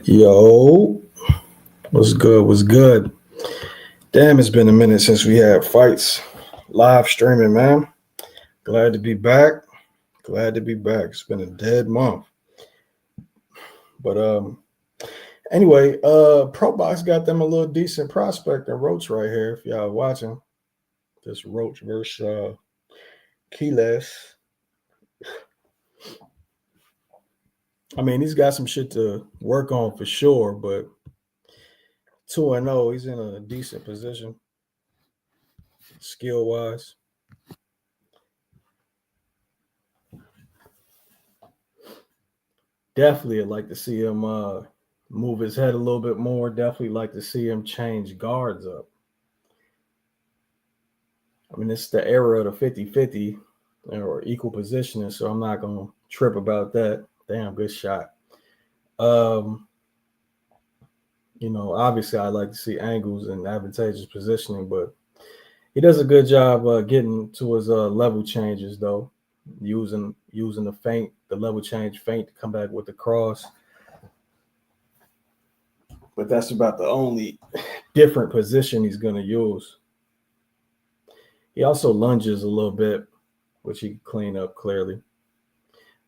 Yo, what's good? What's good? Damn, it's been a minute since we had fights live streaming, man. Glad to be back. Glad to be back. It's been a dead month. But anyway, Pro Box got them a little decent prospect in Roach right here. If y'all watching this Roach versus Keyless. I mean, he's got some shit to work on for sure, but 2-0, he's in a decent position skill wise. Definitely, I'd like to see him move his head a little bit more. Definitely like to see him change guards up. I mean, it's the era of the 50-50 or equal positioning, so I'm not going to trip about that. Damn, good shot. Obviously, I like to see angles and advantageous positioning, but he does a good job getting to his level changes, though, using the feint, the level change feint to come back with the cross. But that's about the only different position he's going to use. He also lunges a little bit, which he can clean up clearly.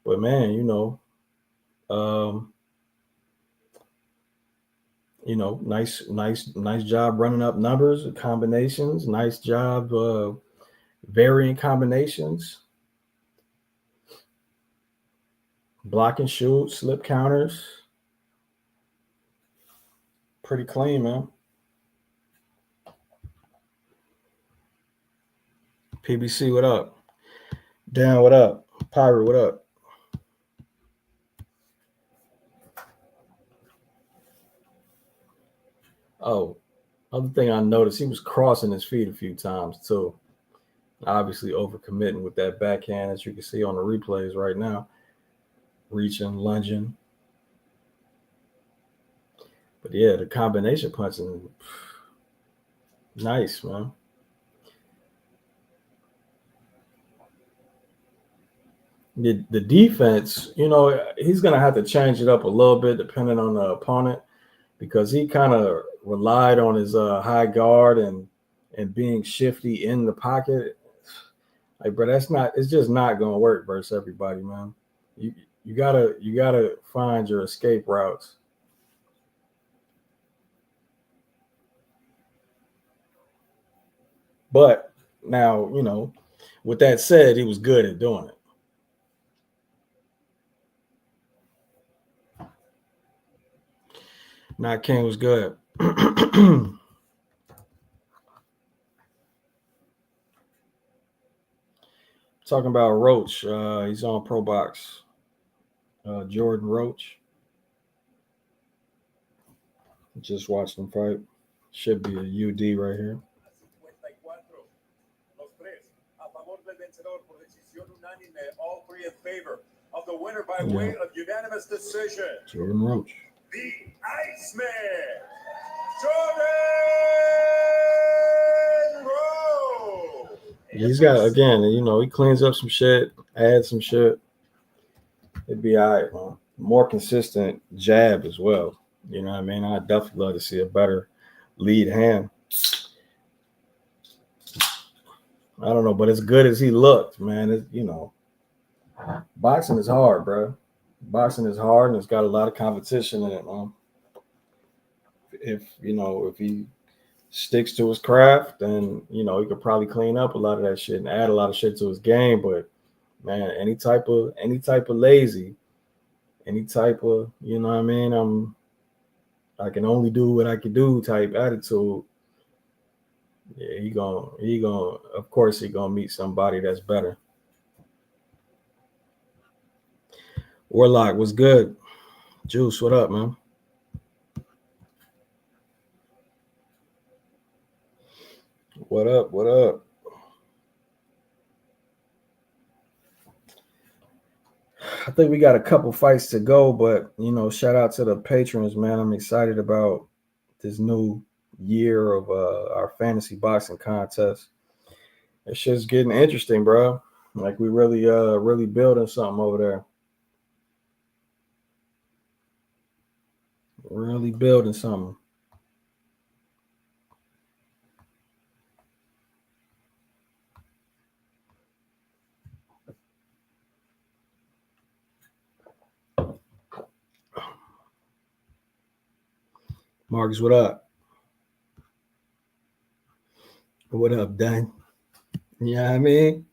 But man, nice job running up numbers, combinations. Nice job varying combinations, block and shoot, slip counters. Pretty clean, man. PBC, what up? Dan, what up? Pirate, what up? Oh, other thing I noticed, he was crossing his feet a few times too. Obviously overcommitting with that backhand, as you can see on the replays right now. Reaching, lunging. But yeah, the combination punching, nice, man. The defense, he's going to have to change it up a little bit depending on the opponent because he kind of relied on his high guard and being shifty in the pocket. Like, bro, it's just not going to work versus everybody, man. You gotta find your escape routes. But now, with that said, he was good at doing it. Not King was good. Talking about Roach. He's on Pro Box. Jordan Roach. Just watched him fight. Should be a UD right here. All three in favor of the winner by way of unanimous decision. Jordan Roach. The Iceman, Jordan Roach. He's got, again, he cleans up some shit, adds some shit. It'd be all right, man. More consistent jab as well. You know what I mean? I'd definitely love to see a better lead hand. I don't know, but as good as he looked, man, boxing is hard, bro. Boxing is hard, and it's got a lot of competition in it, man. If he sticks to his craft, then he could probably clean up a lot of that shit and add a lot of shit to his game. But man, any type of lazy, any type of I can only do what I can do type attitude. Yeah, he gonna of course he gonna meet somebody that's better. Warlock was good. Juice, what up, man? What up? What up? I think we got a couple fights to go, but shout out to the patrons, man. I'm excited about this new year of our fantasy boxing contest. It's just getting interesting, bro. Like we really building something over there. Really building something. Marcus, what up? What up, Dan? Yeah, I mean,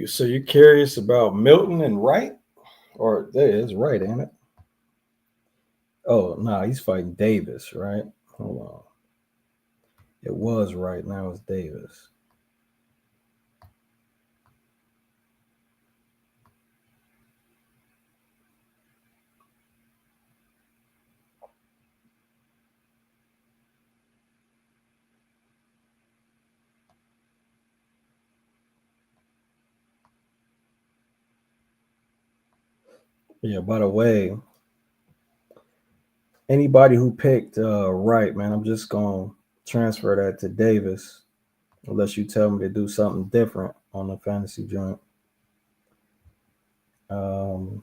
so you're curious about Milton and Wright, or there is Wright, ain't it? Oh no, he's fighting Davis, right? Hold on, it was Wright, now it's Davis. Yeah. By the way, anybody who picked Wright, man, I'm just gonna transfer that to Davis, unless you tell me to do something different on the fantasy joint. Um,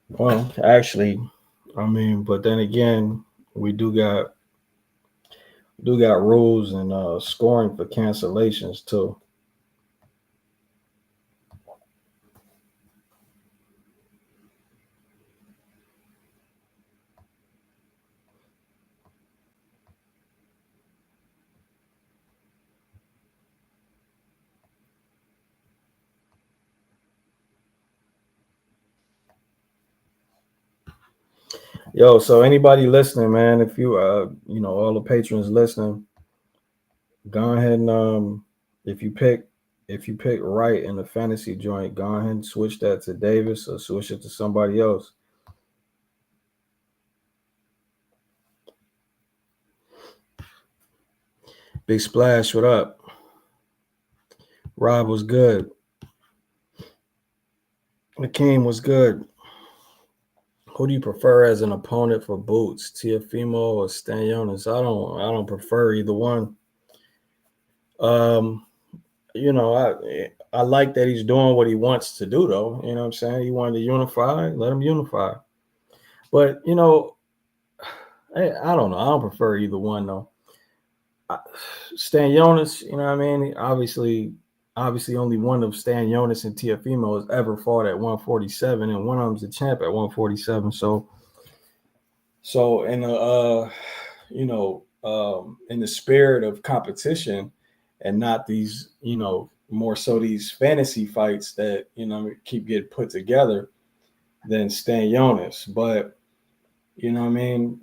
well, actually, I mean, but then again, we do got rules and scoring for cancellations too. Yo, so anybody listening, man, if you all the patrons listening, go ahead and if you pick right in the fantasy joint, go ahead and switch that to Davis or switch it to somebody else. Big Splash, what up? Rob was good. Akeem was good. Who do you prefer as an opponent for boots, Tiafimo or Stanionis? I don't prefer either one. Um, I like that he's doing what he wants to do, though. You know what I'm saying? He wanted to unify, let him unify. But I don't know. I don't prefer either one though. Stan Jonas, you know what I mean? Obviously, only one of Stan Jonas and Tiafimo has ever fought at 147, and one of them's a champ at 147. So in the spirit of competition, and not these, more so these fantasy fights that keep getting put together, than Stan Jonas. But you know what I mean?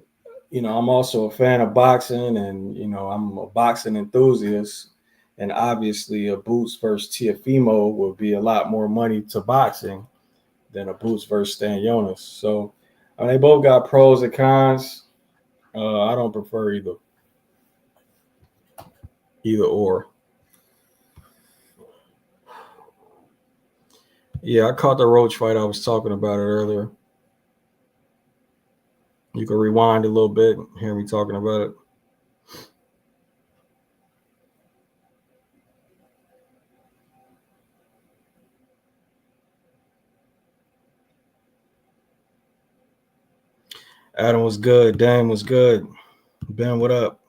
I'm also a fan of boxing, and I'm a boxing enthusiast. And obviously, a Boots versus Tiafimo would be a lot more money to boxing than a Boots versus Stan Jonas. So, they both got pros and cons. I don't prefer either or. Yeah, I caught the Roach fight. I was talking about it earlier. You can rewind a little bit and hear me talking about it. Adam was good. Dan was good. Ben, what up?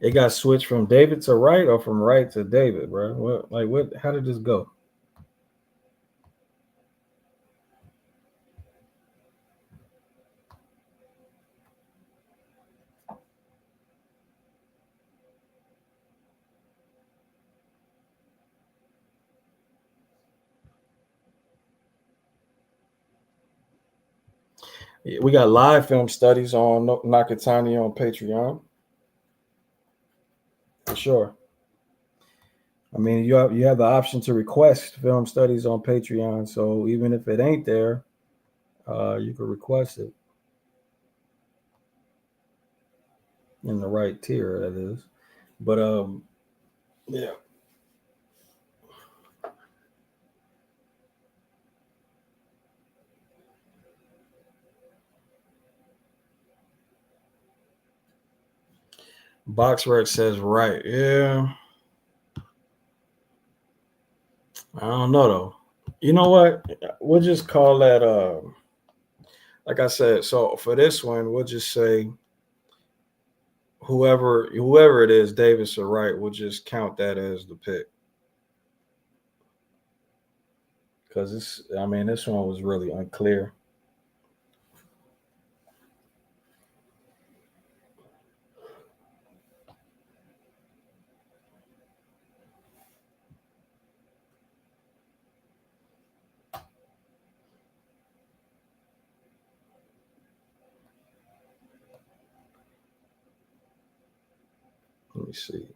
It got switched from David to Wright or from Wright to David, bro. What? How did this go? We got live film studies on Nakatani on Patreon for sure. I mean, you have the option to request film studies on Patreon, so even if it ain't there, you can request it. in the right tier, that is. But yeah. BoxRec says right. Yeah, I don't know though. You know what? We'll just call that. Like I said, so for this one, we'll just say whoever it is, Davis or Wright, we'll just count that as the pick because this. I mean, this one was really unclear. Let me see.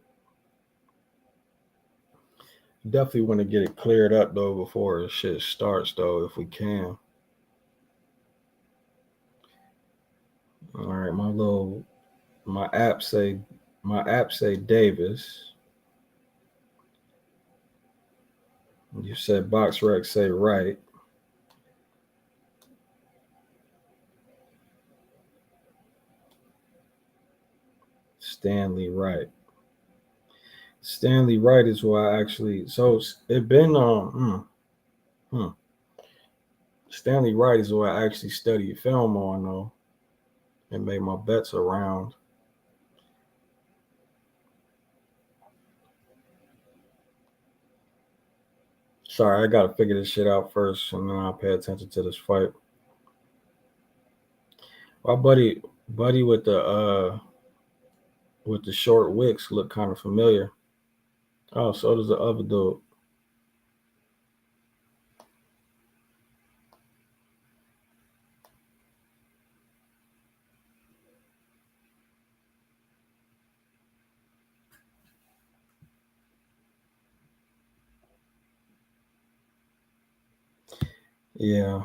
Definitely want to get it cleared up though before the shit starts though, if we can. All right, my app say Davis. You said BoxRec say right. Stanley Wright. Stanley Wright is who I actually. So it been Stanley Wright is who I actually studied film on though, and made my bets around. Sorry, I gotta figure this shit out first, and then I'll pay attention to this fight. My buddy with the short wicks look kind of familiar. Oh, so does the other dude. Yeah,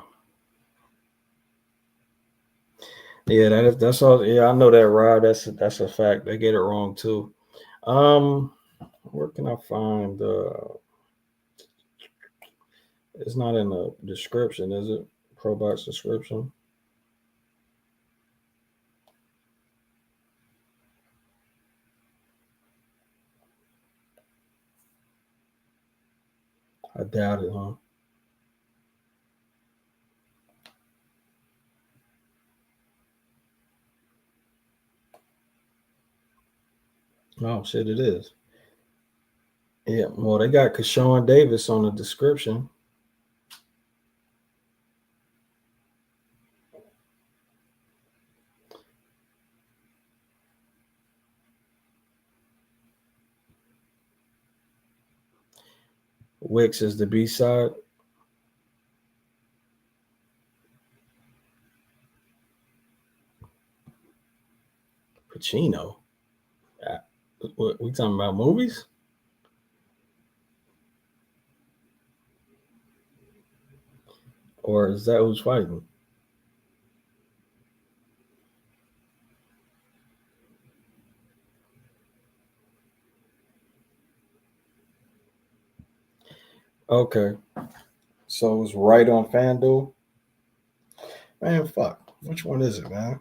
yeah, that's all. Yeah, I know that, Rob. That's a fact. They get it wrong too. Um, where can I find? It's not in the description, is it? Pro box description. I doubt it, huh? Oh shit, it is. Yeah, well, they got Kashawn Davis on the description. Wicks is the B side. Pacino. What, we talking about movies? Or is that who's fighting? Okay. So it's right on FanDuel. Man, fuck. Which one is it, man?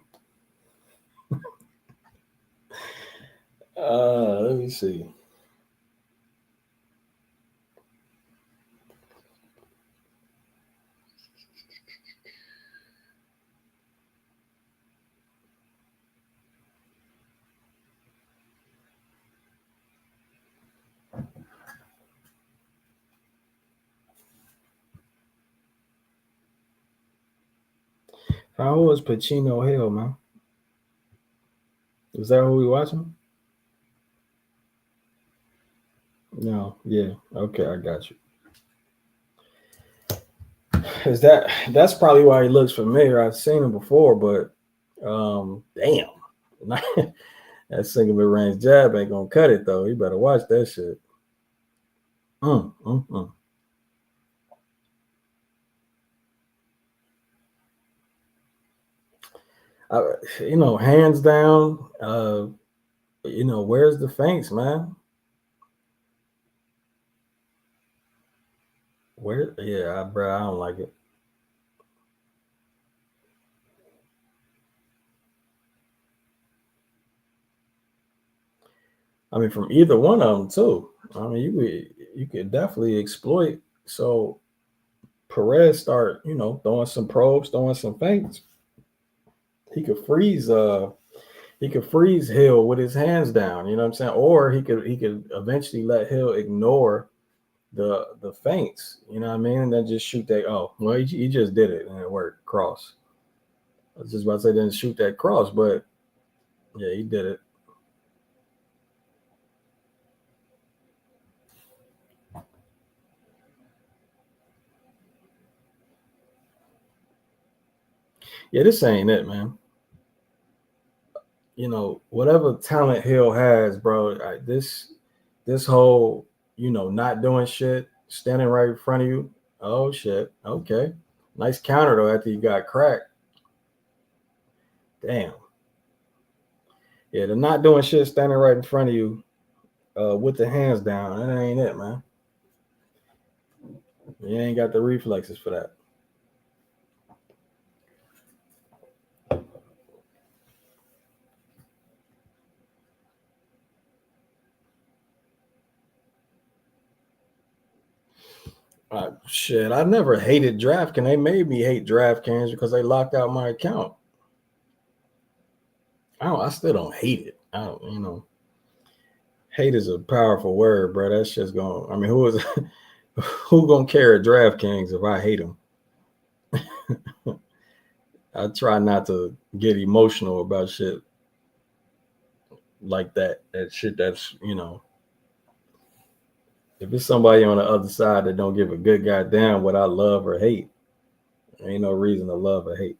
Let me see. How was Pacino Hill, man? Is that who we watching? No. Yeah. Okay, I got you. Is that's probably why he looks familiar? I've seen him before, but damn. That single mid range jab ain't gonna cut it though. You better watch that shit. Mm, mm, mm. Hands down, Where's the feints, man? Where? Yeah, bro, I don't like it. I mean, from either one of them too. I mean, you could definitely exploit. So Perez start, throwing some probes, throwing some feints. He could freeze. He could freeze Hill with his hands down. You know what I'm saying? Or he could eventually let Hill ignore the feints. You know what I mean? And then just shoot that. Oh, well, he just did it and it worked. Cross. I was just about to say didn't shoot that cross, but yeah, he did it. Yeah, this ain't it, man. Whatever talent Hill has, bro. This whole, not doing shit, standing right in front of you. Oh shit. Okay. Nice counter though after you got cracked. Damn. Yeah, the not doing shit, standing right in front of you, with the hands down. That ain't it, man. You ain't got the reflexes for that. Shit, I never hated DraftKings. They made me hate DraftKings because they locked out my account. I still don't hate it. I don't, hate is a powerful word, bro. That's just going. I mean, who gonna care at DraftKings if I hate them? I try not to get emotional about shit like that. That shit. If it's somebody on the other side that don't give a good goddamn what I love or hate, there ain't no reason to love or hate.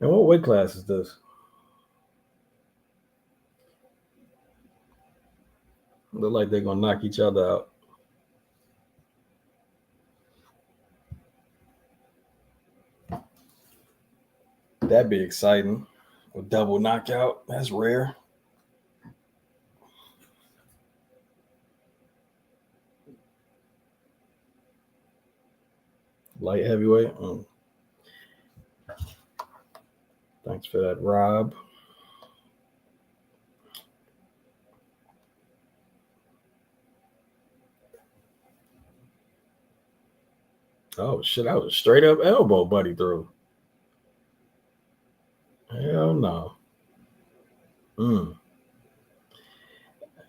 And what weight class is this? Look like they're gonna knock each other out. That'd be exciting. A double knockout. That's rare. Light heavyweight. Thanks for that, Rob. Oh shit, that was a straight up elbow buddy through. Hell no. And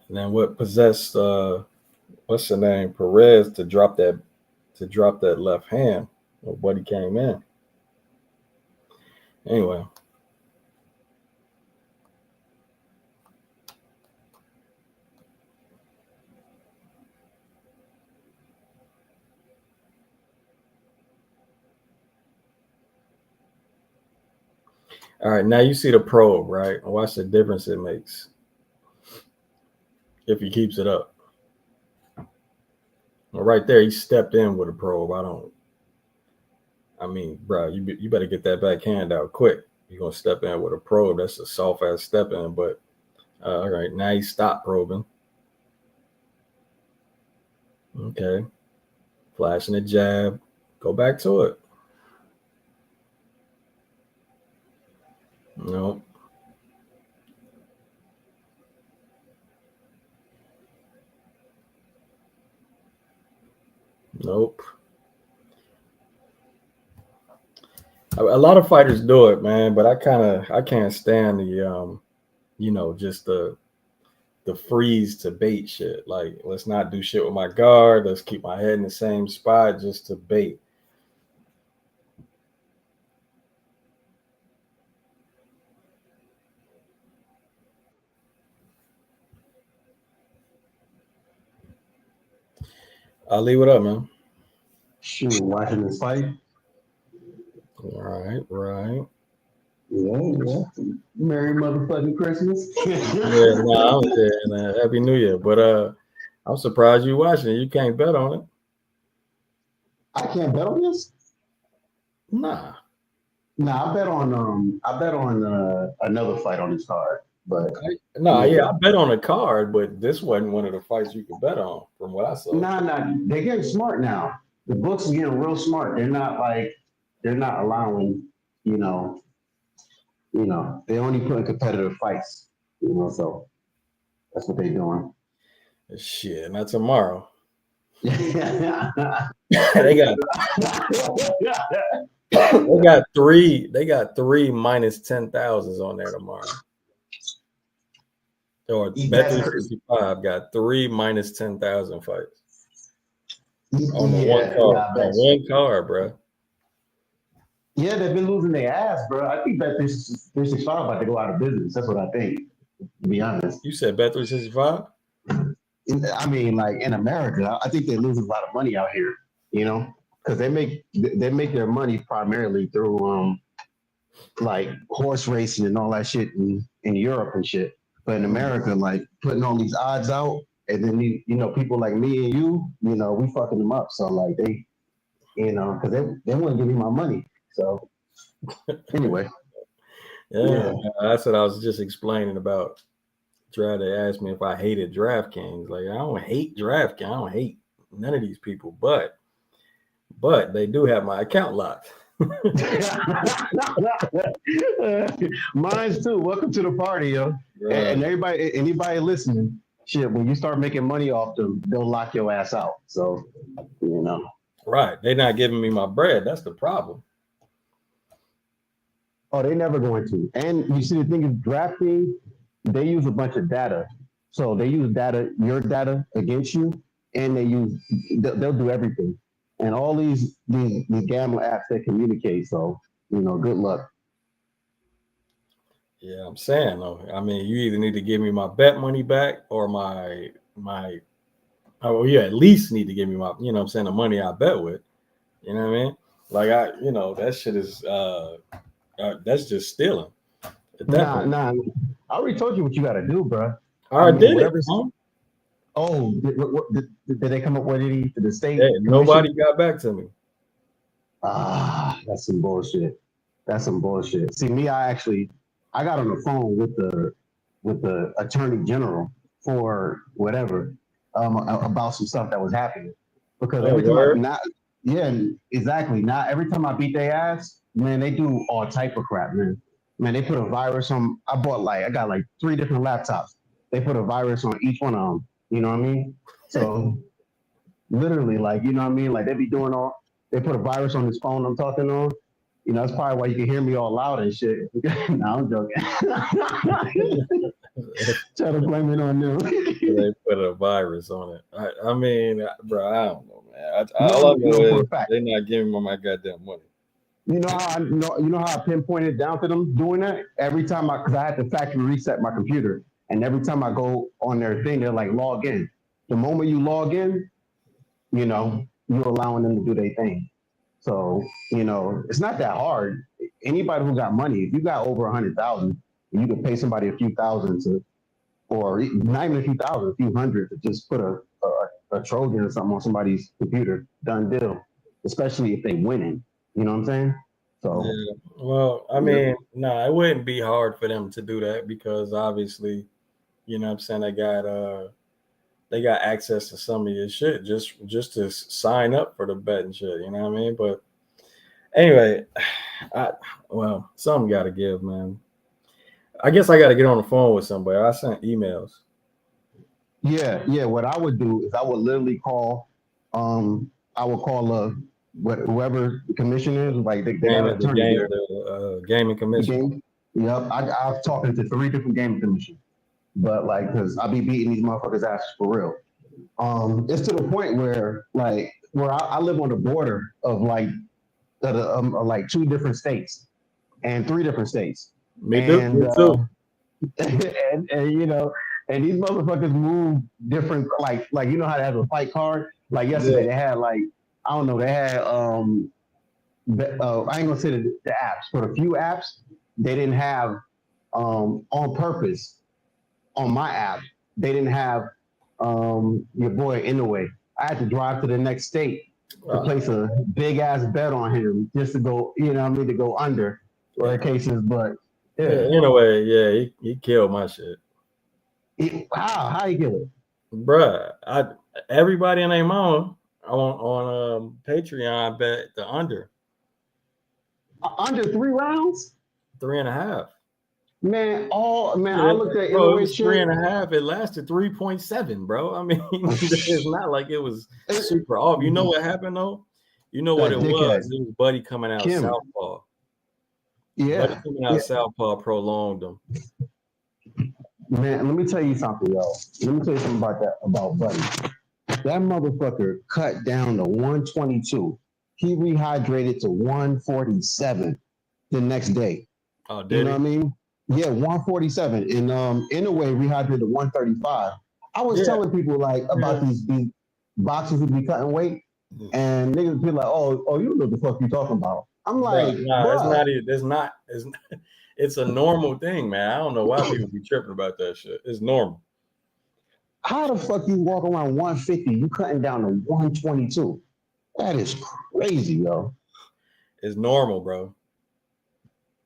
then what possessed what's the name? Perez to drop that left hand. Well, buddy came in. Anyway. All right, now you see the probe, right? Watch the difference it makes if he keeps it up. Well, right there, he stepped in with a probe. I mean, bro, you better get that back hand out quick. You're gonna step in with a probe. That's a soft ass step in. But all right, now he stopped probing. Okay, flashing a jab. Go back to it. Nope. Nope. A lot of fighters do it, man, but I can't stand just the freeze to bait shit. Like, let's not do shit with my guard. Let's keep my head in the same spot just to bait. I'll leave it up, man. Shoot, watching this fight. Right, right. Yeah. Merry motherfucking Christmas. Yeah, no, I'm saying Happy New Year. But I'm surprised you watching it. You can't bet on it. I can't bet on this. Nah. Nah, I bet on another fight on this card. But Yeah, I bet on a card, but this wasn't one of the fights you could bet on, from what I saw. nah, they're getting smart now. The books are getting real smart. They're not allowing, you know, they only putting competitive fights, so that's what they're doing. Shit, not tomorrow. Yeah. they got they got three. They got three minus 10,000s on there tomorrow. Or Bet365 got three minus 10,000 fights on the one card. On one card, bro. Yeah, they've been losing their ass, bro. I think Bet365 about to go out of business. That's what I think. To be honest. You said Bet365? I mean, like in America, I think they're losing a lot of money out here. Because they make their money primarily through like horse racing and all that shit in Europe and shit. But in America, like putting all these odds out, and then people like me and you, we fucking them up. So like they, because they want to give me my money. So anyway, yeah, that's what I was just explaining about. Try to ask me if I hated DraftKings. Like, I don't hate DraftKings. I don't hate none of these people, but they do have my account locked. Mine's too. Welcome to the party, yo. Right. And anybody listening, shit, when you start making money off them, they'll lock your ass out. So, Right. They're not giving me my bread. That's the problem. Oh, they're never going to. And you see, the thing is, DraftKings, they use a bunch of data. So they use your data against you, and they'll do everything. And all these gambling apps, they communicate. So, good luck. Yeah, I'm saying though. I mean, you either need to give me my bet money back or my you at least need to give me my, the money I bet with. You know what I mean? Like that shit is that's just stealing. Nah. I already told you what you got to do, bro. I did it. Huh? Oh, did they come up with any to the state? Hey, nobody got back to me. That's some bullshit. See, me, I got on the phone with the attorney general for whatever about some stuff that was happening because every time exactly. Not every time I beat their ass, man, they do all type of crap, man. Man, they put a virus on. I got like 3 different laptops. They put a virus on each one of them. You know what I mean? So literally, like, you know what I mean? Like they put a virus on this phone I'm talking on. That's probably why you can hear me all loud and shit. No, I'm joking. Try to blame it on them. They put a virus on it. I mean, bro, I don't know, man. All I know is they're not giving me my goddamn money. You know how I pinpointed down to them doing that? Every time because I had to factory reset my computer, and every time I go on their thing, they're like, log in. The moment you log in, you're allowing them to do their thing. So, it's not that hard. Anybody who got money, if you got over 100,000, you can pay somebody a few thousand or not even a few thousand, a few hundred to just put a Trojan or something on somebody's computer. Done deal. Especially if they winning. You know what I'm saying? So, yeah. Well, I mean, it wouldn't be hard for them to do that because obviously, you know what I'm saying, they got access to some of your shit just to sign up for the bet and shit, you know what I mean? But anyway, something got to give, man. I guess I got to get on the phone with somebody. I sent emails. Yeah. What I would do is I would literally call, whoever the commission is, like the gaming commission. Yep, I've talked to 3 different gaming commissions, but like, because I be beating these motherfuckers' ass for real. It's to the point where I live on the border of like 2 different states and 3 different states. Me too. And these motherfuckers move different, like how they have a fight card. Like yesterday, they had I don't know, they had I ain't gonna say the apps, but a few apps, they didn't have on purpose on my app. They didn't have your boy Inouye. I had to drive to the next state to place a big ass bet on him just to go, you know what I mean, to go under or cases. But yeah, anyway, yeah, he killed my shit. How he kill it? Bruh, everybody and their mama on Patreon bet the under. Under 3 rounds? 3.5. Man, I looked at it was shit. 3.5. It lasted 3.7, bro. I mean, it's not like it was super off. You know what happened though? You know what it was? It was Buddy coming out southpaw. Yeah, Buddy coming out southpaw prolonged them. Man, let me tell you something, yo. Let me tell you something about Buddy. That motherfucker cut down to 122. He rehydrated to 147 the next day. Oh, did you know what I mean? Yeah, 147. And in a way, rehydrated to 135. I was telling people like about these boxers who be cutting weight, and niggas be like, oh, you don't know what the fuck you talking about. I'm like, it's a normal thing, man. I don't know why people be tripping about that shit. It's normal. How the fuck you walk around 150? You cutting down to 122? That is crazy, yo. It's normal, bro.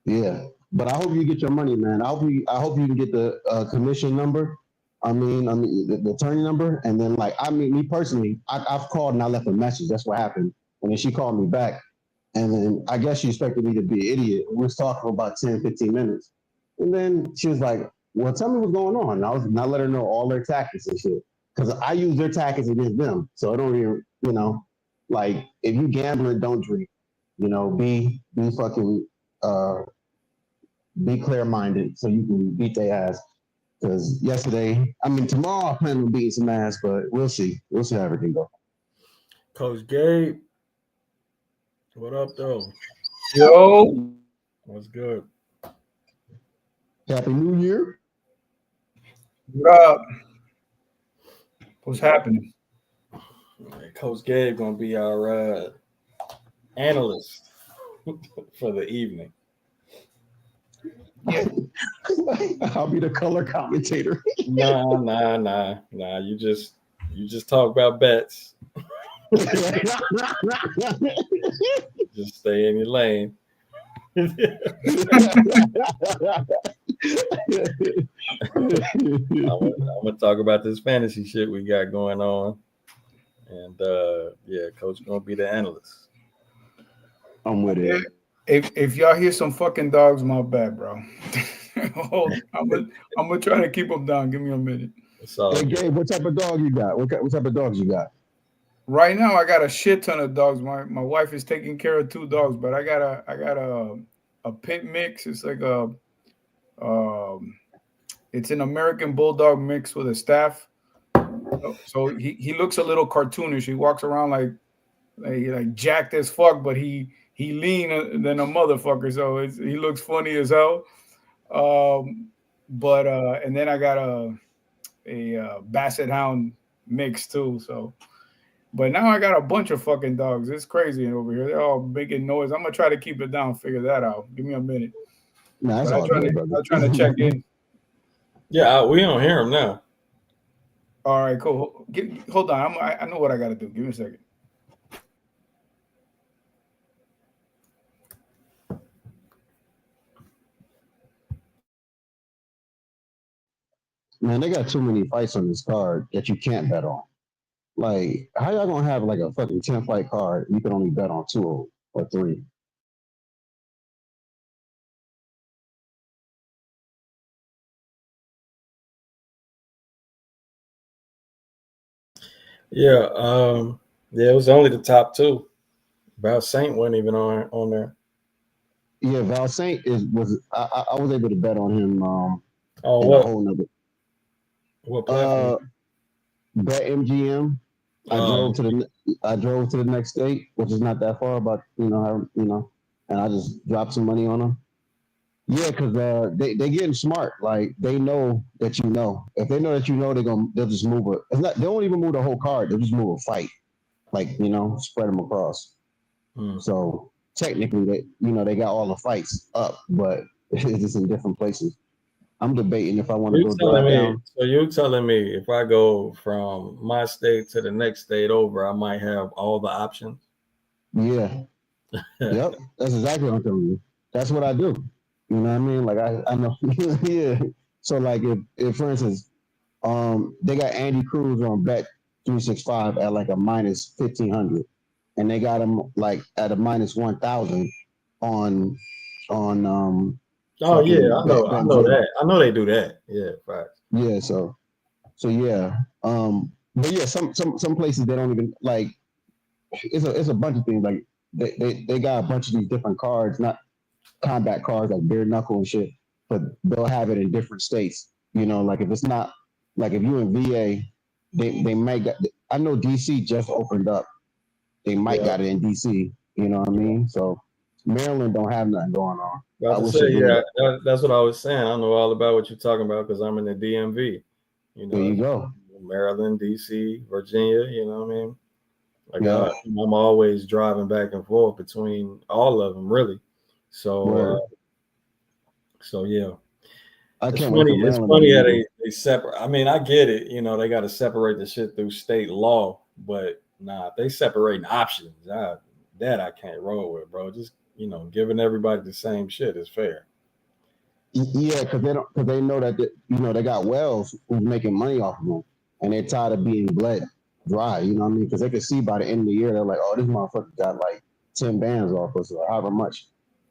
Yeah, but I hope you get your money, man. I hope you can get the commission number. I mean the attorney number, and then me personally, I've called and I left a message. That's what happened, and then she called me back, and then I guess she expected me to be an idiot. We was talking for about 10, 15 minutes, and then she was like, well, tell me what's going on. And I was not let her know all their tactics and shit, because I use their tactics against them. So I don't even, like if you gambling, don't drink. Be fucking be clear-minded so you can beat their ass. Because tomorrow I plan on beating some ass, but we'll see. We'll see how everything goes. Coach Gabe, what up, though? Yo, what's good? Happy New Year. What up? What's happening? Coach Gabe gonna be our analyst for the evening. Yeah. I'll be the color commentator. Nah. You just talk about bets. Just stay in your lane. I'm gonna talk about this fantasy shit we got going on, and Coach gonna be the analyst. I'm with it. If y'all hear some fucking dogs, my bad, bro. I'm gonna try to keep them down. Give me a minute. Hey, Gabe, what type of dog you got? What type of dogs you got? Right now, I got a shit ton of dogs. My wife is taking care of 2 dogs, but I got a pit mix. It's like it's an American Bulldog mix with a staff. So he looks a little cartoonish. He walks around like jacked as fuck, but he lean than a motherfucker. So he looks funny as hell. And then I got a Basset Hound mix too. So, but now I got a bunch of fucking dogs. It's crazy over here. They're all making noise. I'm gonna try to keep it down. Figure that out. Give me a minute. Nah, that's all good, brother. I'm trying to check in. Yeah, we don't hear him now. All right, cool. Hold on. I know what I got to do. Give me a second. Man, they got too many fights on this card that you can't bet on. Like, how y'all gonna have like a fucking 10-fight card? You can only bet on 2 or 3. Yeah, it was only the top 2. Val Saint wasn't even on there. Yeah, Val Saint was able to bet on him. What? A whole nother. What platform? Bet MGM. I drove to the next state, which is not that far, but and I just dropped some money on them. Yeah, because they getting smart. Like they know that you know. If they know that you know, they'll just move it. They won't even move the whole card. They'll just move a fight, like spread them across. So technically, they got all the fights up, but It's just in different places. I'm debating if I want to You go telling drive me? down. So you telling me if I go from my state to the next state over, I might have all the options? Yeah. Yep. That's exactly what I'm telling you. That's what I do. You know what I mean? Like I know. Yeah. So like if for instance, they got Andy Cruz on Bet 365 at like a minus 1,500, and they got him like at a minus 1,000 on Oh yeah, fucking Bet I know Zero. that. I know they do that. Yeah, facts. Yeah. So yeah. But yeah, some places they don't even like. It's a bunch of things like they got a bunch of these different cards, not combat cards like bare knuckle and shit, but they'll have it in different states. You know, like if it's not like if you're in VA, they might got. I know DC just opened up. They might Yeah, got it in DC. You know what I mean? So Maryland don't have nothing going on. I about to wish say it yeah. did. That's what I was saying. I know all about what you're talking about because I'm in the DMV. You There know, you go. Maryland, DC, Virginia. You know what I mean? Like Yeah. I'm always driving back and forth between all of them, really. So Word. so yeah. I It's can't wait funny. for It's Maryland to be funny how legal. they separate. I mean, I get it. You know, they got to separate the shit through state law, but nah, if they separating options, that I can't roll with, bro. Just giving everybody the same shit is fair. Yeah, because they know that they got Wells who's making money off of them, and they're tired of being bled dry. You know what I mean? Because they can see by the end of the year they're like, oh, this motherfucker got like 10 bands off us or however much.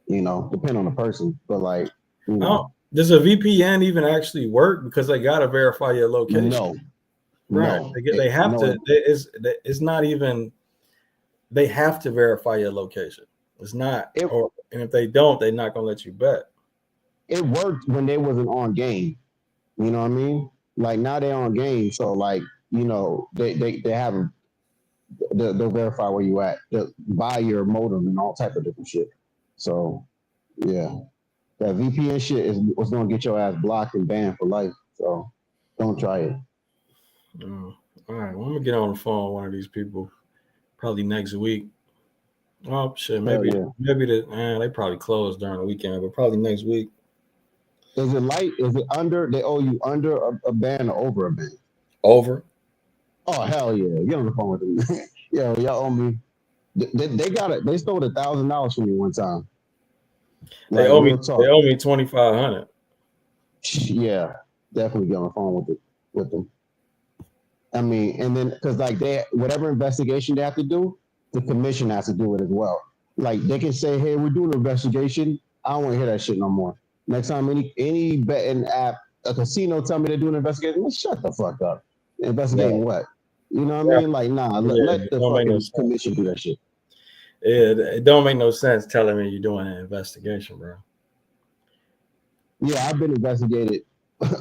Depending on the person, but like Does a VPN even actually work? Because they got to verify your location, no, right? no, They have no. to. It's not even. They have to verify your location. It's not, It and if they don't, they're not gonna let you bet. it worked when they wasn't on game. You know what I mean? Like now they're on game, so like they have they'll verify where you at, they'll buy your modem and all type of different shit. So yeah, that VPN shit is what's gonna get your ass blocked and banned for life. So don't try it. All right, well, I'm gonna get on the phone with one of these people probably next week. Oh shit, Hell yeah. maybe they probably closed during the weekend, but probably next week. Is it light? Is it under? They owe you under a band or over a band? Over. Oh hell yeah! Get on the phone with them. Yo, y'all owe me. They got it. They stole $1,000 from me one time. They Like owe me. real They talk. owe me 2,500. Yeah, definitely get on the phone with them. I mean, and then because like they whatever investigation they have to do, the commission has to do it as well. Like they can say, "Hey, we're doing an investigation." I don't want to hear that shit no more. Next time any betting app, a casino tell me they're doing an investigation, well, shut the fuck up. Investigating Right. what? You know what I Yeah. mean? Like, nah, Yeah. let It the don't make no fucking sense. commission do that shit. It don't make no sense telling me you're doing an investigation, bro. Yeah, I've been investigated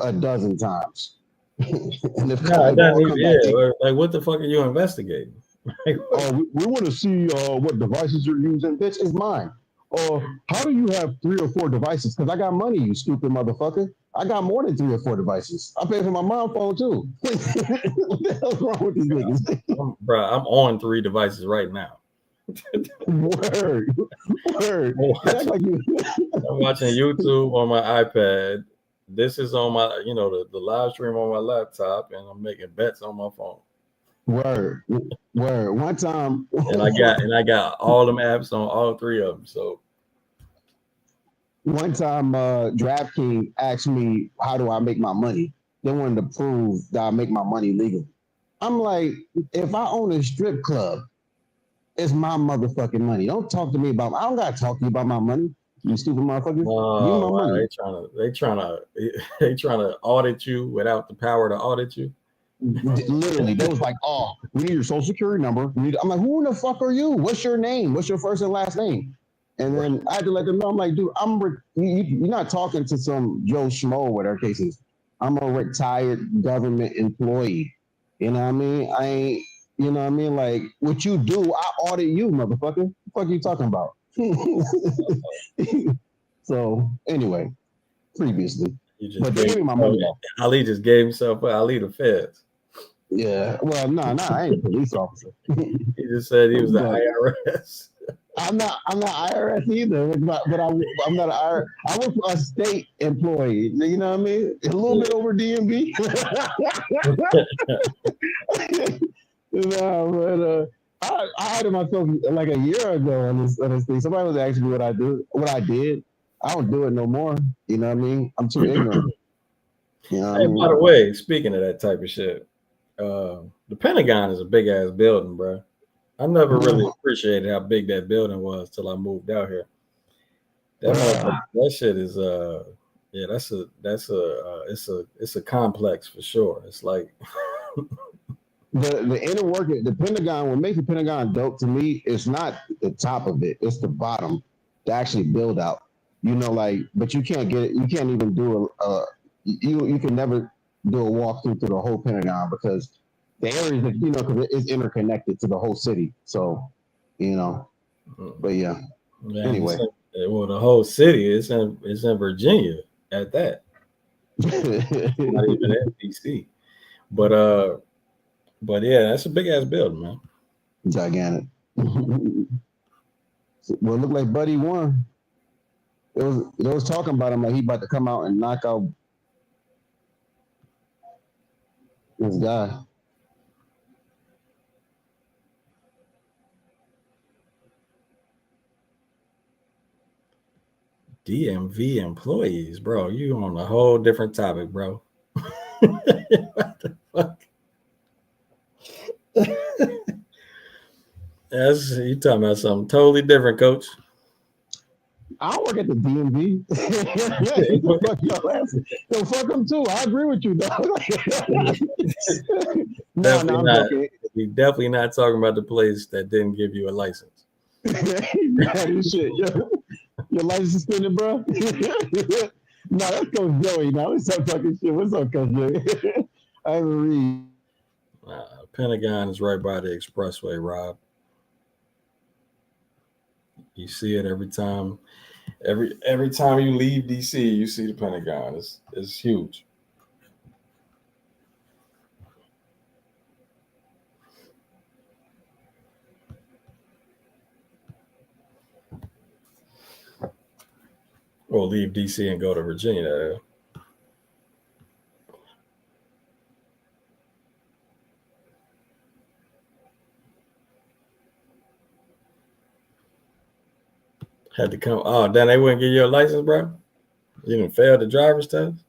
a dozen times. And if No, it they doesn't all even. come back, Yeah. Like, what the fuck are you investigating? Like, oh, we want to see what devices you're using. Bitch, it's mine. Or how do you have 3 or 4 devices? Because I got money, you stupid motherfucker. I got more than 3 or 4 devices. I pay for my mom phone too. What the hell's wrong with these niggas? bro, I'm on 3 devices right now. Word, word. I'm You act watching, like you. I'm watching YouTube on my iPad. This is on my, the live stream on my laptop, and I'm making bets on my phone. Word, word. One time, And I got all them apps on all 3 of them. So DraftKings asked me, how do I make my money? They wanted to prove that I make my money legally. I'm like, if I own a strip club, it's my motherfucking money. Don't talk to me about. I don't gotta talk to you about my money. You stupid motherfucker. Give me my wow, money. they trying to audit you without the power to audit you. Literally, they was like, "Oh, we need your social security number." I'm like, "Who in the fuck are you? What's your name? What's your first and last name?" And then I had to let them know. I'm like, "Dude, you're not talking to some Joe Schmo, whatever case is. I'm a retired government employee. You know what I mean? I ain't. You know what I mean? Like, what you do, I audit you, motherfucker. What the fuck are you talking about?" So anyway, previously, You just but they gave gave me my money though. Ali just gave himself Ali the feds. Yeah. Well, no, I ain't a police officer. He just said he was the But IRS. I'm not IRS either, but I'm not I work for a state employee. You know what I mean? A little bit over DMV. No, but I hired myself like a year ago on this thing. Somebody was asking me what I did. I don't do it no more. You know what I mean? I'm too ignorant. You know what I Hey, mean? by the way, speaking of that type of shit, the Pentagon is a big ass building, bro. I never really appreciated how big that building was till I moved out here. That shit is yeah, it's a complex for sure. It's like The inner working, the Pentagon, what makes the Pentagon dope to me is not the top of it, it's the bottom to actually build out. You know, like, but you can't get it, you can't even do you can never do a walkthrough through the whole Pentagon because the areas that, you know, because it's interconnected to the whole city. So, you know, but yeah. man, Anyway. well, the whole city is in Virginia at that. Not even in DC. But yeah, that's a big ass building, man. Gigantic. Well, it looked like Buddy won. It was talking about him like he about to come out and knock out this guy. DMV employees, bro. You on a whole different topic, bro. What the fuck? You talking about something totally different, Coach. I don't work at the DMV. Fuck your ass. So fuck them too. I agree with you, dog. No, I'm joking. We definitely not talking about the place that didn't give you a license. Shit, your license suspended, bro. No, that's Coach Joey. Now let's stop talking shit. What's up, Coach Joey? I haven't read. Pentagon is right by the expressway, Rob. You see it every time. Every time you leave DC, you see the Pentagon. It's huge. Or leave DC and go to Virginia. Had to come. Oh, then they wouldn't give you a license, bro? You didn't fail the driver's test?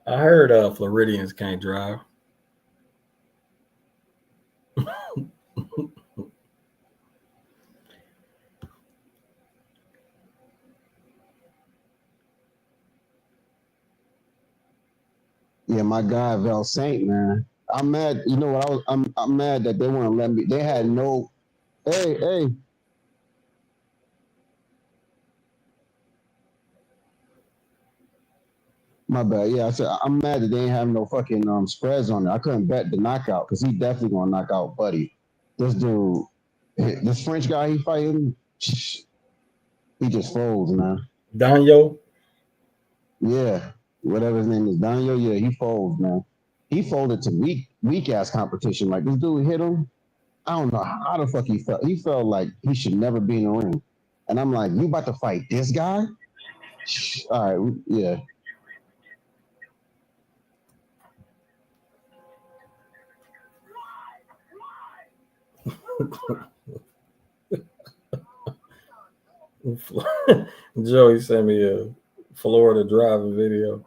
I heard Floridians can't drive. Yeah, my guy Val Saint, man. I'm mad. You know what? I'm mad that they want to let me. They had no. Hey. My bad. Yeah, I said I'm mad that they ain't have no fucking spreads on it. I couldn't bet the knockout because he definitely gonna knock out Buddy. This dude, this French guy he fighting, he just folds, man. Daniel? Yeah, whatever his name is, Daniel. Yeah, he folds, man. He folded to weak ass competition. Like this dude hit him. I don't know how the fuck he felt. He felt like he should never be in the ring. And I'm like, you about to fight this guy? All right, yeah. Joey sent me a Florida driving video.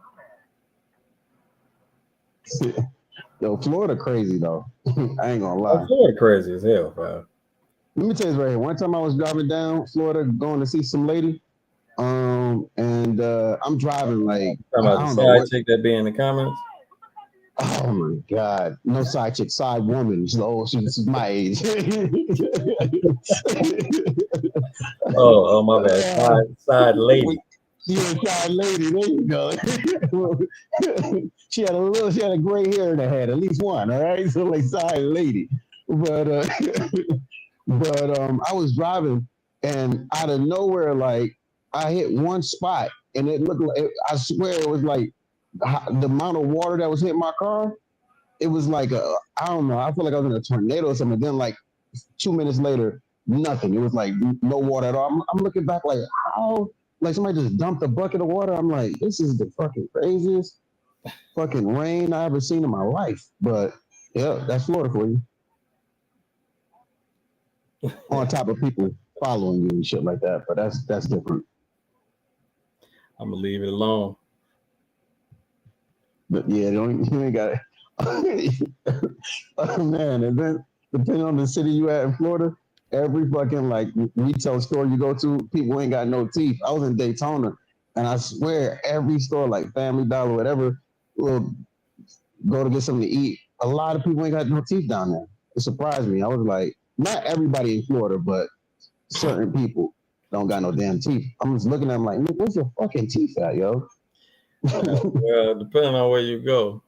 Yo, Florida crazy though. I ain't gonna lie. Florida crazy as hell, bro. Let me tell you this right here. One time I was driving down Florida, going to see some lady, and I'm driving like Talking about the side chick that be in the comments. Oh my God! No side chick, side woman. She's my age. Oh, my bad. Side lady. Yeah, side lady. There you go. she had a gray hair in her head, at least one. All right, so like side lady. But I was driving, and out of nowhere, like I hit one spot, and it looked like I swear it was like the amount of water that was hitting my car. It was like I don't know. I feel like I was in a tornado or something. Then like 2 minutes later, nothing. It was like no water at all. I'm looking back like how like somebody just dumped a bucket of water. I'm like, this is the fucking craziest fucking rain I ever seen in my life. But yeah, that's Florida for you. On top of people following you and shit like that. But that's different. I'm gonna leave it alone. But yeah, you ain't got it. Oh man, and then depending on the city you at in Florida, every fucking like retail store you go to, people ain't got no teeth. I was in Daytona, and I swear every store like Family Dollar, whatever, will go to get something to eat. A lot of people ain't got no teeth down there. It surprised me. I was like, not everybody in Florida, but certain people don't got no damn teeth. I'm just looking at them like, where's your fucking teeth at, yo? Well, depending on where you go,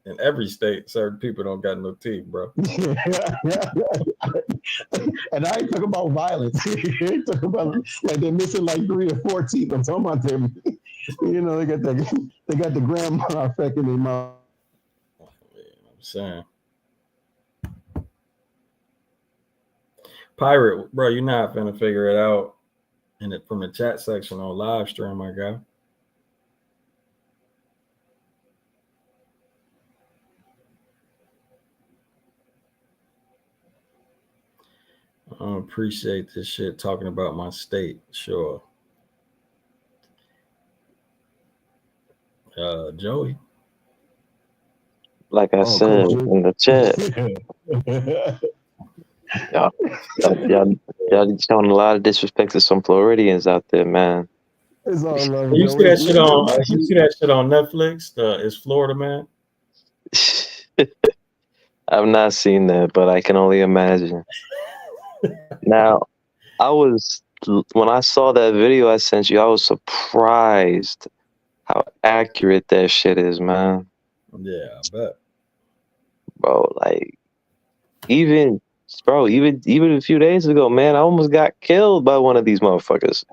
in every state, certain people don't got no teeth, bro. And I ain't talking about violence. I ain't talking about like they're missing like 3 or 4 teeth. I'm talking about them. You know, they got the grandma effect in their mouth. I'm saying, Pirate, bro, you're not finna figure it out in it from the chat section on live stream, my guy. I appreciate this shit talking about my state. Sure. Joey. Like I said in the chat, y'all showing a lot of disrespect to some Floridians out there, man. It's all love. You see that shit on? You see that shit on Netflix? It's Florida Man. I've not seen that, but I can only imagine. Now, when I saw that video I sent you, I was surprised how accurate that shit is, man. Yeah, I bet. Bro, like even a few days ago, man, I almost got killed by one of these motherfuckers.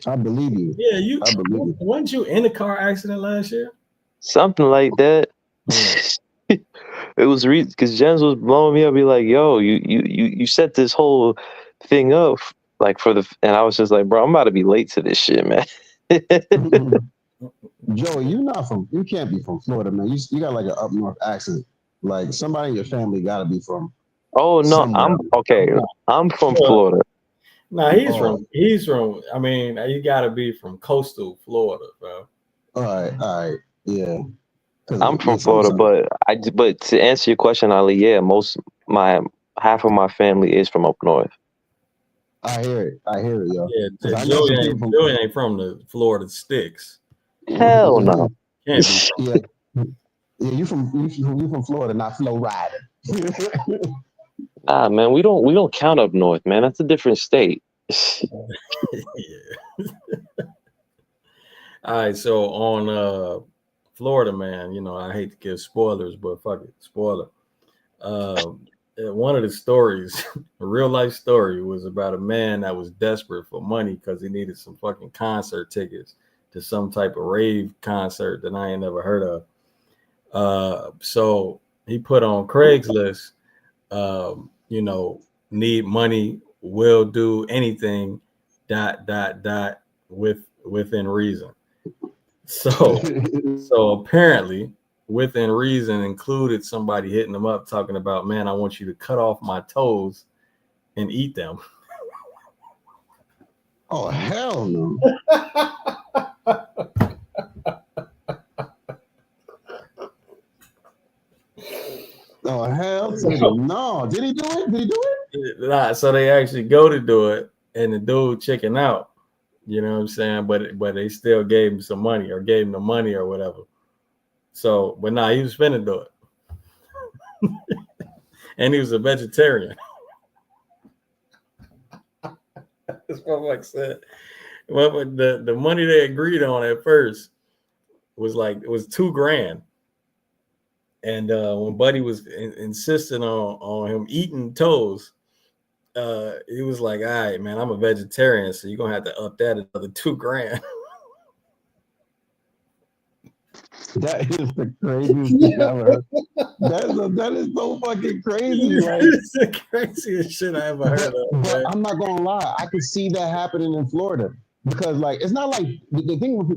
I believe you. Yeah, I believe you. Weren't you in a car accident last year? Something like that. It was because Jens was blowing me up. Be like, "Yo, you set this whole thing up like and I was just like, bro, I'm about to be late to this shit, man." Joey, you can't be from Florida, man. You got like an up north accent. Like somebody in your family got to be from. Oh no, somewhere. I'm from Florida. Nah, he's from. I mean, you got to be from coastal Florida, bro. All right, yeah. I'm from Florida, but to answer your question, Ali, yeah, half of my family is from up north. I hear it, yo. Yeah, Joey ain't from the Florida sticks. Hell no. Can't be. Yeah, you from Florida, not Florida. Nah, man, we don't count up north, man. That's a different state. Yeah. All right, so on Florida, man, you know, I hate to give spoilers, but fuck it, spoiler. One of the stories, a real life story, was about a man that was desperate for money because he needed some fucking concert tickets to some type of rave concert that I ain't never heard of. So he put on Craigslist, you know, need money, will do anything, ... within reason. So apparently within reason included somebody hitting them up talking about, man, I want you to cut off my toes and eat them. Oh, hell no. Oh, hell no. Did he do it? Nah, so they actually go to do it and the dude chicken out. You know what I'm saying? But they still gave him some money or gave him the money or whatever. So, but nah, he was finna do it. And he was a vegetarian. That's what I said. Well, but the money they agreed on at first was $2,000. And when Buddy was insisting on him eating toes, he was like, all right, man, I'm a vegetarian, so you're gonna have to up that another $2,000. That is the craziest thing I ever heard. That is so fucking crazy. Like, It's the craziest shit I ever heard of, but man. I'm not gonna lie, I could see that happening in Florida because, like, it's not like the thing with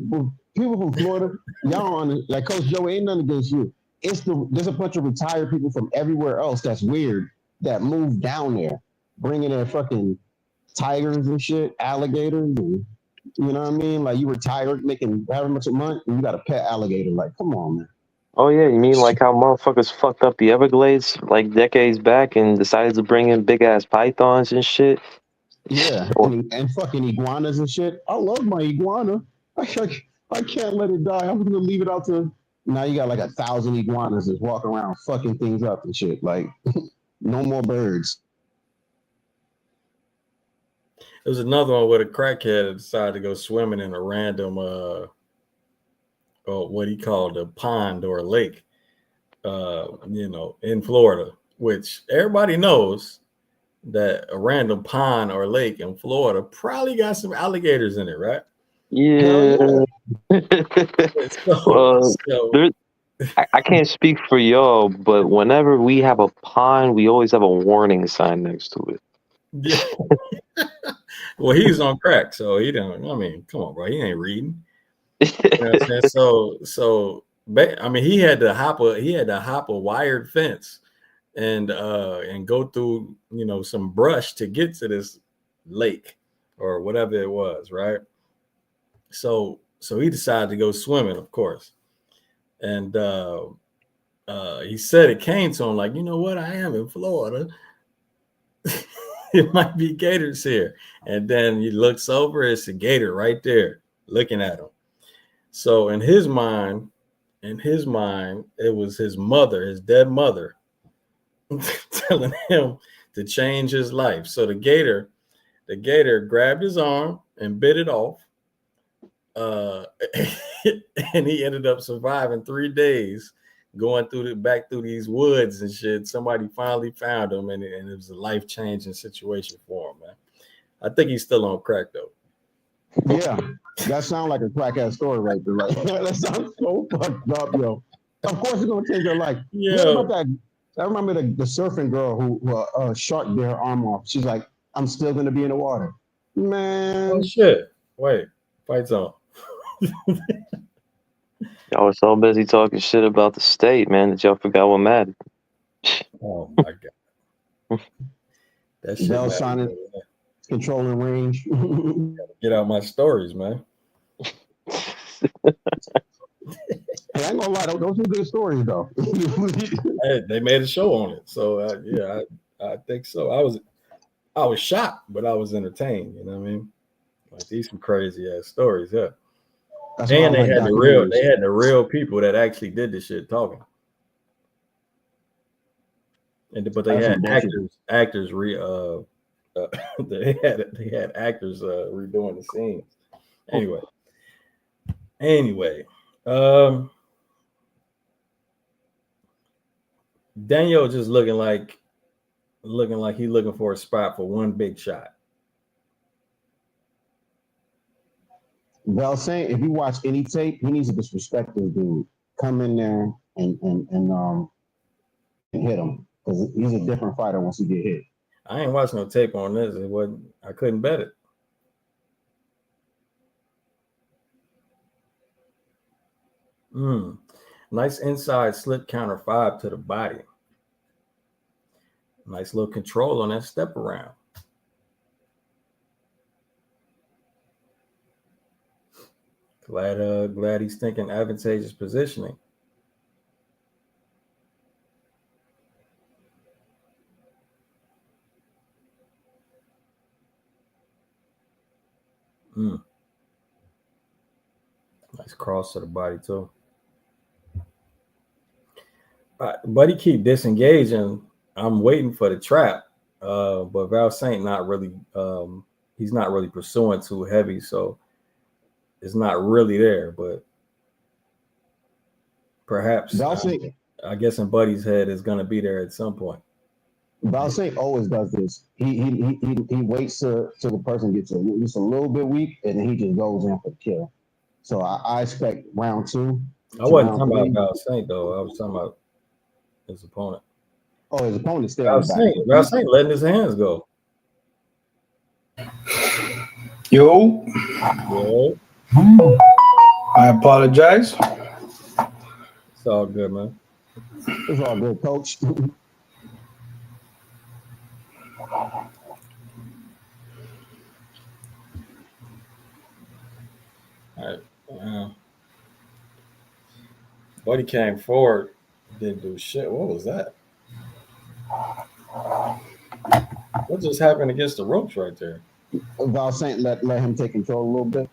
people from Florida, y'all on like Coach Joe ain't nothing against you. There's a bunch of retired people from everywhere else that's weird that moved down there, bringing their fucking tigers and shit, alligators, and you know what I mean? Like, you retired making however much a month, and you got a pet alligator. Like, come on, man. Oh yeah, you mean like how motherfuckers fucked up the Everglades like decades back and decided to bring in big ass pythons and shit? Yeah, and fucking iguanas and shit. I love my iguana. I can't let it die. I'm gonna leave it out to. Now you got like 1,000 iguanas that's walking around fucking things up and shit. Like, no more birds. There was another one where the crackhead decided to go swimming in a random what he called a pond or a lake, in Florida, which everybody knows that a random pond or lake in Florida probably got some alligators in it, right? Yeah. Well, So I can't speak for y'all, but whenever we have a pond, we always have a warning sign next to it. yeah. Well, he's on crack, so he don't. I mean, come on, bro. He ain't reading. You know what I'm saying? So I mean, he had to hop a wired fence and go through some brush to get to this lake or whatever it was, right? So he decided to go swimming, of course, and he said it came to him like, you know what, I am in Florida. It might be gators here, and then he looks over, it's a gator right there looking at him. So in his mind, it was his mother, his dead mother, telling him to change his life. So the gator grabbed his arm and bit it off. And he ended up surviving 3 days going back through these woods and shit. Somebody finally found him, and it was a life-changing situation for him, man. I think he's still on crack though. Yeah, that sounds like a crack-ass story right there. Like, that sounds so fucked up, yo. Of course, it's gonna change their life. Yeah. What about that? I remember the surfing girl who shark bit her arm off. She's like, "I'm still gonna be in the water." Man. Oh shit! Wait, fight's on. Y'all were so busy talking shit about the state, man, that y'all forgot what mattered. Oh my god. That shit. Val Saint controlling range. Get out my stories, man. Hey, I ain't gonna lie, those are good stories though. Hey, they made a show on it, so yeah, I think so. I was shocked, but I was entertained. You know what I mean? Like, these some crazy ass stories, yeah. That's And why I they like had the real people that actually did the shit talking. But they had actors they had actors redoing the scenes. Anyway, Daniel just looking like he's looking for a spot for one big shot. Val Saint, if you watch any tape, he needs to disrespect this dude. Come in there and hit him, because he's a different fighter once he get hit. I ain't watched no tape on this. I couldn't bet it. Nice inside slip counter 5 to the body. Nice little control on that step around. Glad he's thinking advantageous positioning. Nice cross to the body too. Buddy keep disengaging. I'm waiting for the trap, but Val Saint not really. He's not really pursuing too heavy, so it's not really there. But perhaps Val Saint, I guess in Buddy's head is going to be there at some point. Val Saint always does this. He waits till the person gets just a little bit weak, and then he just goes in for the kill. So I expect round 2. I wasn't talking about Val Saint though. I was talking about his opponent. Oh, his opponent stay Val on the back. Val Saint letting his hands go. Yo. Yo. I apologize. It's all good, man. It's all good, coach. All right. Buddy came forward, didn't do shit. What was that? What just happened against the ropes right there? Val Saint let him take control a little bit.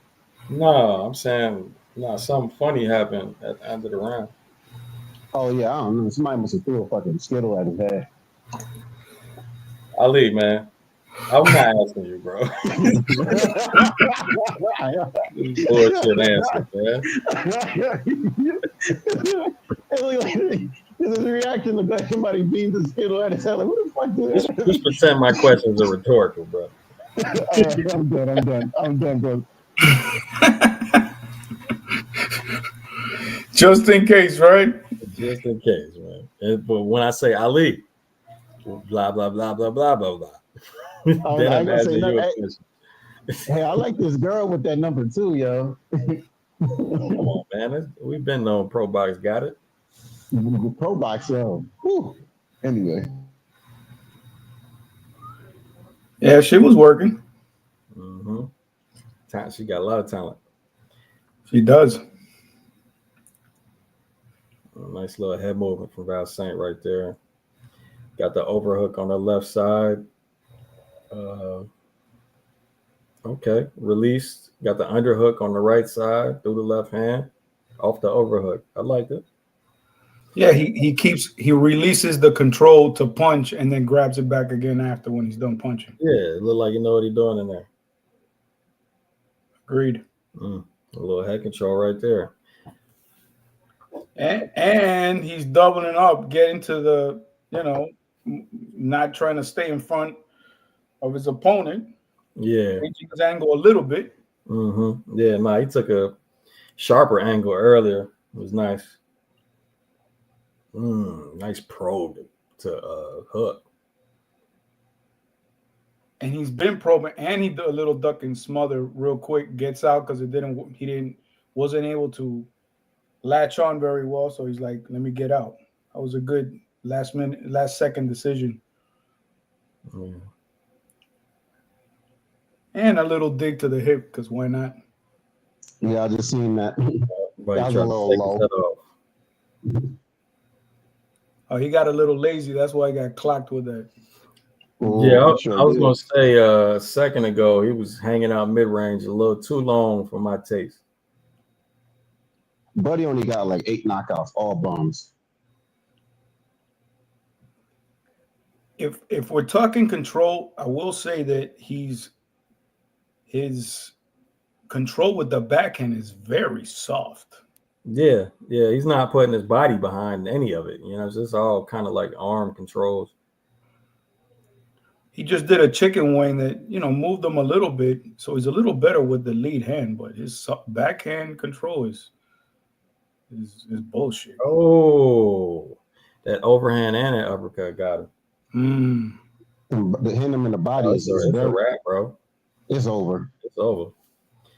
No, I'm saying something funny happened at the end of the round. Oh yeah, I don't know. Somebody must have threw a fucking skittle at his head. Ali, man. I'm not asking you, bro. Bullshit answer, man. This is a reaction to that somebody beams a skittle at his head. Like, what the fuck did that? Just pretend my questions are rhetorical, bro. Right, I'm done, bro. Just in case, right? Just in case, man. But when I say Ali, blah, blah, blah, blah, blah, blah, blah. Then I'm asking you a question. Hey, I like this girl with that number 2, yo. Come on, man. We've been on Pro Box, got it? Pro Box, yo. Whew. Anyway. Yeah, she was working. Mm-hmm. She got a lot of talent. She does. A nice little head movement from Val Saint right there. Got the overhook on the left side. Okay, released. Got the underhook on the right side through the left hand, off the overhook. I liked it. Yeah, he releases the control to punch and then grabs it back again after when he's done punching. Yeah, it looked like you know what he's doing in there. Agreed. A little head control right there. And he's doubling up, getting to the, not trying to stay in front of his opponent. Yeah. Changing his angle a little bit. Mm-hmm. Yeah, he took a sharper angle earlier. It was nice. Nice probe to hook. And he's been probing, and he did a little duck and smother real quick, gets out because wasn't able to latch on very well. So he's like, let me get out. That was a good last second decision. Yeah. And a little dig to the hip, because why not? Yeah, I just seen that. But that was a little low. Oh, he got a little lazy. That's why he got clocked with that. Ooh, yeah, I was going to say a second ago, he was hanging out mid-range a little too long for my taste. Buddy only got like 8 knockouts, all bums. If we're talking control, I will say that his control with the backhand is very soft. Yeah, he's not putting his body behind any of it. It's just all kind of like arm controls. He just did a chicken wing that, moved him a little bit, so he's a little better with the lead hand, but his backhand control is bullshit. Oh, that overhand and that uppercut got him. Hitting him in the body it's a wrap, bro. It's over. It's over.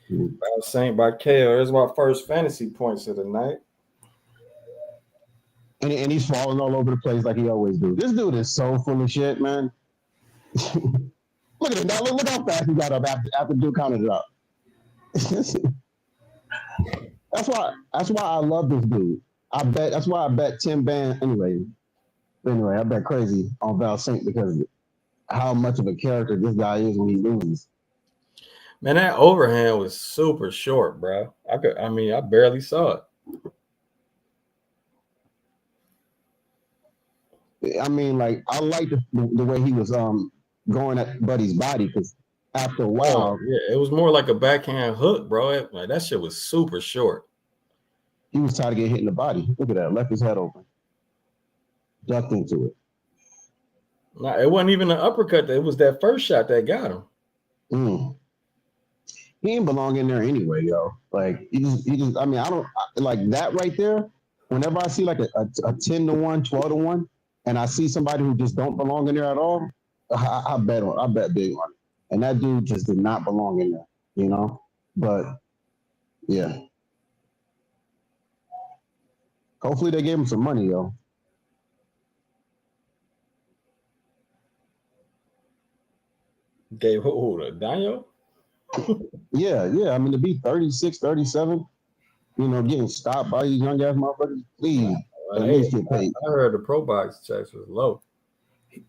Val Saint by KO. There's my first fantasy points of the night. And he's falling all over the place like he always do. This dude is so full of shit, man. Look at him now. Look how fast he got up after Duke counted it up. That's why I love this dude. That's why I bet 10 band anyway, I bet crazy on Val Saint because how much of a character this guy is when he loses. Man, that overhand was super short, bro. I barely saw it. I like the way he was going at Buddy's body because after a while, it was more like a backhand hook, bro. That shit was super short. He was trying to get hit in the body. Look at that, left his head open, ducked into it. Nah, it wasn't even an uppercut. It was that first shot that got him. He didn't belong in there anyway, yo. Like he just. I mean, like that right there. Whenever I see like a 10-1, 12-1, and I see somebody who just don't belong in there at all, I bet big on it. And that dude just did not belong in there, you know. But yeah, hopefully they gave him some money, yo. Gave who Daniel? Yeah. I mean, to be 36, 37, you know, getting stopped by these young ass motherfuckers, please at least get paid. I heard the pro box checks was low.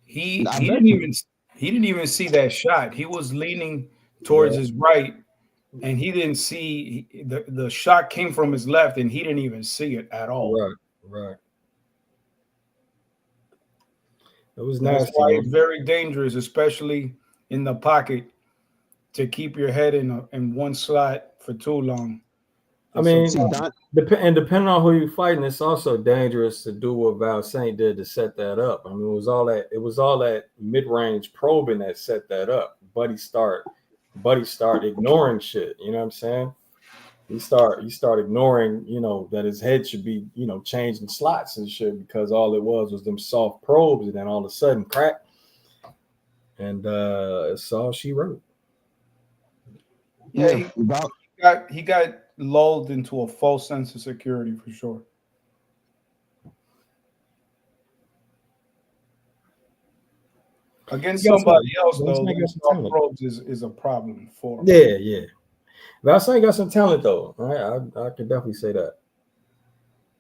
He didn't even see that shot. He was leaning towards his right, and he didn't see the shot came from his left, and he didn't even see it at all. Right. It was nasty. That's why it's very dangerous, especially in the pocket, to keep your head in one slot for too long. I mean, depending on who you're fighting, it's also dangerous to do what Val Saint did to set that up. I mean, it was all that mid-range probing that set that up. Buddy start ignoring shit. You know what I'm saying? He start ignoring, you know, that his head should be, you know, changing slots and shit, because all it was them soft probes, and then all of a sudden crack. And it's all she wrote. Yeah, he got lulled into a false sense of security for sure. Against somebody else, though, soft probes is a problem for him. Yeah. Val Saint got some talent, though. I can definitely say that.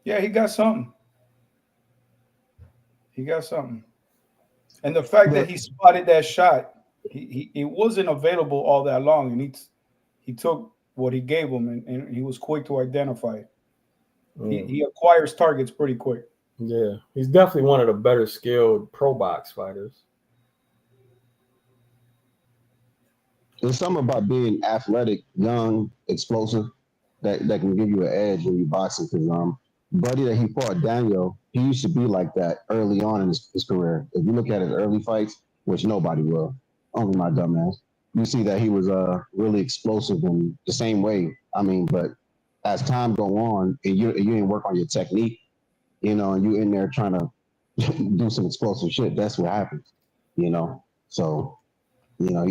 Yeah, he got something. And the fact that he spotted that shot, he wasn't available all that long, and he took what he gave him, and he was quick to identify it. He acquires targets pretty quick. Yeah, he's definitely one of the better skilled pro box fighters. There's something about being athletic, young, explosive that can give you an edge when you're boxing. Because buddy that he fought, Daniel, he used to be like that early on in his career. If you look at his early fights, which nobody will, only my dumb ass, you see that he was really explosive in the same way. I mean, but as time go on and you didn't work on your technique, you know, and you in there trying to do some explosive shit, that's what happens, you know. So, you know,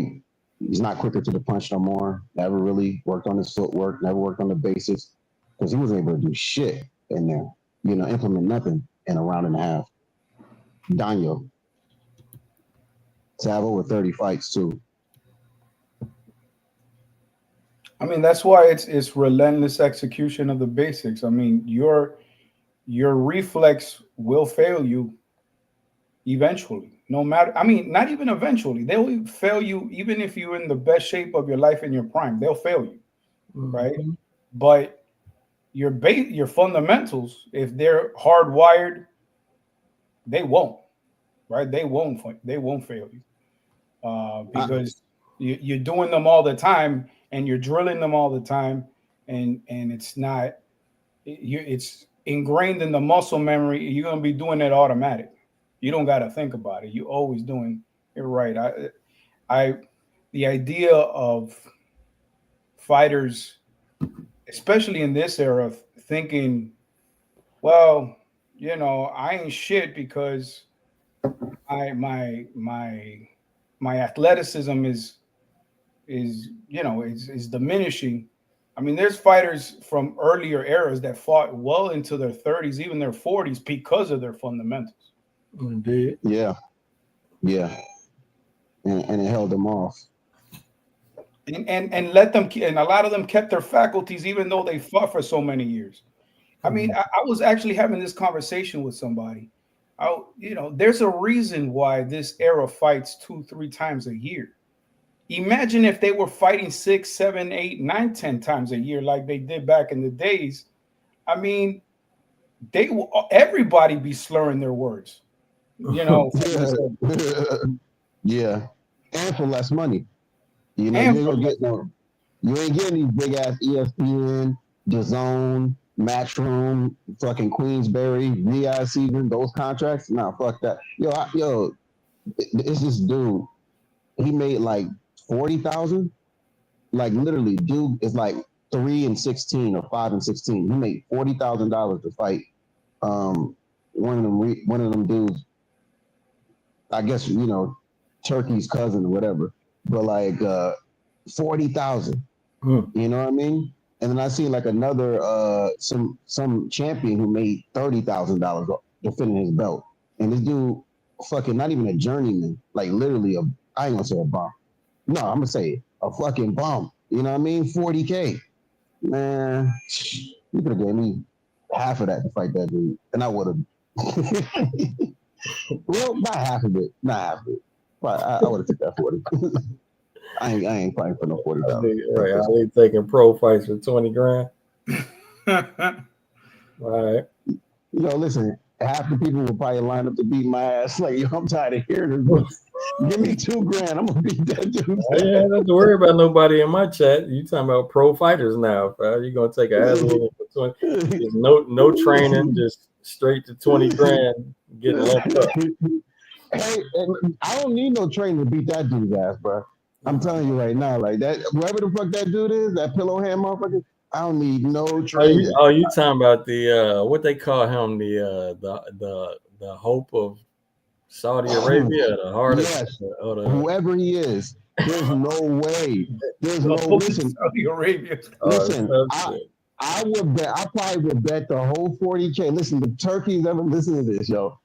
he's not quicker to the punch no more. Never really worked on his footwork. Never worked on the basics, because he wasn't able to do shit in there. You know, implement nothing in a round and a half. Daniel. To have over 30 fights too. I mean, that's why it's relentless execution of the basics. I mean, your reflex will fail you eventually. No matter, I mean, not even eventually. They will fail you even if you're in the best shape of your life in your prime. They'll fail you, right? But your fundamentals, if they're hardwired, they won't, right? They won't fail you because you're doing them all the time, and you're drilling them all the time, and it's not it's ingrained in the muscle memory. You're gonna be doing it automatic. You don't got to think about it. You're always doing it right. The idea of fighters, especially in this era, thinking, well, you know, I ain't shit because my athleticism is diminishing. I mean, there's fighters from earlier eras that fought well into their 30s, even their 40s, because of their fundamentals. Indeed. Yeah. And it held them off. And let them, and a lot of them kept their faculties even though they fought for so many years. I mean, I was actually having this conversation with somebody. There's a reason why this era fights 2-3 times a year. Imagine if they were fighting 6, 7, 8, 9, 10 times a year like they did back in the days. I mean, everybody be slurring their words. You know, yeah, and for less money. You know, you ain't getting these big ass ESPN, DAZN, Matchroom, fucking Queensberry, VI season, those contracts. Nah, fuck that. Yo, It's this dude. He made like 40,000. Like literally, dude is like 3 and 16 or 5 and 16. He made $40,000 to fight one of them dudes. I guess Turkey's cousin or whatever. But like 40,000. You know what I mean? And then I seen like another some champion who made $30,000 defending his belt. And this dude fucking not even a journeyman, like literally I ain't gonna say a bum. No, I'm gonna say a fucking bum. You know what I mean? 40K. Man, you could have gave me half of that to fight that dude. And I would have well, not half of it. Not half of it. But I would have took that 40. I ain't fighting for no 40,000. Right, I ain't taking pro fights for 20 grand. All right. Listen, half the people will probably line up to beat my ass. Like, yo, I'm tired of hearing this. Give me $2 grand. I'm gonna beat that dude. I ain't have to worry about nobody in my chat. You talking about pro fighters now, bro. You're gonna take a ass whooping for 20. There's no training, just straight to 20 grand, getting lumped up. Hey, I don't need no training to beat that dude's ass, bro. I'm telling you right now, like that, whoever the fuck that dude is, that pillow hand motherfucker, I don't need no training. You talking about the what they call him, the hope of Saudi Arabia, the hardest. Yes, whoever he is, there's no way. There's no listen. Saudi Arabia. Listen, I would bet. I probably would bet the whole 40K. Listen, the turkeys ever listen to this, yo.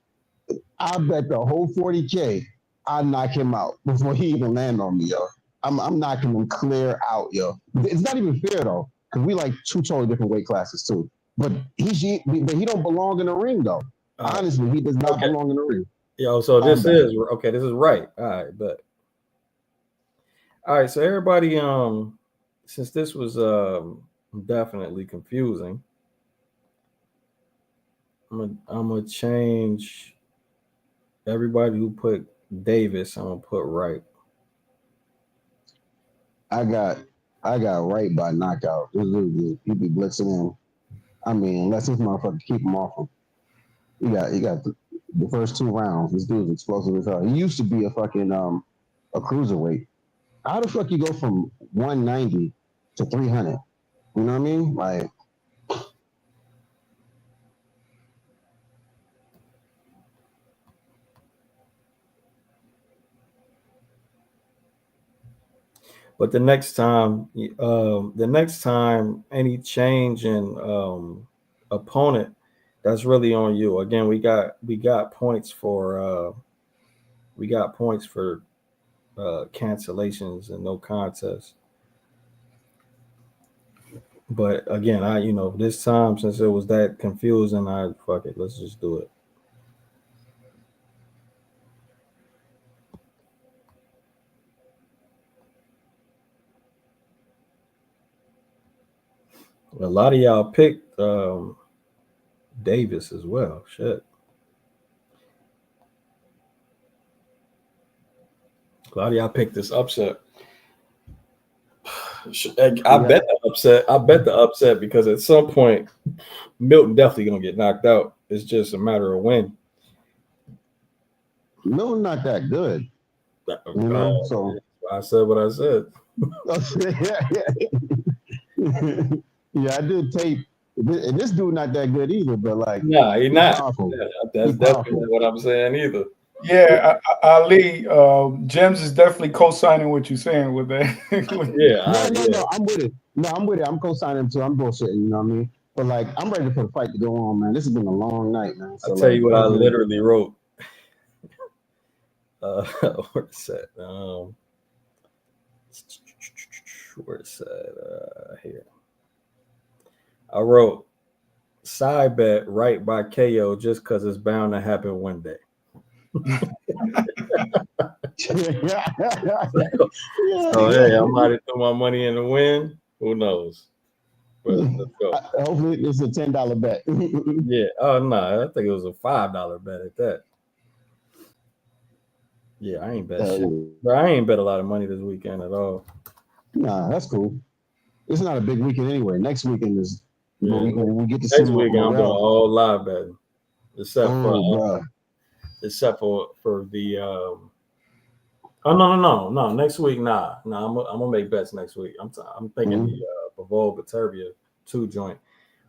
I bet the whole 40K. I knock him out before he even land on me, yo. I'm knocking him clear out, yo. It's not even fair though, because we like two totally different weight classes too. But he don't belong in the ring though. Honestly, he does not belong in the ring. Yo, so this is okay. This is right. All right, but all right. So everybody, since this was definitely confusing, I'm gonna change everybody who put Davis. I'm gonna put Wright. I got Wright by knockout. This dude, he be blitzing in. I mean, unless this motherfucker keep him off him. He got the first 2 rounds. This dude's explosive as hell. He used to be a fucking a cruiserweight. How the fuck you go from 190 to 300? You know what I mean? Like. But the next time any change in opponent, that's really on you. Again, we got points for cancellations and no contest. But again, this time, since it was that confusing, fuck it, let's just do it. A lot of y'all picked Davis as well. Shit. A lot of y'all picked this upset. I bet the upset because at some point Milton definitely gonna get knocked out. It's just a matter of when. Milton not that good. So I said what I said. Yeah, I did tape. And this dude not that good either, but like, nah, he's not. Yeah, that's definitely what I'm saying either. Yeah, Ali, Gems is definitely co-signing what you're saying with that. No, I'm with it. I'm with it. I'm co-signing too. I'm bullshitting, you know what I mean? But like, I'm ready for the fight to go on, man. This has been a long night, man. So, I'll tell you what I literally wrote. Where's that? Where's that? Here. I wrote side bet Wright by KO just because it's bound to happen one day. So hey, I might have threw my money in the wind. Who knows? But let's go. Hopefully, it's a $10 bet. Yeah. Oh no, I think it was a $5 bet at that. Yeah, I ain't bet shit. But I ain't bet a lot of money this weekend at all. Nah, that's cool. It's not a big weekend anyway. Next weekend is we get to next see weekend. I'm doing all live betting, except for the Oh no. Next week, nah. I'm gonna make bets next week. I'm thinking the Pavol Baturbia 2 joint.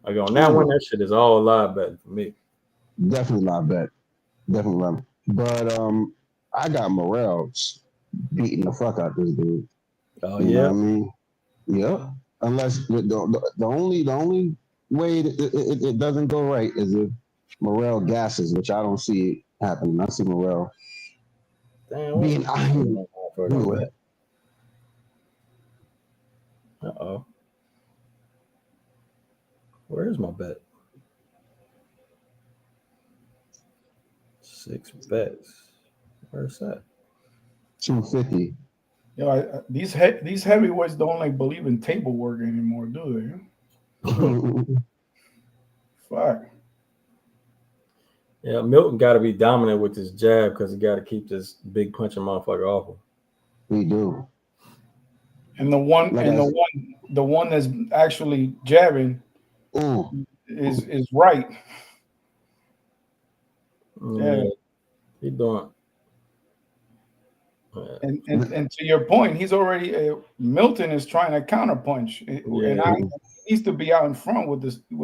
Like on that one, that shit is all live betting for me. Definitely not bet. Definitely not. But I got Morel beating the fuck out this dude. Oh You know yeah. what I mean? Yeah. Unless the only way it doesn't go right is if Morel gasses, which I don't see happening. I see Morel Damn. being iron. Uh oh. Where's my bet? 6 bets. Where's that? 250. These heavyweights don't like believe in table work anymore, do they? Fuck. Yeah, Milton got to be dominant with this jab because he got to keep this big punching motherfucker off him. We do. And the one that's actually jabbing is Wright. Yeah. He doing. And to your point, he's already Milton is trying to counterpunch, and he needs to be out in front with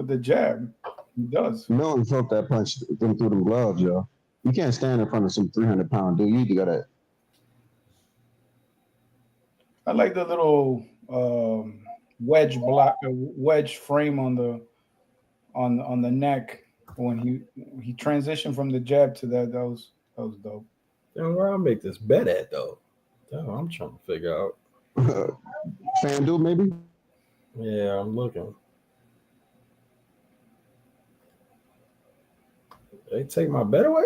the jab. He does. Milton felt that punch through them gloves, yo. You can't stand in front of some 300-pound dude. You gotta. I like the little wedge frame on the neck when he transitioned from the jab to that. That was dope. Then where I make this bet at though? I'm trying to figure out. FanDuel maybe. Yeah, I'm looking. They take my bet away?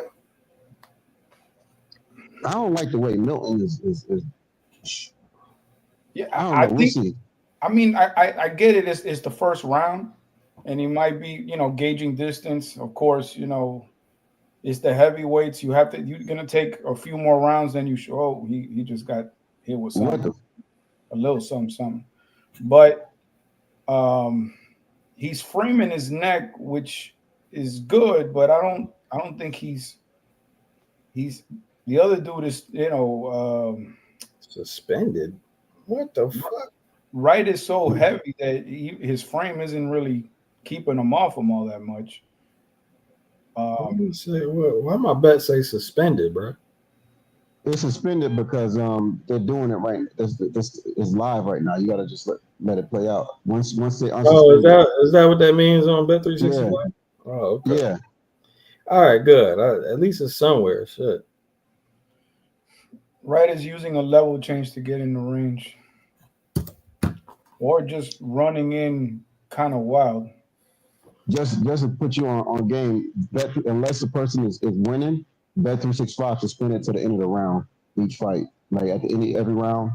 I don't like the way Milton is. Yeah, I don't know. We'll see. I mean, I get it. It's the first round, and he might be, gauging distance. Of course, it's the heavyweights. You're gonna take a few more rounds than you should. Oh, he just got hit with something, a little something. But he's framing his neck, which is good. But I don't think he's the other dude is suspended. What the fuck? Wright is so heavy that his frame isn't really keeping him off him all that much. Let me say, why my bet say suspended, bro? It's suspended because they're doing it right. This is live right now. You gotta just let it play out. Once they unsuspend. Oh, is that what that means on Bet365? Yeah. Oh, okay. Yeah. All right, good. At least it's somewhere. Shit. Wright is using a level change to get in the range, or just running in kind of wild. Just to put you on game, unless the person is winning, Bet365 suspend it to the end of the round each fight. Like at the end of every round,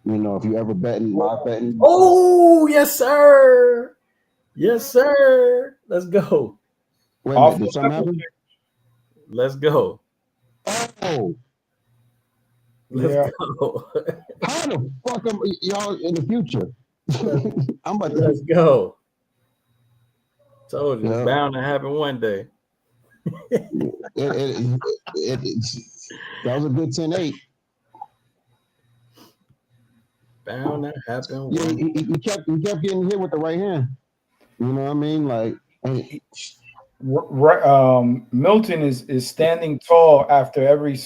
if you ever live betting. Oh yes, sir. Yes, sir. Let's go. Wait a minute, did something happen? Let's go. Oh. Let's go. How the fuck am y'all in the future? I'm about to. Let's go. Told you, it's bound to happen one day. That was a good 10-8. Bound to happen. Yeah, he kept getting hit with the right hand. You know what I mean? Like, Milton is standing tall after every.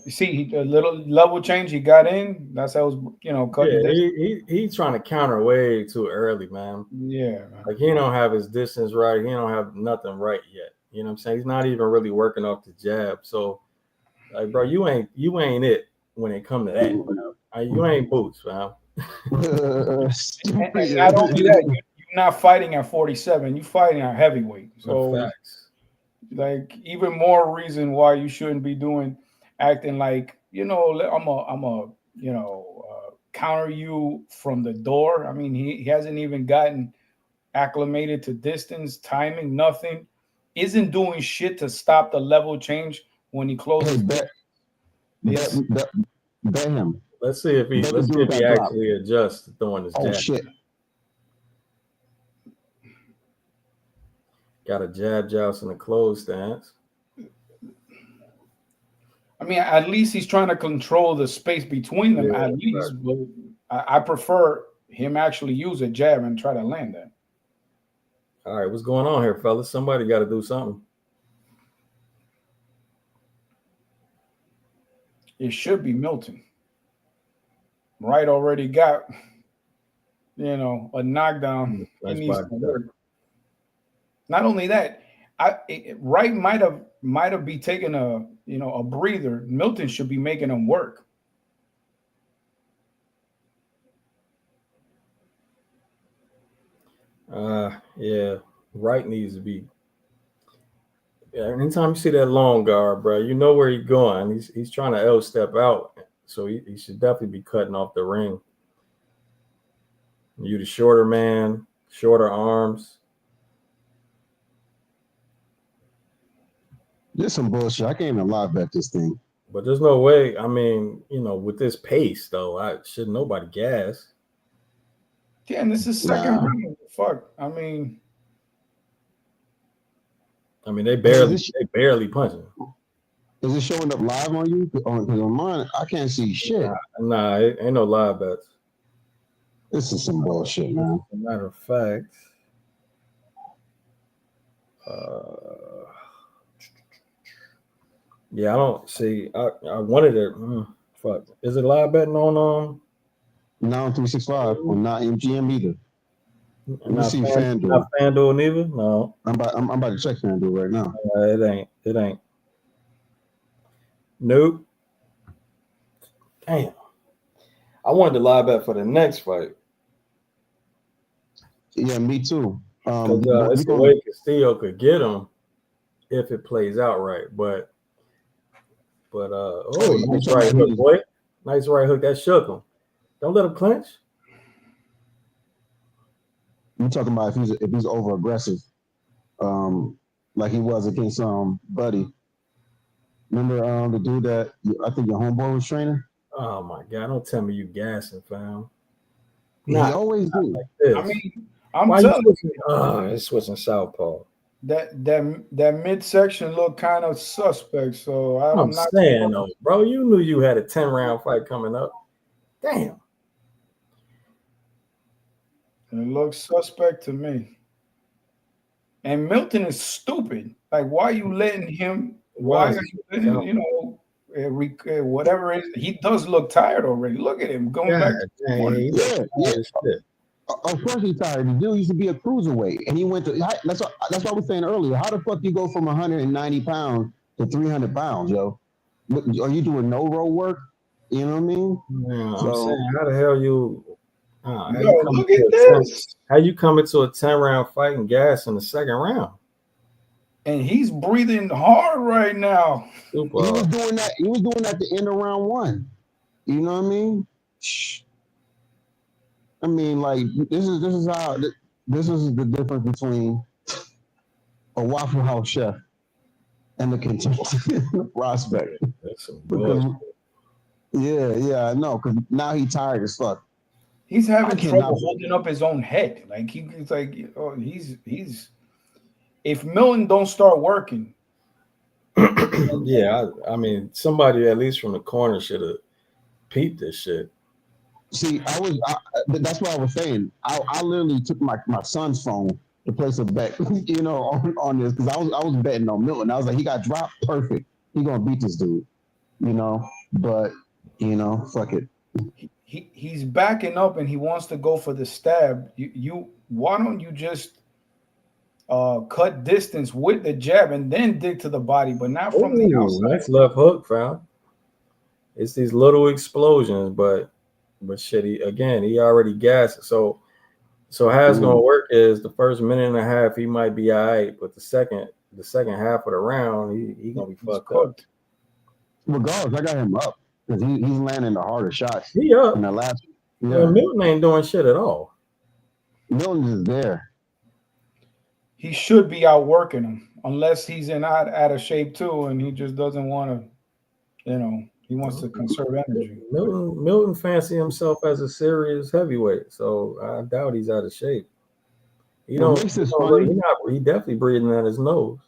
See, a little level change he got in. That's how it was, cutting. Yeah, he's trying to counter way too early, man. Yeah, like he don't have his distance right. He don't have nothing right yet. You know what I'm saying? He's not even really working off the jab. So, like, bro, you ain't it when it comes to that. You ain't boots, man. And not only that, you're not fighting at 47. You're fighting at heavyweight. So, facts. Like, even more reason why you shouldn't be acting like, I'm a counter you from the door. I mean, he hasn't even gotten acclimated to distance, timing, nothing. Isn't doing shit to stop the level change when he closes. Bet him. Let's see if he actually adjusts throwing his jab. Oh shit. Got a jab joust in a closed stance. I mean, at least he's trying to control the space between them. Yeah, at least, right. but I prefer him actually use a jab and try to land that. All right, what's going on here, fellas? Somebody got to do something. It should be Milton. Wright already got, a knockdown. He Nice needs body to shot. work. Not only that, Wright might have be taking a breather. Milton should be making him work. Yeah, Wright needs to be. Yeah, anytime you see that long guard, bro, you know where he's going. He's trying to L step out, so he should definitely be cutting off the ring. You the shorter man, shorter arms. This some bullshit. I can't even live bet this thing. But there's no way. I mean, with this pace though, I shouldn't nobody gas. Yeah, and this is second round. Fuck. I mean, they barely punching. Is it showing up live on you? Because on mine, I can't see shit. Nah, it ain't no live bets. This is some bullshit, man. As a matter of fact, yeah, I don't see. I wanted it. Fuck, is it live betting on Not on 365 or not MGM either. Let me not see FanDuel. Not FanDuel neither. No, I'm about to check FanDuel right now. It ain't. Nope. Damn. I wanted to live bet for the next fight. Yeah, me too. It's the way Castillo could get him if it plays out right. But nice right hook, boy. Nice right hook. That shook him. Don't let him clinch. You talking about if he's over aggressive, like he was against Buddy. Remember the dude that I think your homeboy was training? Oh my God! Don't tell me you gassing, fam. He always do. Like this. I mean, I'm Why telling you. It's switching southpaw. that midsection looked kind of suspect. So I'm not saying though, bro. You knew you had a 10-round fight coming up. Damn. It looks suspect to me. And Milton is stupid. Like, why are you letting him? Why are you letting him, whatever it is? He does look tired already. Look at him going back. Yeah. Of course he's tired. The dude used to be a cruiserweight, and he went to. That's what I was saying earlier. How the fuck you go from 190 pounds to 300 pounds, yo? Are you doing no road work? You know what I mean? Yeah, I'm saying, how the hell you? Look at this. How you come into a 10-round fight and gas in the second round? And he's breathing hard right now. Super. He was doing that. He was doing that at the end of round one. You know what I mean? I mean, like this is the difference between a Waffle House chef and the contestant prospect. That's some bullshit. Yeah, I know. Because now he's tired as fuck. He's having trouble holding up his own head. Like he's like, he's. If Milton don't start working, yeah, I mean, somebody at least from the corner should have peeped this shit. See, that's what I was saying. I literally took my son's phone to place a bet, on this because I was betting on Milton. I was like, he got dropped, perfect. He gonna beat this dude, But fuck it. He's backing up and he wants to go for the stab. Why don't you just cut distance with the jab and then dig to the body, but not from the outside? Nice left hook, fam. It's these little explosions, but shit, he already gassed. So how it's gonna work is the first minute and a half he might be all right, but the second half of the round he gonna be fucked up. Regardless, I got him up because he's landing the harder shots. He up in the last. Yeah. Well, Milton ain't doing shit at all. Milton is there. He should be outworking him unless he's out of shape too, and he just doesn't want to, he wants to conserve energy. Milton fancy himself as a serious heavyweight, so I doubt he's out of shape. He definitely breathing at his nose.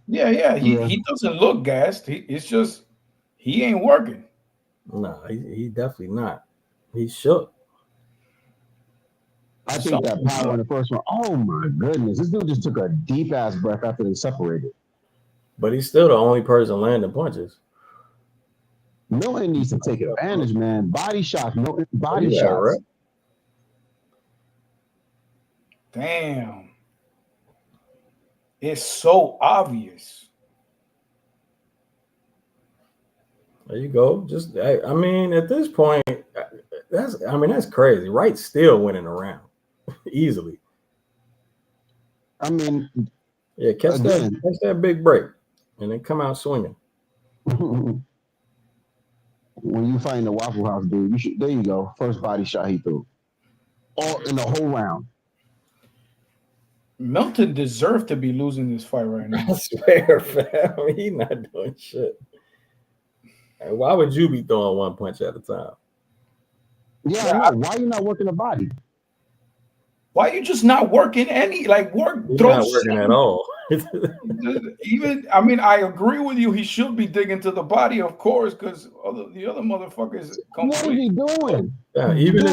Yeah. He doesn't look gassed. It's just he ain't working. No, he definitely not. He shook. I think that power in the first one. Oh my goodness, this dude just took a deep ass breath after they separated. But he's still the only person landing punches. Milton needs to take advantage, man. Body shots, Milton. Body Yeah, shots. right. Damn. It's so obvious. There you go. Just, I mean, at this point, that's crazy. Wright's still winning around easily. I mean, yeah, catch that big break, and then come out swinging. When you find the Waffle House dude, you should. There you go. First body shot he threw, all in the whole round. Milton deserved to be losing this fight right now. I swear, fam, he not doing shit. Why would you be throwing one punch at a time? Yeah, I know. Why are you not working the body? Why you just not working any work? He's not working at all. Even I agree with you. He should be digging to the body, of course, because the other motherfuckers. What is he doing? Yeah, even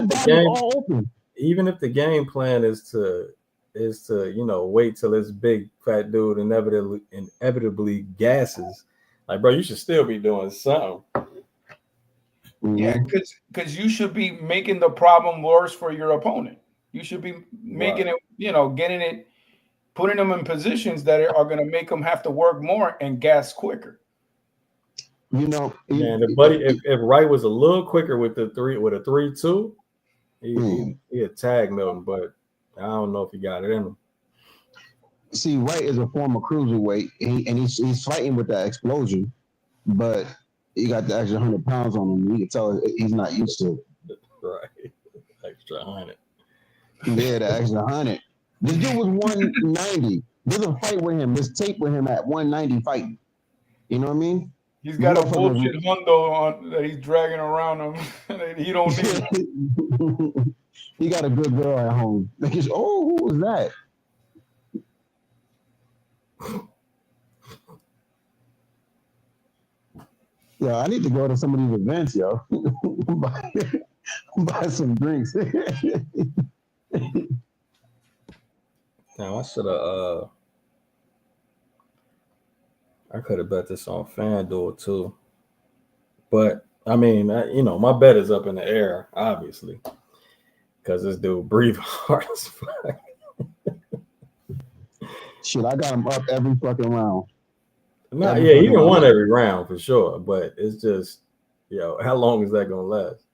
if the game plan is to wait till this big fat dude inevitably gasses. Like, bro, you should still be doing something. Yeah, because you should be making the problem worse for your opponent. You should be making it, getting it, putting them in positions that are going to make them have to work more and gas quicker. Man, if Wright was a little quicker with a 3-2, he'd tag Milton, but I don't know if he got it in him. See, Wright is a former cruiserweight, and he's fighting with that explosion, but he got the extra 100 pounds on him. You can tell he's not used to it. Right, extra 100. Yeah, the extra 100. This dude was 190. There's a fight with him. There's tape with him at 190 fighting. You know what I mean? He's got a bullshit hundo on that he's dragging around him. He don't need. He got a good girl at home. Like, who was that? Yo, I need to go to some of these events, yo. buy some drinks. Now I should have. I could have bet this on FanDuel too, but I mean, my bet is up in the air, obviously, because this dude breathes hard as fuck. Shit, I got him up every fucking round. No, yeah, he done won every round for sure, but it's just, how long is that gonna last?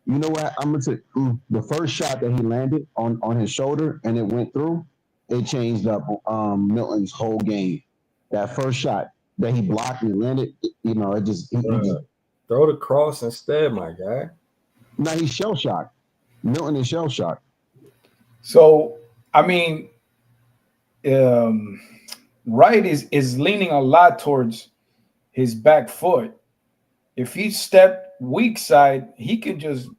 You know what? I'm gonna say the first shot that he landed on his shoulder and it went through, it changed up Milton's whole game. That first shot that he blocked and landed, it just throw the cross instead, my guy. No, he's shell shocked. Milton is shell shocked. So I mean, Wright is leaning a lot towards his back foot. If he stepped weak side, he could just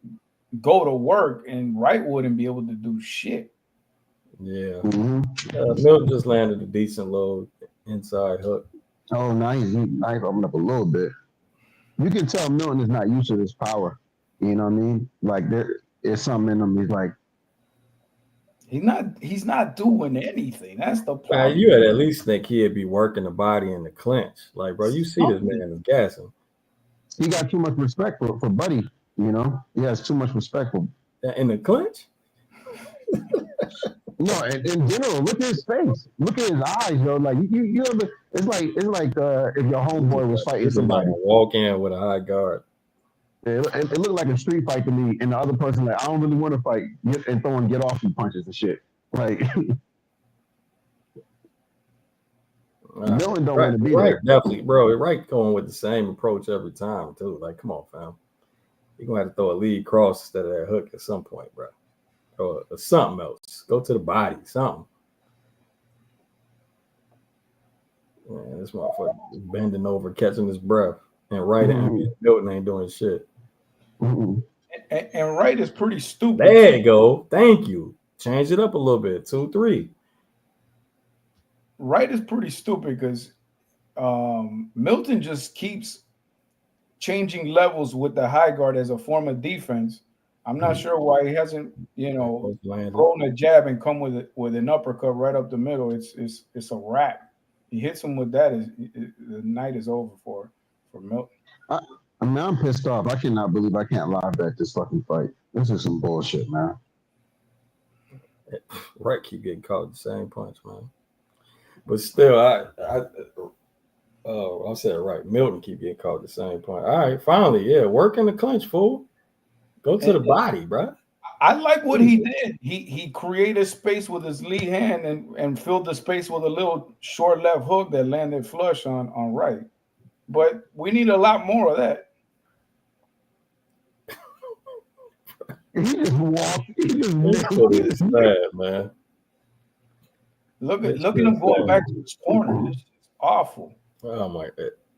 go to work, and Wright wouldn't be able to do shit. Yeah, Milton just landed a decent little inside hook. Oh, nice. Nice, opened up a little bit. You can tell Milton is not used to this power. You know what I mean? Like there's something in him. He's like, he's not doing anything. That's the problem. You would at least think he'd be working the body in the clinch. Like, bro, you see this man is gassing. He got too much respect for Buddy. He has too much respect for in the clinch. No, in general, look at his face. Look at his eyes, yo. Like you ever, it's like if your homeboy was fighting somebody. Walk in with a high guard. Yeah, it looked like a street fight to me, and the other person like, I don't really want to fight, and throwing get off you punches and shit. Like Milton don't want to be there. Definitely, bro. Wright going with the same approach every time too. Like, come on, fam. You're gonna have to throw a lead cross instead of that hook at some point, bro. Or something else. Go to the body, something. Man, this motherfucker is bending over, catching his breath, and Wright and Milton ain't doing shit. And Wright is pretty stupid. There you go. Thank you. Change it up a little bit. 2-3. Wright is pretty stupid because Milton just keeps changing levels with the high guard as a form of defense. I'm not sure why he hasn't, thrown a jab and come with an uppercut right up the middle. It's a wrap. He hits him with that. The night is over for Milton. I mean, I'm pissed off. I cannot believe I can't live bet this fucking fight. This is some bullshit, man. Wright keep getting caught the same punch, man. But still, I said right. Milton keep getting caught the same punch. All right, finally, yeah, work in the clinch, fool. Go to the body, bro. I like what he did. He created space with his lead hand and filled the space with a little short left hook that landed flush on Wright. But we need a lot more of that. He just walked. It's bad, man. Look at him going back to his corner. It's awful. Oh my!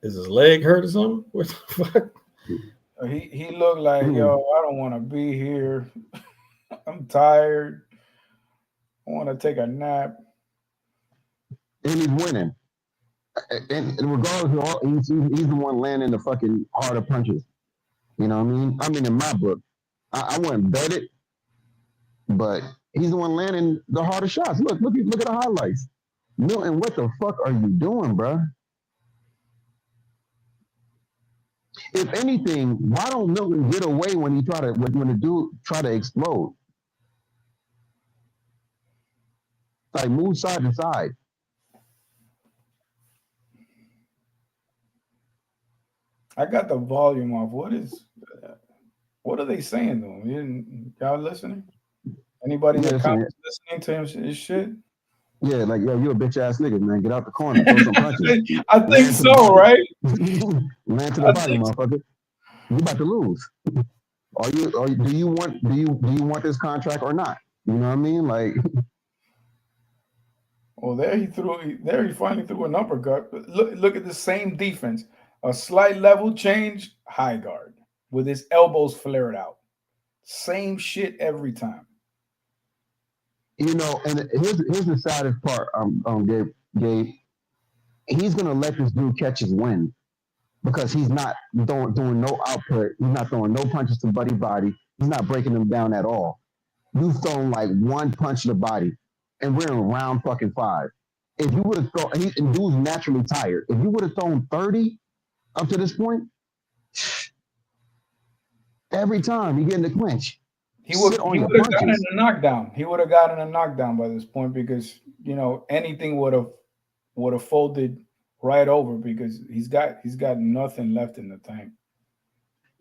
Is his leg hurt or something? What the fuck? He looked like, yo, I don't want to be here. I'm tired. I want to take a nap. And he's winning. And regardless of all, he's the one landing the fucking harder punches. You know what I mean? I mean, in my book, I wouldn't bet it, but he's the one landing the harder shots. Look at the highlights. Milton, what the fuck are you doing, bro? If anything, why don't Milton get away when the dude try to explode? Like move side to side. I got the volume off. What are they saying to him? Y'all listening? Anybody in the comments listening to his shit? Yeah, like, yo, you a bitch ass nigga, man. Get out the corner. Throw some punches. I think so, right? Land to the body, motherfucker. You about to lose. Do you want this contract or not? You know what I mean? Like, well, he finally threw an uppercut. Look at the same defense. A slight level change, high guard with his elbows flared out. Same shit every time. You know, and here's the saddest part, Gabe. He's gonna let this dude catch his wind because he's not doing no output. He's not throwing no punches to Buddy body. He's not breaking him down at all. You've thrown like one punch to the body, and we're in round fucking 5. If you would have thrown, and dude's naturally tired. If you would have thrown 30 up to this point, every time you get in the clinch. He would have gotten a knockdown. He would have gotten a knockdown by this point because, anything would have folded right over because he's got nothing left in the tank.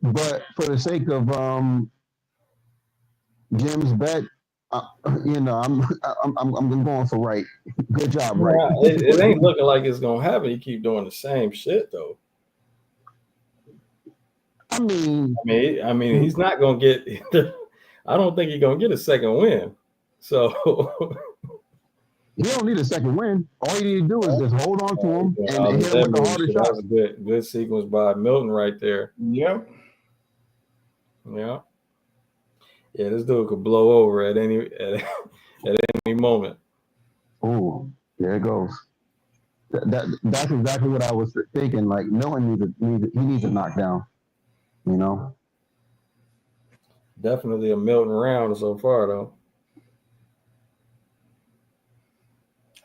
But for the sake of Jim's bet, I'm going for Wright. Good job, Wright. It ain't looking like it's gonna happen. You keep doing the same shit though. I mean, he's not gonna get. I don't think he's gonna get a second win. So he don't need a second win. All you need to do is just hold on to him and hit him with the hardest shot. That was a good sequence by Milton right there. Yep. Yeah. Yeah, this dude could blow over at any moment. Oh, there it goes. That's exactly what I was thinking. Like Milton needs a knockdown. Definitely a Milton round so far, though.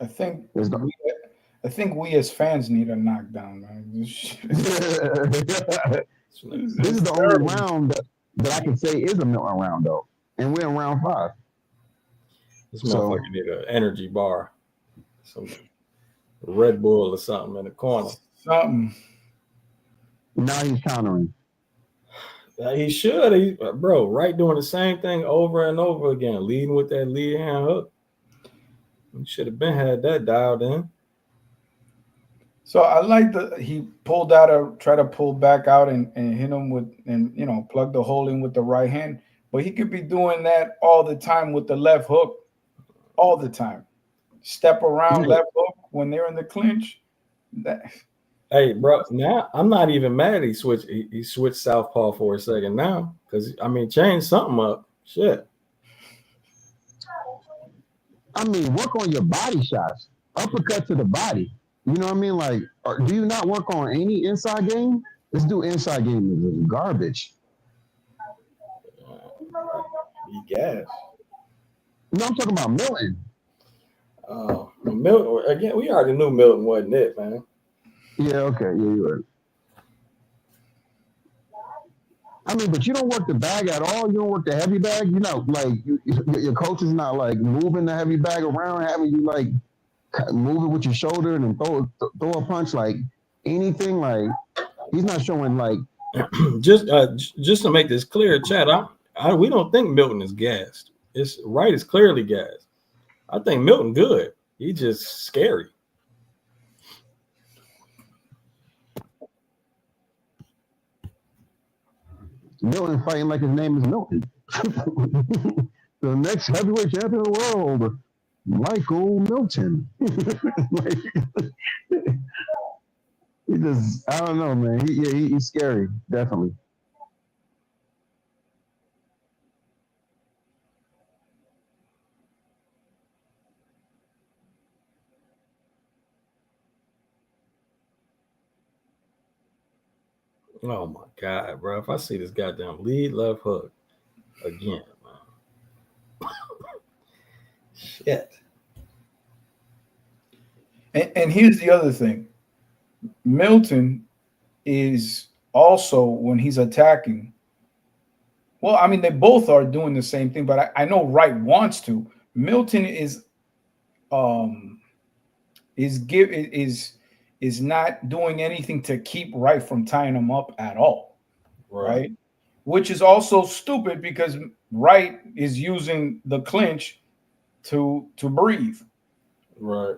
I think we as fans need a knockdown, man. This is the only round that I can say is a Milton round, though, and we're in round 5. This motherfucker need an energy bar, some Red Bull or something in the corner. Something. Now he's countering. He should. Wright doing the same thing over and over again, leading with that lead hand hook. He should have had that dialed in. So I like he pulled out tried to pull back out and hit him plug the hole in with the right hand. But he could be doing that all the time with the left hook, all the time. Step around left hook when they're in the clinch. Hey, bro, now I'm not even mad he switched southpaw for a second now because, change something up. Shit. Work on your body shots. Uppercut to the body. You know what I mean? Like, do you not work on any inside game? This dude inside game is garbage. He gas. No, I'm talking about Milton. Milton again. We already knew Milton wasn't it, man. Yeah, okay, yeah, you're right. I mean, but you don't work the bag at all. You don't work the heavy bag. You know, like your coach is not like moving the heavy bag around, having you like move it with your shoulder and then throw a punch, like anything. Like he's not showing like. just to make this clear, Chad. We don't think Milton is gassed. It's Wright is clearly gassed. I think Milton good. He's just scary. Milton fighting like his name is Milton. The next heavyweight champion of the world, Michael Milton. Like, he just, I don't know, man. He's scary, definitely. Oh my God, bro! If I see this goddamn lead left hook again, man. Shit. And here's the other thing. Milton is also, when he's attacking, well, I mean, they both are doing the same thing, but I know Wright wants to. Milton is not doing anything to keep Wright from tying him up at all, right? Which is also stupid because Wright is using the clinch to breathe. Right.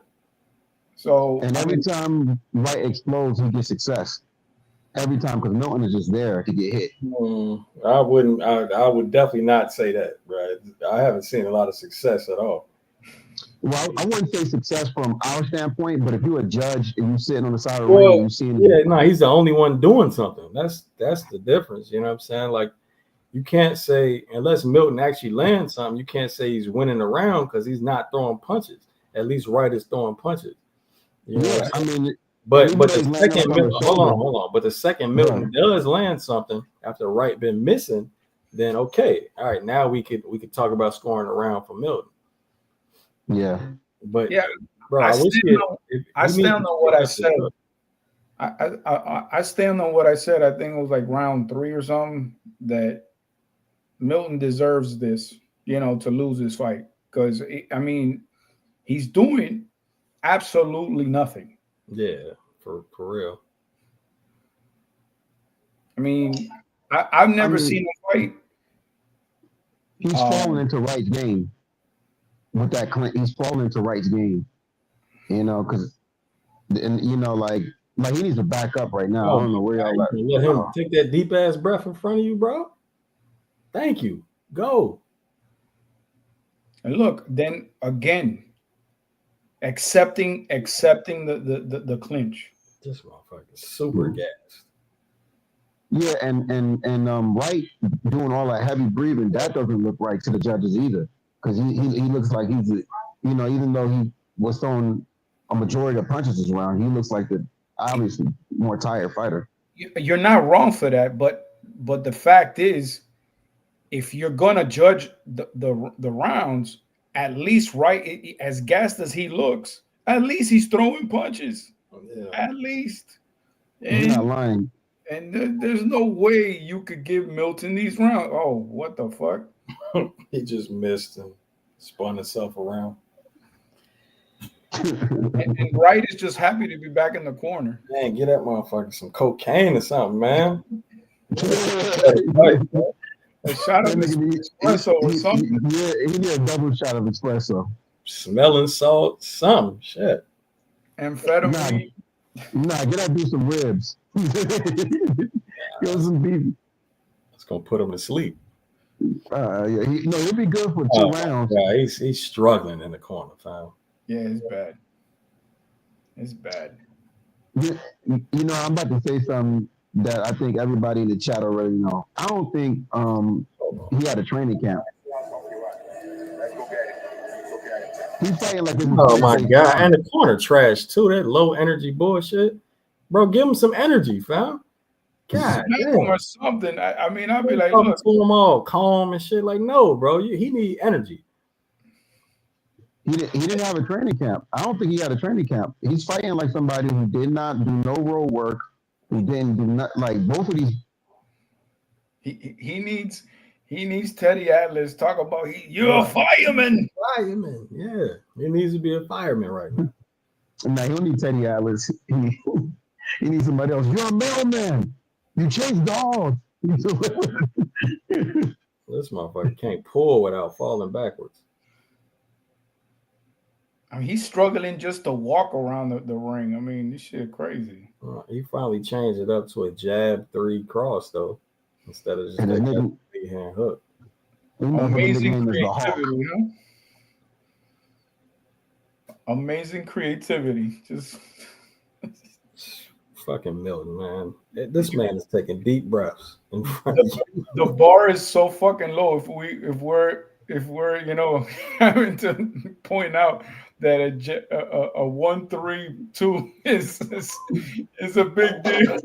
So and every time Wright explodes, he gets success. Every time, because Milton is just there to get hit. I would definitely not say that, right? I haven't seen a lot of success at all. Well, I wouldn't say success from our standpoint, but if you're a judge and you're sitting on the side of the ring and you see he's the only one doing something. That's the difference. You know what I'm saying? Like, you can't say, unless Milton actually lands something, you can't say he's winning the round because he's not throwing punches. At least Wright is throwing punches. You know I mean, but the second hold on. But the second Milton does land something after Wright been missing, then okay, all right, now we could talk about scoring a round for Milton. Yeah, but bro, I stand on what I said. I stand on what I said. I think it was like round 3 or something that Milton deserves this, to lose this fight because I mean he's doing absolutely nothing. Yeah, for real. I mean, I've never seen him fight. He's fallen into Wright's game. With that, he's fallen into Wright's game. Because, like he needs to back up right now. I don't know where y'all at. Let him take that deep ass breath in front of you, bro. Thank you. Go. And look, then again, accepting the clinch. This motherfucker is super gassed. Yeah, and Wright doing all that heavy breathing, that doesn't look right to the judges either. Because he looks like he's, even though he was throwing a majority of punches around, he looks like the obviously more tired fighter. You're not wrong for that, but the fact is, if you're gonna judge the rounds, at least Wright, as gassed as he looks, at least he's throwing punches. Yeah. At least. He's not lying. And there's no way you could give Milton these rounds. Oh, what the fuck? He just missed and spun himself around. and Wright is just happy to be back in the corner. Man, get that motherfucker some cocaine or something, man. A shot of espresso or something. Yeah, he need a double shot of espresso. Smelling salt, some shit. Amphetamine. Nah, get that dude some ribs. Give him some beef. It's gonna put him to sleep. Yeah, he'll be good for 2 rounds. Yeah, he's struggling in the corner, fam. Yeah, it's bad. It's bad. Yeah, I'm about to say something that I think everybody in the chat already know. I don't think he had a training camp. He's fighting like this. Oh my God! And the corner trash too. That low energy bullshit, bro. Give him some energy, fam. God smack damn. him or something. I mean, I'd be like, Talking look, to him all calm and shit. Like, no, bro, he need energy. He didn't have a training camp. I don't think he had a training camp. He's fighting like somebody who did not do no road work, who didn't do not like both of these. he needs Teddy Atlas. Talk about you're a fireman. Fireman, yeah. He needs to be a fireman right now. Now he don't need Teddy Atlas. He needs somebody else. You're a mailman. You chase dogs. This motherfucker can't pull without falling backwards. I mean, he's struggling just to walk around the ring. I mean, this shit crazy. He finally changed it up to a jab 3 cross though, instead of just that lead hand hook. Amazing creativity, huh? Amazing creativity. Just fucking Milton, man. This man is taking deep breaths in front of you. The bar is so fucking low. If we're having to point out that a 1-3-2 is a big deal.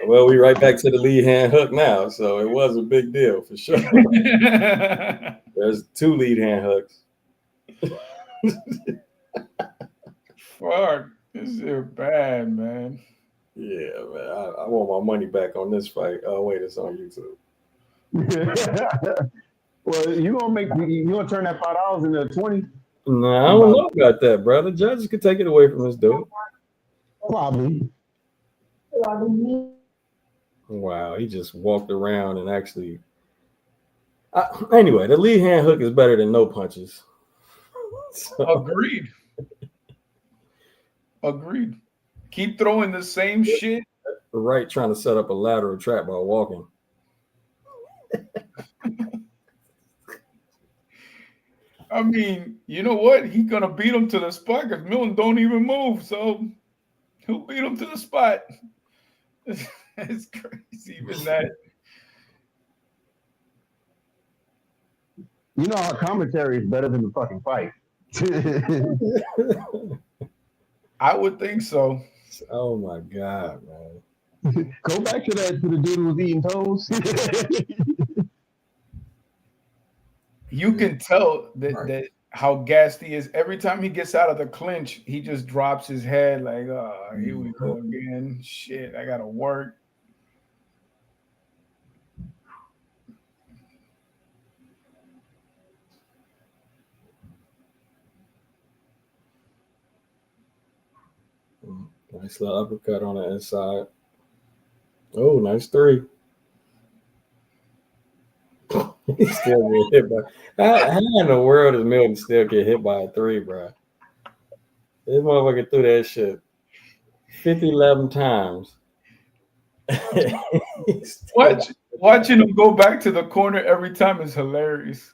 Well, we right back to the lead hand hook now, so it was a big deal for sure. There's 2 lead hand hooks. Fuck, this is bad, man. Yeah, man. I want my money back on this fight. Oh wait, it's on YouTube. Well, you gonna turn that $5 into 20? No, I don't know about that, brother. Judges could take it away from this dude. Probably. Wow, he just walked around and actually. Anyway, the lead hand hook is better than no punches. So. Agreed. Keep throwing the same shit. Wright trying to set up a lateral trap while walking. I mean, you know what? He's gonna beat him to the spot because Milton don't even move, so he'll beat him to the spot. It's crazy, even that. You know, our commentary is better than the fucking fight. I would think so. Oh my God, man. Go back to the dude who was eating toes. You can tell that how gassed he is. Every time he gets out of the clinch, he just drops his head like, oh, here we go again. Shit, I gotta work. Nice little uppercut on the inside. Oh, nice 3. He still get hit by. How in the world does Milton still get hit by a 3, bro? This motherfucker threw that shit 50-11 times. Watching him go back to the corner every time is hilarious.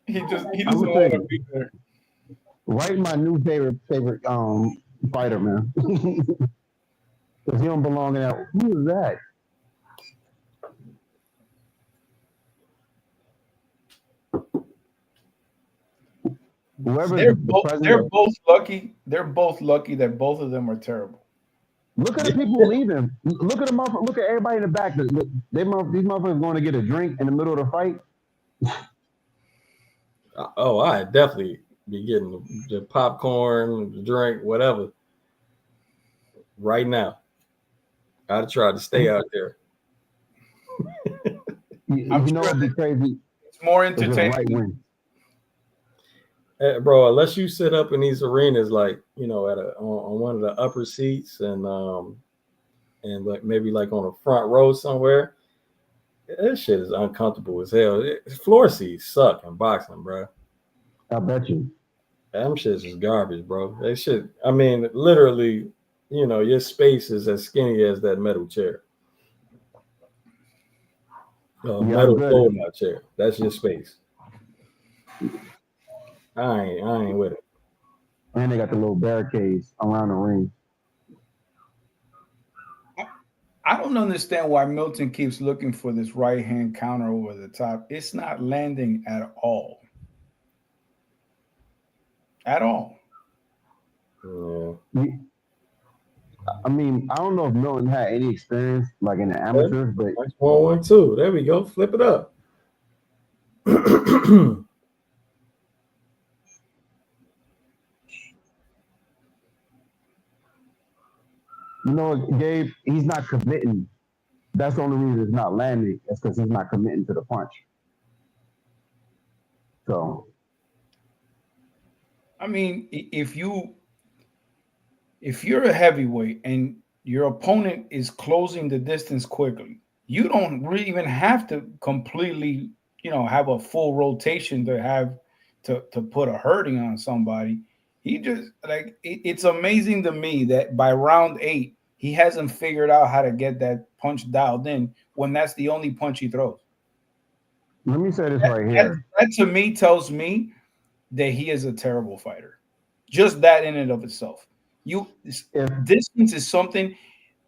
He doesn't want to be there. Wright, my new favorite fighter, man. Because he don't belong in that. Who is that? They're both lucky. They're both lucky that both of them are terrible. Look at the people leaving. Look at the motherfuckers. Look at everybody in the back. These motherfuckers going to get a drink in the middle of the fight. Oh, I definitely be getting the popcorn, the drink, whatever. Right now, I'd try to stay out there. I'm sure it'd be crazy. It's more entertaining. Bro, unless you sit up in these arenas, like, you know, on one of the upper seats and like maybe like on a front row somewhere, that shit is uncomfortable as hell. Floor seats suck in boxing, bro. I bet you. Them shit's just garbage, bro. That shit. I mean, literally, you know, your space is as skinny as that metal chair. Metal fold-out chair. That's your space. I ain't with it. And they got the little barricades around the ring. I don't understand why Milton keeps looking for this right hand counter over the top. It's not landing at all. At all. Yeah. I mean, I don't know if Milton had any experience like in the amateurs, but That's 1-1-2. There we go. Flip it up. you know, Gabe, he's not committing. That's the only reason it's not landing. That's because he's not committing to the punch. So, I mean, if you're a heavyweight and your opponent is closing the distance quickly, you don't really even have to completely, have a full rotation to have to put a hurting on somebody. He just it's amazing to me that by round 8 he hasn't figured out how to get that punch dialed in when that's the only punch he throws. let me say this right here. That to me tells me that he is a terrible fighter. Just that in and of itself. Distance is something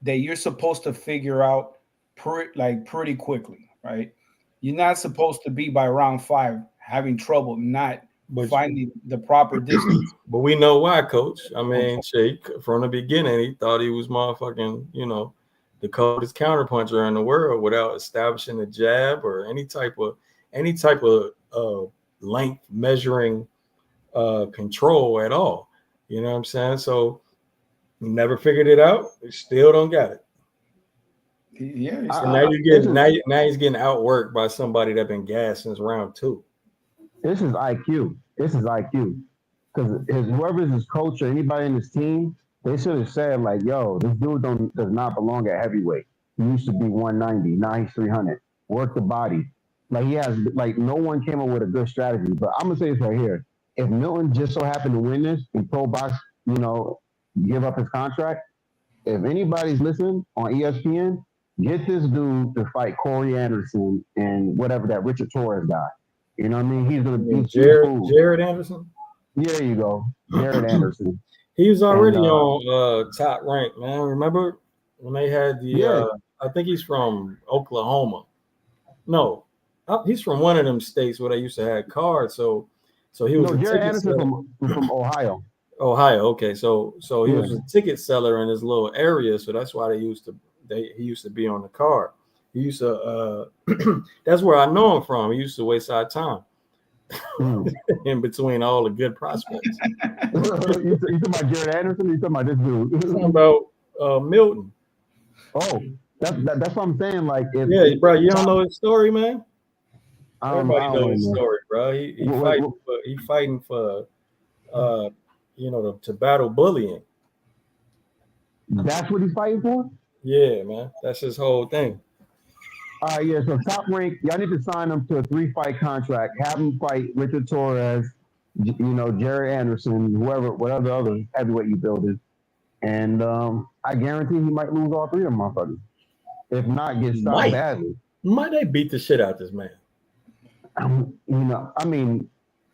that you're supposed to figure out pretty quickly, right? You're not supposed to be by round 5 having trouble not finding the proper distance. But we know why, Coach. I mean, Shake, from the beginning, he thought he was motherfucking, the coldest counterpuncher in the world without establishing a jab or any type of length measuring control at all. You know what I'm saying? So never figured it out. We still don't got it. Yeah. So now he's getting outworked by somebody that's been gassed since round 2. This is IQ. Because whoever's his coach or anybody in his team, they should have said like, "Yo, this dude does not belong at heavyweight. He used to be 190. Now he's 300. Work the body." Like he has, like no one came up with a good strategy. But I'm gonna say this right here: if Milton just so happened to win this and Pro Box, give up his contract, if anybody's listening on ESPN, get this dude to fight Corey Anderson and whatever that Richard Torres guy. You know what I mean? He's gonna be Jared Anderson. Yeah, there you go, Jared Anderson. He was already on Top Rank, man. Remember when they had the? I think he's from Oklahoma. No, he's from one of them states where they used to have cards. So he was Jared Anderson from Ohio. Ohio, okay. So he was a ticket seller in his little area, so that's why he used to be on the card. He used to that's where I know him from. He used to waste our time in between all the good prospects. You talking about Jared Anderson? You talking about this dude? Talking about Milton. Oh, that's what I'm saying. Like, bro, you don't know his story, man. Everybody knows his know. story, bro. He fighting for to battle bullying. That's what he's fighting for? Yeah, man. That's his whole thing. Yeah, so Top Rank, y'all need to sign him to a 3-fight contract. Have him fight Richard Torres, Jared Anderson, whatever other heavyweight you building. And I guarantee he might lose all 3 of them motherfuckers. If not, get stopped badly. Might they beat the shit out this man? I mean,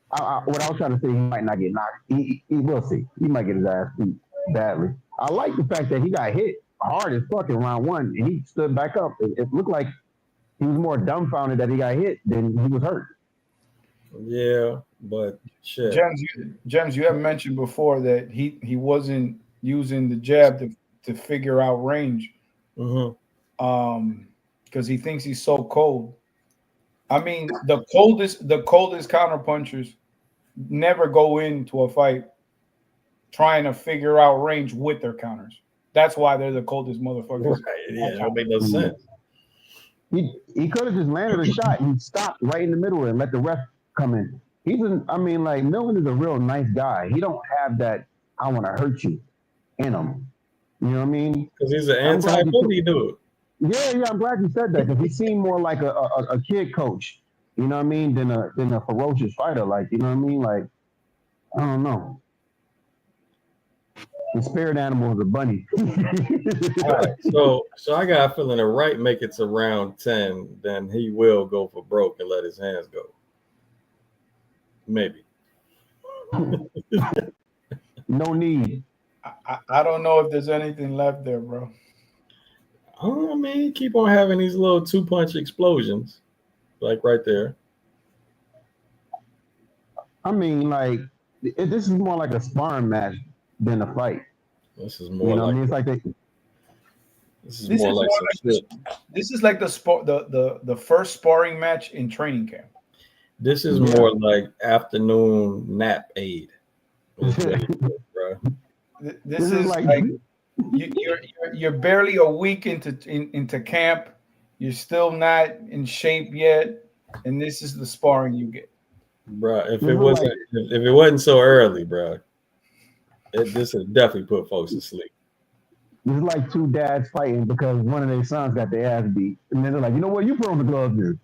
what I was trying to say, he might not get knocked. He will see. He might get his ass beat badly. I like the fact that he got hit hard as fuck in round 1, and he stood back up. It looked like he was more dumbfounded that he got hit than he was hurt. Yeah, but shit. James, you have mentioned before that he wasn't using the jab to figure out range. Mm-hmm. Because he thinks he's so cold. I mean, the coldest counterpunchers never go into a fight trying to figure out range with their counters. That's why they're the coldest motherfuckers. Right. Yeah, that make no sense. He could have just landed a shot and stopped right in the middle and let the ref come in. Milton is a real nice guy. He don't have that "I want to hurt you" in him. You know what I mean? Because he's an anti-bully dude. Yeah, I'm glad you said that because he seemed more like a kid coach, you know what I mean, than a ferocious fighter. Like, you know what I mean? Like, I don't know. The spirit animal is a bunny. All right, so I got a feeling if Wright make it to round 10, then he will go for broke and let his hands go. Maybe. No need. I don't know if there's anything left there, bro. I mean, keep on having these little 2-punch explosions, like right there. I mean, like, this is more like a sparring match than a fight. This is You more know what I like mean? It's like they. this is This more is like more some like shit. this is like the first sparring match in training camp. This is Yeah. more like afternoon nap aid. Is what it is, bro. This is like you're barely a week into camp. You're still not in shape yet, and this is the sparring you get. Bro, if This it is wasn't if it wasn't so early, bro, this would definitely put folks to sleep. it's like two dads fighting because one of their sons got their ass beat, and then they're like, you know what? You put on the gloves, dude.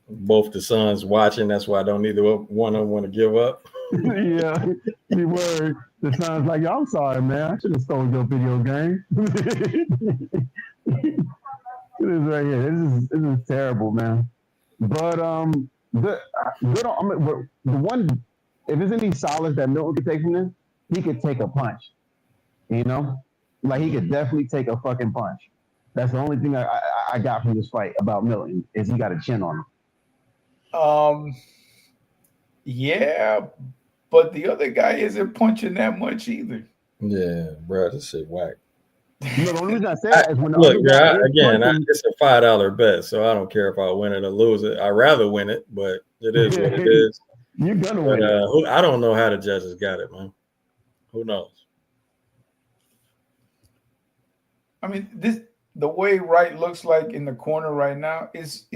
Both the sons watching, that's why I don't either one of them want to give up. Yeah, the word. The son's like, I'm sorry, man. I should have stole your video game. This is right here. This is terrible, man. But good. Good. I mean, the one. If there's any solace that Milton could take from this, he could take a punch. You know, like he could definitely take a fucking punch. That's the only thing I got from this fight about Milton is he got a chin on him. Yeah, but the other guy isn't punching that much either. Yeah, bro, this shit whack. No, the only reason I say that is when the Look, other guy it's a $5 bet, so I don't care if I win it or lose it. I'd rather win it, but it is what it is. You're gonna But win. I don't know how the judges got it, man. Who knows? I mean, the way Wright looks like in the corner right now is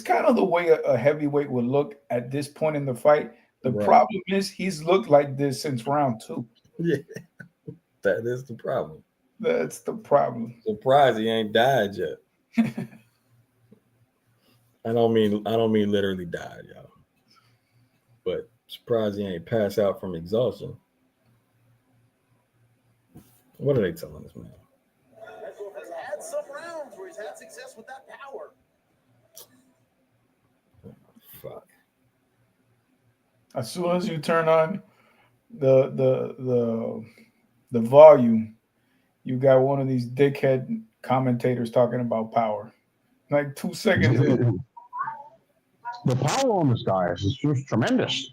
kind of the way a heavyweight would look at this point in the fight. The Right. problem is he's looked like this since round 2. Yeah, that is the problem. That's the problem. Surprised he ain't died yet. I don't mean literally died, y'all. But surprised he ain't passed out from exhaustion. What are they telling us, man? Has had some rounds where he's had success with that power. Fuck. As soon as you turn on the volume, you got one of these dickhead commentators talking about power. Like 2 seconds in. The power on this guy is just tremendous.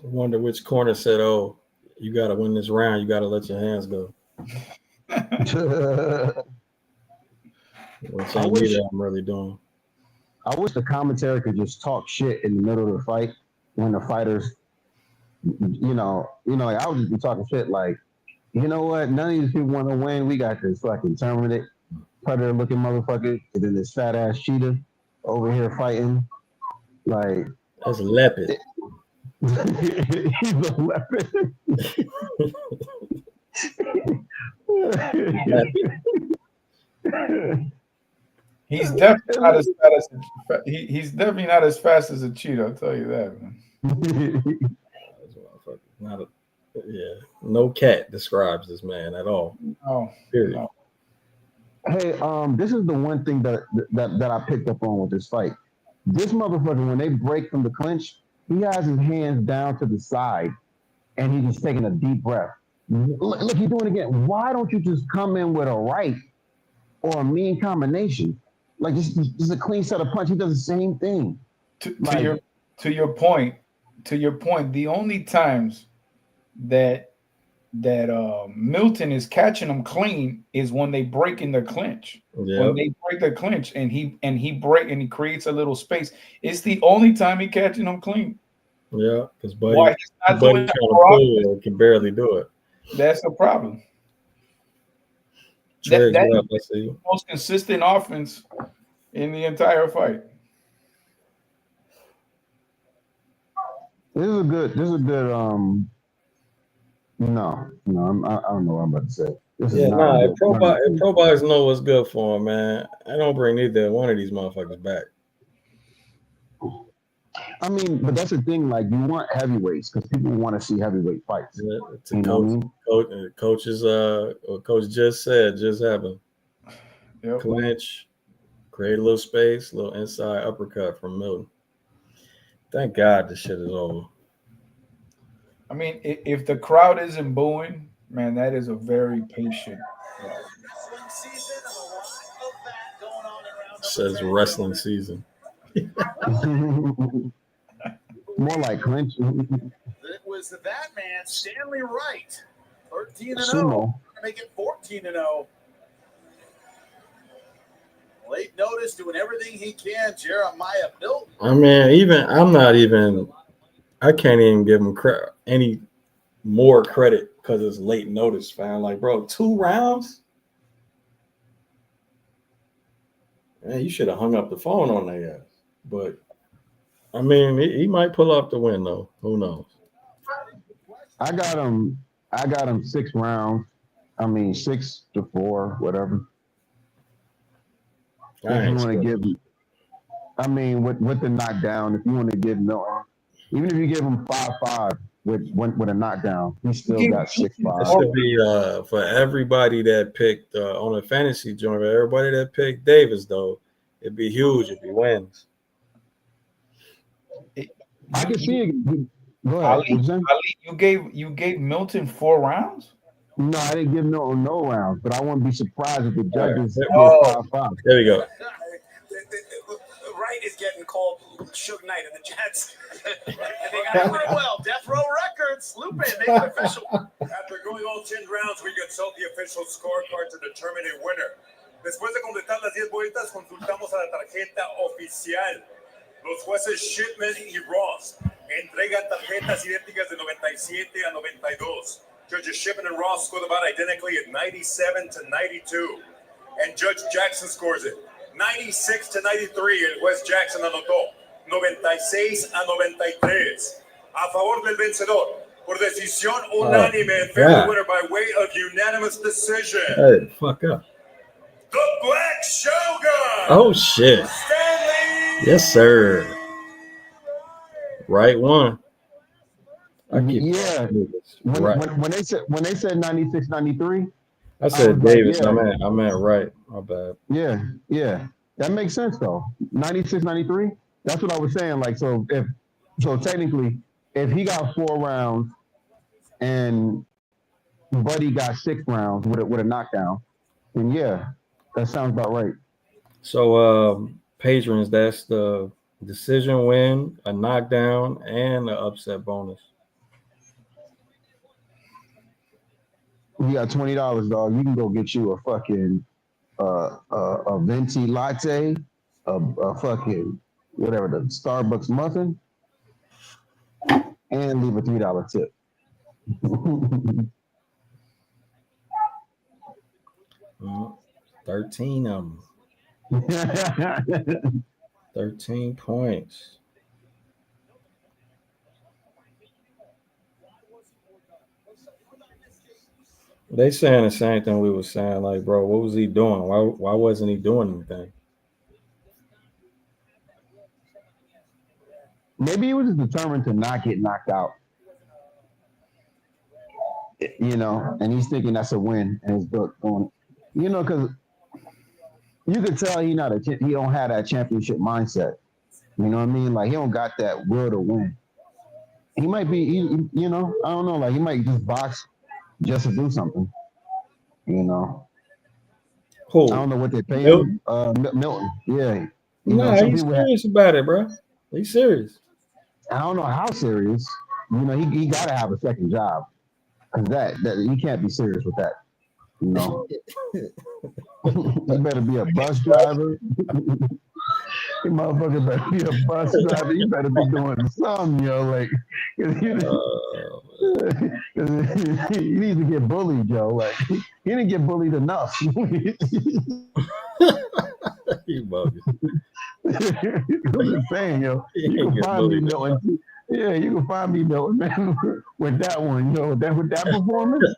I wonder which corner said, "Oh, you got to win this round. You got to let your hands go." Which ain't neither I'm really doing. I wish the commentary could just talk shit in the middle of the fight when the fighters, like I would just be talking shit like, you know what? None of these people want to win. We got this fucking Terminator, predator-looking motherfucker, and then this fat-ass cheetah over here fighting. Like that's a leopard. He's a leopard. He's definitely not as fast as he's definitely not as fast as a cheetah. I'll tell you that, man. No cat describes this man at all. Oh, period. No. Hey, this is the one thing that I picked up on with this fight. This motherfucker, when they break from the clinch, he has his hands down to the side, and he's just taking a deep breath. Look, he's doing it again. Why don't you just come in with a right or a mean combination? Like just a clean set of punch. He does the same thing. To your point, the only times that Milton is catching them clean is when they break in the clinch. Yep. When they break the clinch and he creates a little space. It's the only time he catching them clean. Yeah, because Buddy can barely do it. That's the problem. That's the most consistent offense in the entire fight. This is a good. No, I don't know what I'm about to say. Pro bikers know what's good for him, man. I don't bring either one of these motherfuckers back. I mean, but that's the thing. Like, you want heavyweights because people want to see heavyweight fights. Yeah, it's a You know what I mean? coach's what coach just said just happened. Yep. Clinch, create a little space, little inside uppercut from Milton. Thank God this shit is over. I mean, if the crowd isn't booing, man, that is a very patient crowd. Says wrestling season. More like clinch. It was that man, Stanley Wright, 13-0. Sumo. Make it 14-0. Late notice, doing everything he can. Jeremiah Milton. I mean, I can't even give him any more credit because it's late notice, fam. Like, bro, 2 rounds? Man, you should have hung up the phone on their ass. But, I mean, he might pull off the win, though. Who knows? I got him 6 rounds. I mean, 6-4, whatever. If you want to give, I mean, with the knockdown, if you want to give Milton, even if you give him 5-5 with a knockdown, he still got 6-5. It should be for everybody that picked on a fantasy joint. Everybody that picked Davis, though, it'd be huge if he wins. I can see it. Go ahead. Ali, you gave Milton 4 rounds? No, I didn't give Milton no rounds, but I wouldn't be surprised if the judges did 5-5. There we go. Wright is getting called Suge Knight of the Jets. And they got it well. Death Row Records. Lupe, make it official. After going all 10 rounds, we consult the official scorecard to determine a winner. Después de completar las 10 vueltas, consultamos a la tarjeta oficial. Los jueces Shipman y Ross entregan tarjetas idénticas de 97 a 92. Judges Shipman and Ross score the bout identically at 97-92. And Judge Jackson scores it 96-93. El juez Jackson anotó 96-93. A favor del vencedor. Por decisión unánime. Fair winner by way of unanimous decision. Hey, fuck up. The Black Shogun. Oh, shit. Stanley. Yes, sir. Right one. Yeah. Right. When they said 96-93, I said Davis. Like, yeah. I meant Wright. My bad. Yeah. That makes sense though. 96-93. That's what I was saying. Like, so technically, if he got 4 rounds and Buddy got 6 rounds with a knockdown, then yeah, that sounds about right. So, patrons, that's the decision win, a knockdown, and an upset bonus. You got $20, dog. You can go get you a fucking a venti latte, a fucking whatever, the Starbucks muffin, and leave a $3 tip. 13 of them. 13 points. They saying the same thing we were saying. Like, bro, what was he doing? Why wasn't he doing anything? Maybe he was just determined to not get knocked out. You know, and he's thinking that's a win in his book. Going, you know, because you could tell he don't have that championship mindset. You know what I mean? Like, he don't got that will to win. He might be, you know, I don't know. Like, he might just box just to do something. You know. Who? I don't know what they pay Milton? him. Milton. Yeah. Nah, he's serious about it, bro. He's serious. I don't know how serious. You know, he got to have a second job. Because that you can't be serious with that. You know. You better be a bus driver. You motherfucker better be a bus driver. You better be doing something, yo. Like, he needs to get bullied, yo. Like, he didn't get bullied enough. You bogus. I'm just saying, yo. You can find me, Milton. Yeah, you can find me, Milton, man, with that one, you know, with that performance.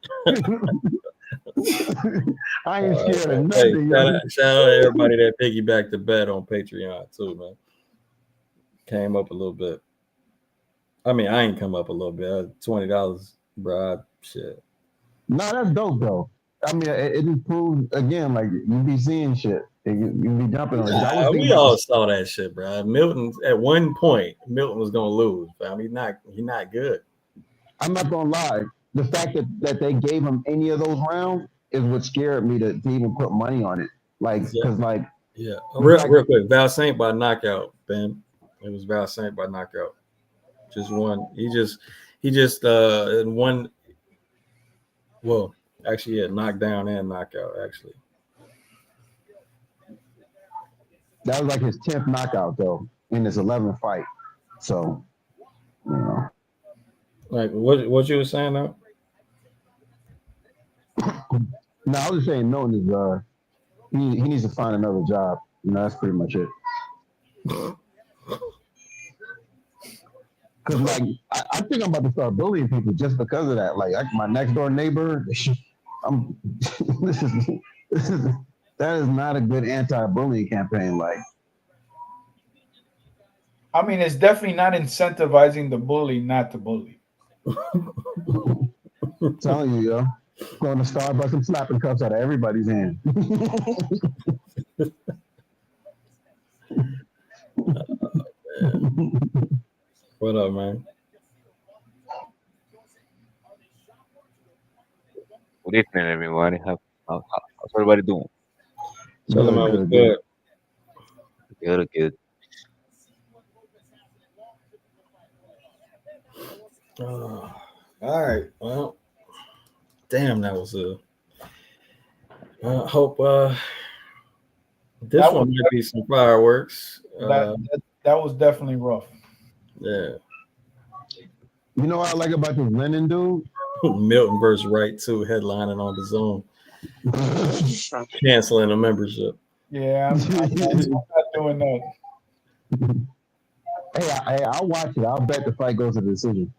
I ain't scared of nothing. Shout out to everybody that piggybacked the bet on Patreon too, man. Came up a little bit. I mean, I ain't come up a little bit. $20, bro. Shit. No, that's dope though. I mean, it just proves again, like you be seeing shit, and you be jumping on it. 'Cause I was thinking We about all this. saw that shit, bro. Milton at one point, Milton was gonna lose. Fam. He's not good. I'm not gonna lie. The fact that they gave him any of those rounds is what scared me to even put money on it. Like, Yeah. cause like Yeah. the Real, fact, real quick, Val Saint by knockout, Ben. It was Val Saint by knockout. Just one. He just in one. Well, actually, yeah, knockdown and knockout. Actually, that was like his 10th knockout though in his 11th fight. So, you know. like what you were saying though. No, I was just saying Milton is he needs to find another job. You know, that's pretty much it. Cause like I think I'm about to start bullying people just because of that. Like my next door neighbor, I'm this is this is that is not a good anti-bullying campaign. Like I mean, it's definitely not incentivizing the bully not to bully. telling you, yo, going to Starbucks and slapping cups out of everybody's hand. What up, man? Good evening, everybody. How's everybody doing? Tell him I was good. Good. All right. Well, damn, that was a. I hope this That one was might be some fireworks. that was definitely rough. Yeah. You know what I like about this Lennon dude? Milton versus Wright too, headlining on the Zoom, canceling the membership. Yeah, I'm not doing that. Hey, I'll watch it. I'll bet the fight goes to the decision.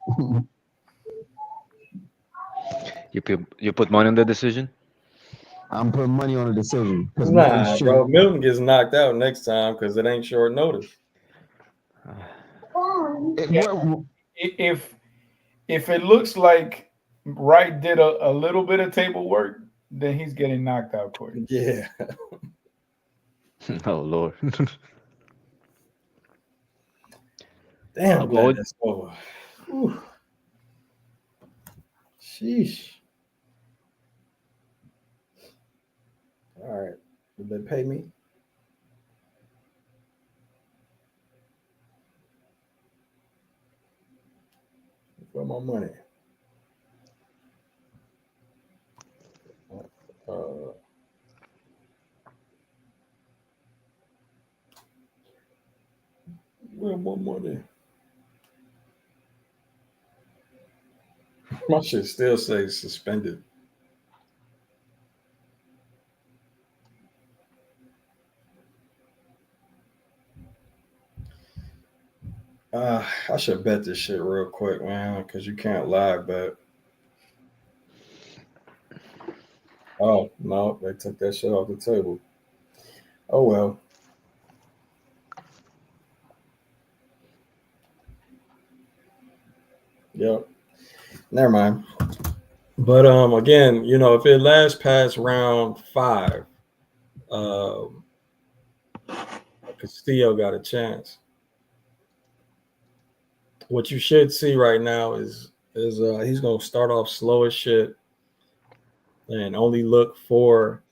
You put money on the decision? I'm putting money on the decision because Nah, bro. Milton gets knocked out next time because it ain't short notice. If it looks like Wright did a little bit of table work, then he's getting knocked out quick. Yeah. Oh Lord. Damn, I'll glad go. that's over. Whew. Sheesh. All right. Did they pay me? For my money. Where my money? My shit still says suspended. I should bet this shit real quick, man, because you can't lie, but oh no, they took that shit off the table. Oh well. Yep. Never mind. But again, you know, if it lasts past round 5, Castillo got a chance. What you should see right now is he's gonna start off slow as shit and only look for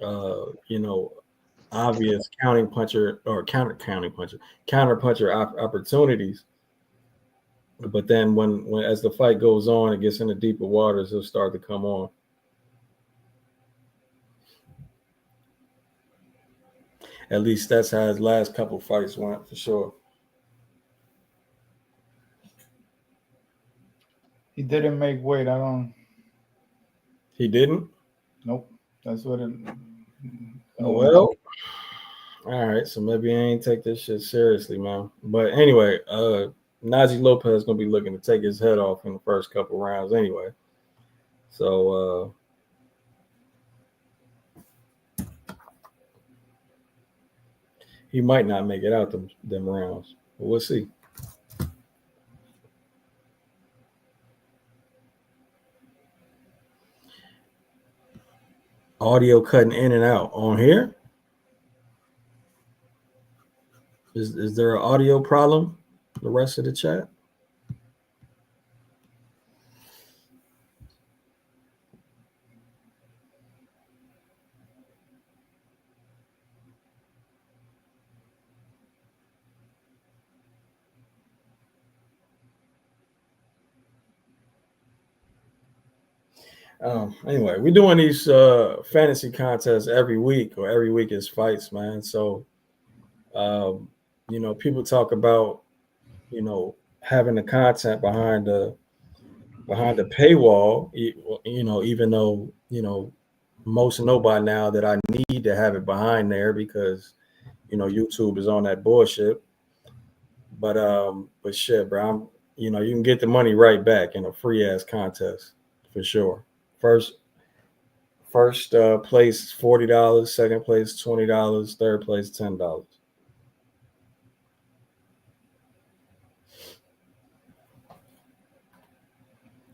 you know, obvious counter puncher opportunities. But then when as the fight goes on, it gets into deeper waters, he'll start to come on. At least that's how his last couple fights went for sure. He didn't make weight. I don't. He didn't? Nope. That's what it. Oh, well. All right, so maybe I ain't take this shit seriously, man. But anyway, Nazi Lopez is gonna be looking to take his head off in the first couple rounds anyway. So he might not make it out them rounds. But we'll see. Audio cutting in and out on here. Is there an audio problem? The rest of the chat. Anyway, we're doing these fantasy contests every week, or every week is fights, man. So, people talk about, having the content behind the paywall. Even though most know by now that I need to have it behind there because YouTube is on that bullshit. But shit, bro, you can get the money right back in a free ass contest for sure. First place $40, second place $20, third place $10. All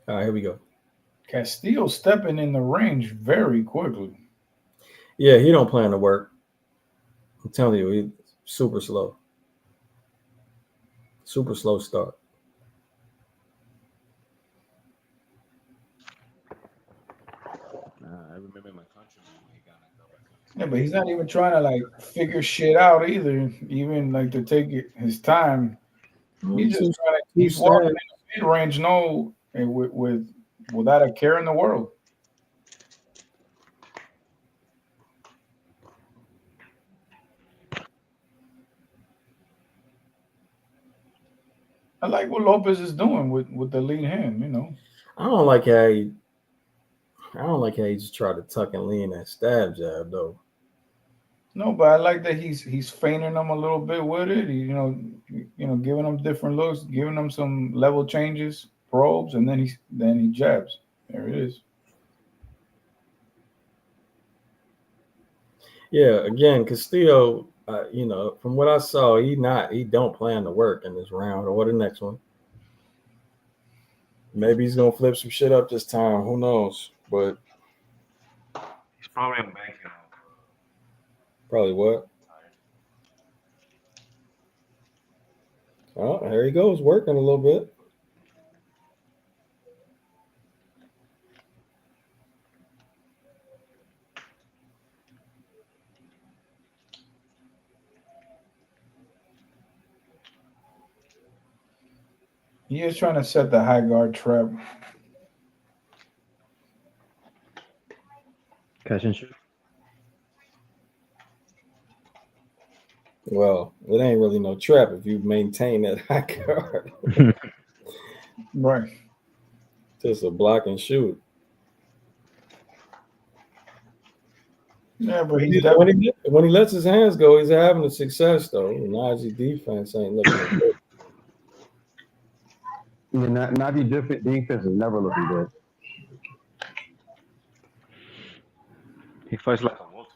right, here we go. Castillo stepping in the range very quickly. Yeah, he don't plan to work. I'm telling you, he's super slow. Super slow start. I remember my countryman when he got it. Yeah, but he's not even trying to like figure shit out either. Even like to take his time. He's just trying to keep walking in the mid range, without a care in the world. I like what Lopez is doing with the lead hand. I don't like how he just tried to tuck and lean that stab jab though. No, but I like that he's feigning them a little bit with it. Giving them different looks, giving them some level changes, probes, and then he jabs. There it is. Yeah, again, Castillo, from what I saw, he don't plan to work in this round or the next one. Maybe he's gonna flip some shit up this time. Who knows? But He's probably on banking. probably what? Oh, here he goes, working a little bit. He is trying to set the high guard trap. Catch and shoot. Well, it ain't really no trap if you maintain that high guard. Right. Just a block and shoot. Yeah, but he's when he lets his hands go, he's having a success though. Najee's defense ain't looking good. Yeah, Najee's defense is never looking good. He fights like a wolf.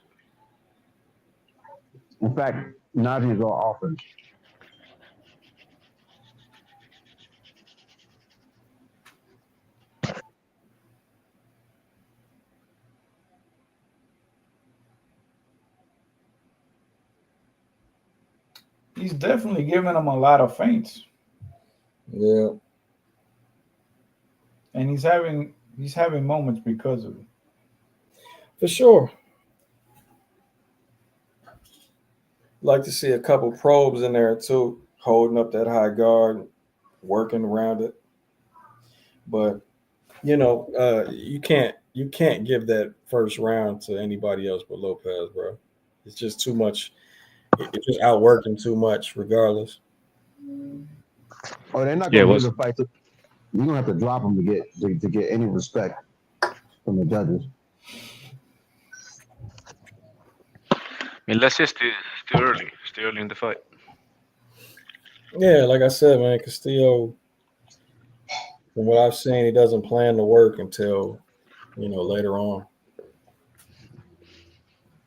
In fact, Najee is all offense. He's definitely giving him a lot of feints. Yeah. And he's having moments because of it. For sure. Like to see a couple probes in there too, holding up that high guard, working around it. But you can't give that first round to anybody else but Lopez, bro. It's just too much. It's just outworking too much, regardless. Oh, they're not going to give the fight. You're going to have to drop them to get any respect from the judges. Unless it's still early in the fight. Yeah, like I said, man, Castillo, from what I've seen, he doesn't plan to work until, later on.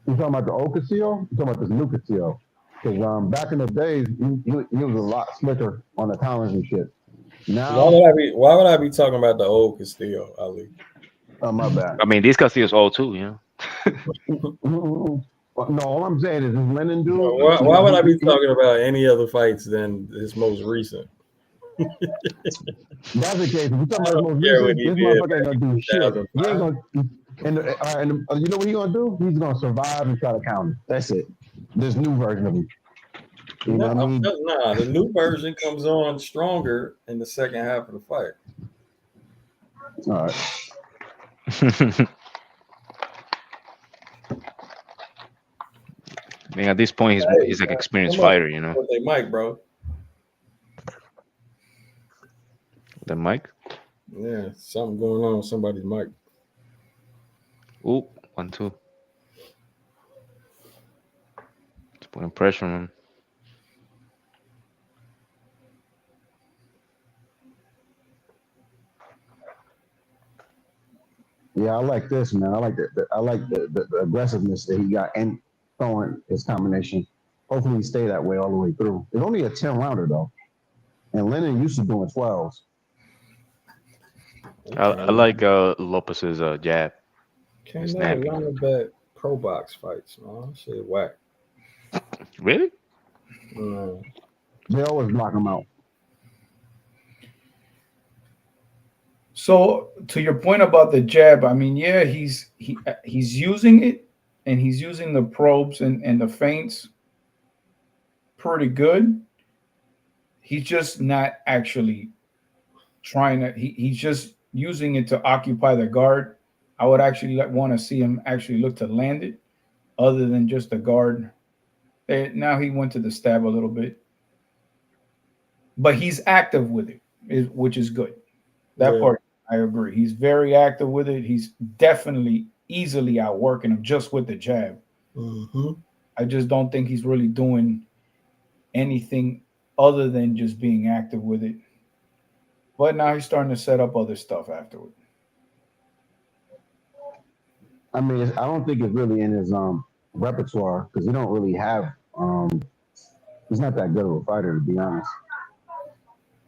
You talking about the old Castillo? You talking about this new Castillo? Because back in the days, he was a lot slicker on the counters and shit. Now, why would I be talking about the old Castillo, Ali? Oh, my bad. I mean, this Castillo's old too, No, all I'm saying is this Lennon dude. Why would I be talking about any other fights than his most recent? That's the case. If you talking about his most care what recent, he this did motherfucker back ain't gonna in do shit. He ain't 2005. gonna. And you know what he gonna do? He's gonna survive and try to counter. That's it. This new version of him. You know what I mean? Nah, the new version comes on stronger in the second half of the fight. All right. I mean, at this point, he's like an experienced Come on fighter, you know. with their mic, bro. The mic. Yeah, something going on with somebody's mic. Ooh, 1-2. It's putting pressure on him. Yeah, I like this, man. I like the aggressiveness that he got and throwing his combination. Hopefully he stay that way all the way through. It's only a 10 rounder though. And Lennon used to doing 12s. I like Lopez's jab. Can't It's never snappy. learn about pro box fights, man. Shit whack. Really? They always block him out. So to your point about the jab, I mean, yeah, he's using it, and he's using the probes and the feints pretty good. He's just not actually trying to. He's just using it to occupy the guard. I would actually want to see him actually look to land it, other than just the guard. Now he went to the stab a little bit, but he's active with it, which is good. That part, I agree. He's very active with it. He's definitely easily outworking him just with the jab. Mm-hmm. I just don't think he's really doing anything other than just being active with it. But now he's starting to set up other stuff afterward. I mean, I don't think it's really in his repertoire because he don't really have. He's not that good of a fighter, to be honest.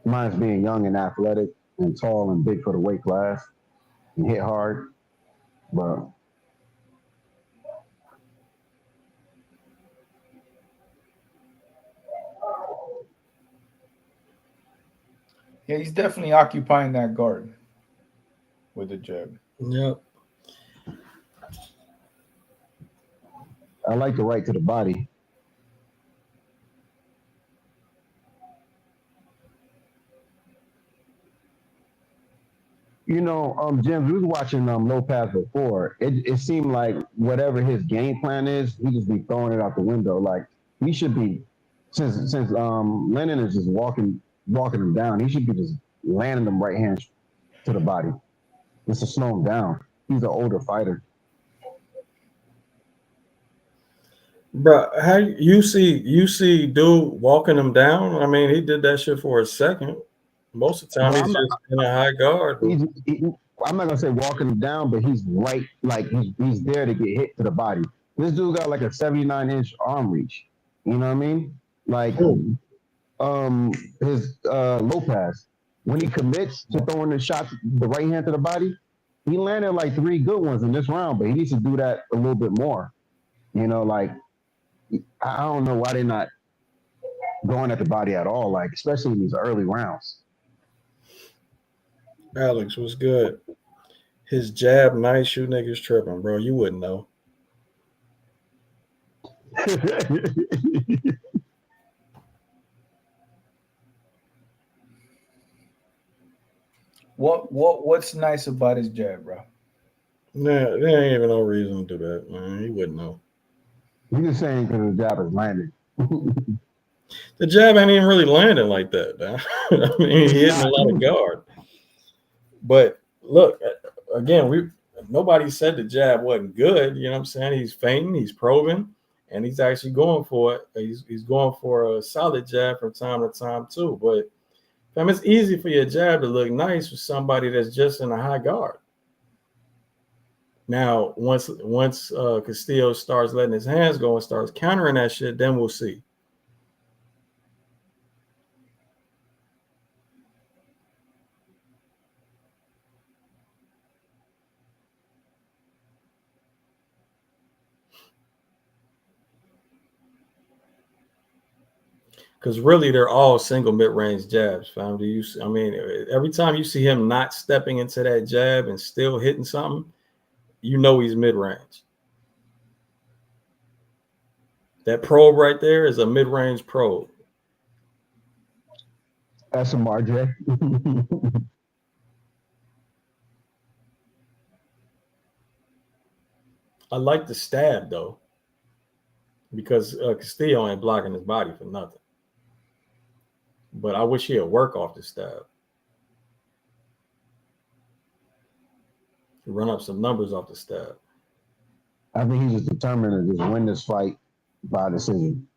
Mine's being young and athletic and tall and big for the weight class and hit hard, but Yeah, he's definitely occupying that guard with the jab. Yep. I like the right to the body. You know, James, we was watching Lopez before. It seemed like whatever his game plan is, he just be throwing it out the window. Like he should be, since Lennon is just walking him down, he should be just landing them right hands to the body, just to slow him down. He's an older fighter. Bro, how you see dude walking him down? I mean, he did that shit for a second. Most of the time, he's just in a high guard. I'm not gonna say walking him down, but he's right, like he's there to get hit to the body. This dude got like a 79-inch arm reach. You know what I mean? Like his Lopez, when he commits to throwing the shot, the right hand to the body, he landed like 3 good ones in this round, but he needs to do that a little bit more. You know, like I don't know why they're not going at the body at all, like especially in these early rounds. Alex was good. His jab, nice. You niggas tripping, bro. You wouldn't know. What's nice about his jab, bro? Nah, there ain't even no reason to do that, man. He wouldn't know. He's just saying because the jab is landed. The jab ain't even really landing like that. Man. I mean, he hitting a lot of guard. But look, again, nobody said the jab wasn't good. You know what I'm saying? He's feinting, he's probing, and he's actually going for it. He's going for a solid jab from time to time too. But fam, it's easy for your jab to look nice with somebody that's just in a high guard. Now, once Castillo starts letting his hands go and starts countering that shit, then we'll see. because really they're all single mid-range jabs, fam. I mean, every time you see him not stepping into that jab and still hitting something, you know he's mid-range. That probe right there is a mid-range probe. That's some RJ. I like the stab though, because Castillo ain't blocking his body for nothing. But I wish he'd work off the stab. Run up some numbers off the stab. I think he's just determined to just win this fight by decision.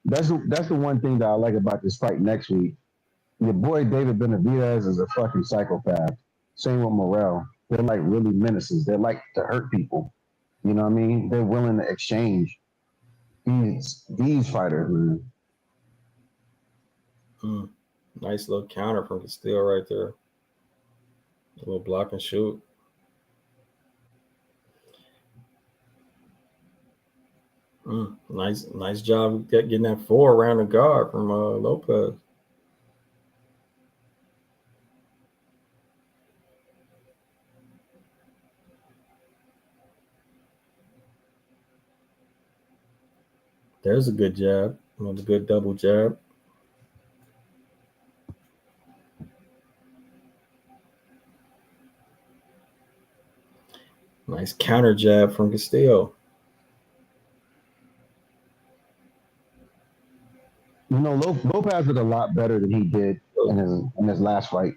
That's the one thing that I like about this fight next week. Your boy David Benavidez is a fucking psychopath. Same with Morrell. They're like really menaces. They like to hurt people. You know what I mean? They're willing to exchange. These fighters, man. Nice little counter from Castillo right there. A little block and shoot. Nice job getting that 4 around the guard from Lopez. There's a good jab. A good double jab. Nice counter jab from Castillo. You know, Lopez did a lot better than he did in his last fight.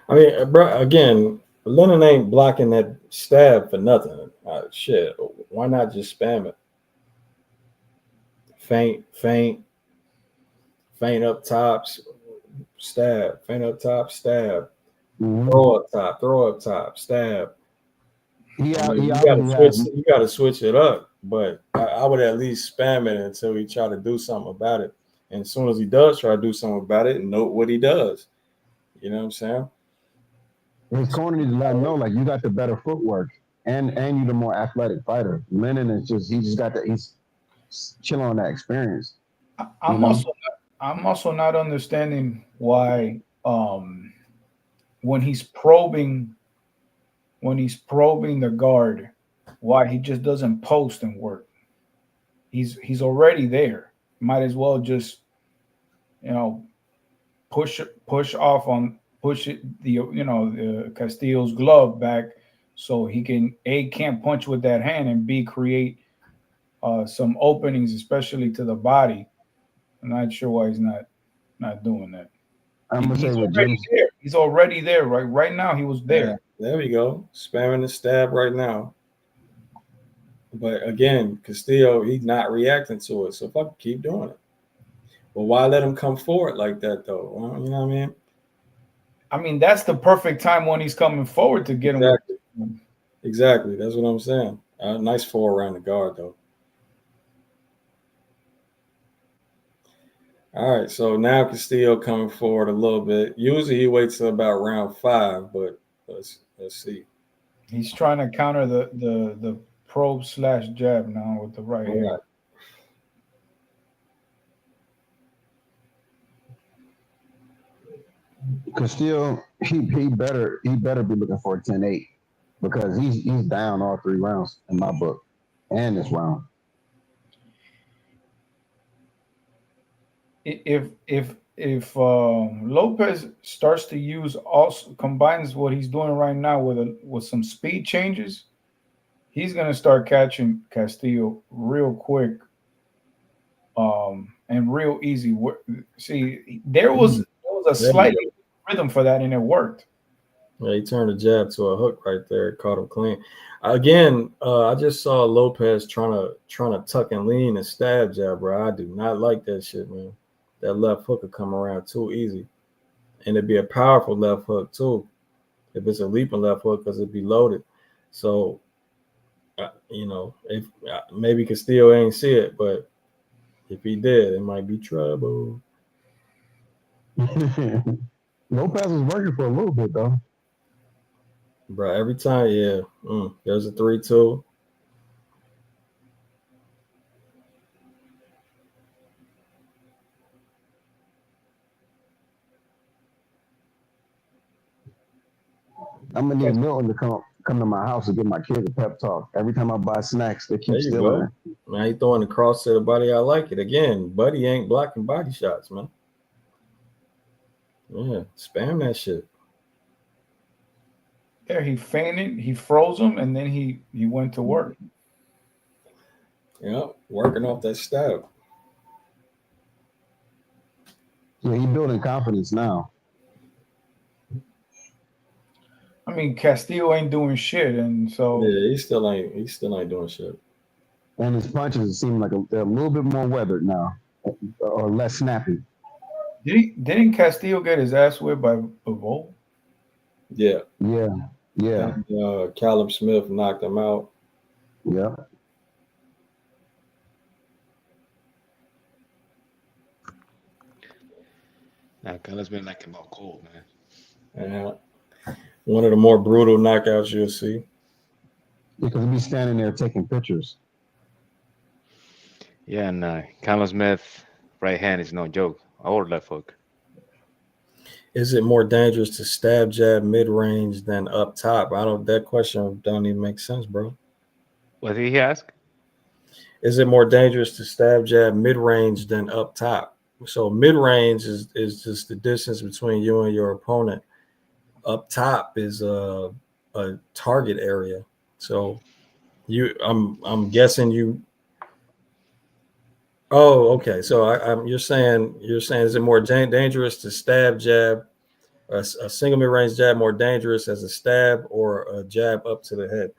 I mean, bro, again, Lennon ain't blocking that stab for nothing. Shit, why not just spam it? Feint up tops, stab. Feint up top, stab. Mm-hmm. Throw up top, stab. You got to switch it up, but I would at least spam it until he try to do something about it. And as soon as he does try to do something about it, note what he does. You know what I'm saying? His corner needs to let him know, like, you got the better footwork, and you're the more athletic fighter. Lennon is he's chilling on that experience. I'm also not understanding why when he's probing the guard, why he just doesn't post and work. He's already there. Might as well just push the Castillo's glove back so he can't punch with that hand, and B, create some openings, especially to the body. I'm not sure why he's not doing that. He's already there. Right now he was there. Yeah, there we go. Spamming the stab right now. But again, Castillo, he's not reacting to it. So fucking keep doing it. Well, why let him come forward like that though? Well, you know what I mean? I mean, that's the perfect time when he's coming forward to get him. Exactly. That's what I'm saying. Nice 4 around the guard though. All right, so now Castillo coming forward a little bit. Usually he waits till about round 5, but let's see. He's trying to counter the probe / jab now with the right hand. Castillo, he better be looking for a 10-8 because he's down all 3 rounds in my book and this round. If Lopez starts to combines what he's doing right now with some speed changes, he's gonna start catching Castillo real quick, and real easy. See, there was a slight rhythm for that, and it worked. Yeah, he turned the jab to a hook right there, caught him clean. Again, I just saw Lopez trying to tuck and lean and stab jab, bro. I do not like that shit, man. That left hook will come around too easy. And it'd be a powerful left hook too. If it's a leaping left hook, because it'd be loaded. So, if maybe Castillo ain't see it, but If he did, it might be trouble. Lopez was working for a little bit though. Bro, every time, yeah. There's a 3-2. I'm gonna need Milton to come to my house and give my kids a pep talk. Every time I buy snacks, they There keep you stealing go. it. Now he throwing the cross to the body. I like it. Again, Buddy ain't blocking body shots, man. Yeah, spam that shit. There, he fainted, he froze him, and then he went to work. Yeah, working off that stab. Yeah, he building confidence now. I mean, Castillo ain't doing shit, and so Yeah, he still ain't doing shit. And his punches seem like they're a little bit more weathered now, or less snappy. didn't Castillo get his ass whipped by Bivol? Yeah. Yeah. And Callum Smith knocked him out. Yeah. Nah, Callum's been like about cold, man. And one of the more brutal knockouts you'll see. Because he'll be standing there taking pictures. Yeah, and Callum Smith, right hand is no joke. Or left hook. Is it more dangerous to stab jab mid range than up top? That question don't even make sense, bro. What did he ask? Is it more dangerous to stab jab mid range than up top? So mid range is just the distance between you and your opponent. Up top is a target area. So I'm guessing you. Oh, okay. So you're saying is it more dangerous to stab jab, a single mid range jab more dangerous as a stab or a jab up to the head?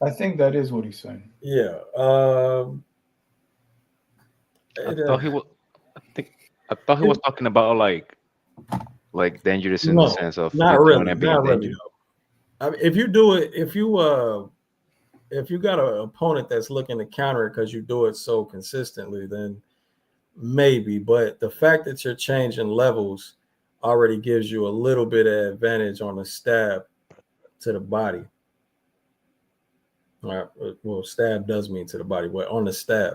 I think that is what he's saying. Yeah. I thought he was. I thought he was talking about like dangerous in the sense of not your really, opponent being not really. dangerous. I mean, if you do it, if you got an opponent that's looking to counter it because you do it so consistently, then maybe. But the fact that you're changing levels already gives you a little bit of advantage on the stab to the body. All right. Well, stab does mean to the body, but on the stab.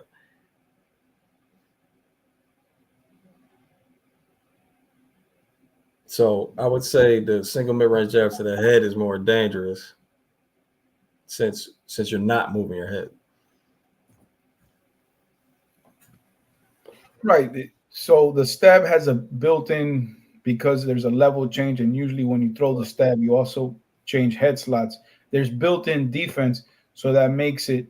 So I would say the single mid-range jab to the head is more dangerous since you're not moving your head. Right. So the stab has a built-in, because there's a level change, and usually when you throw the stab, you also change head slots. There's built-in defense, so that makes it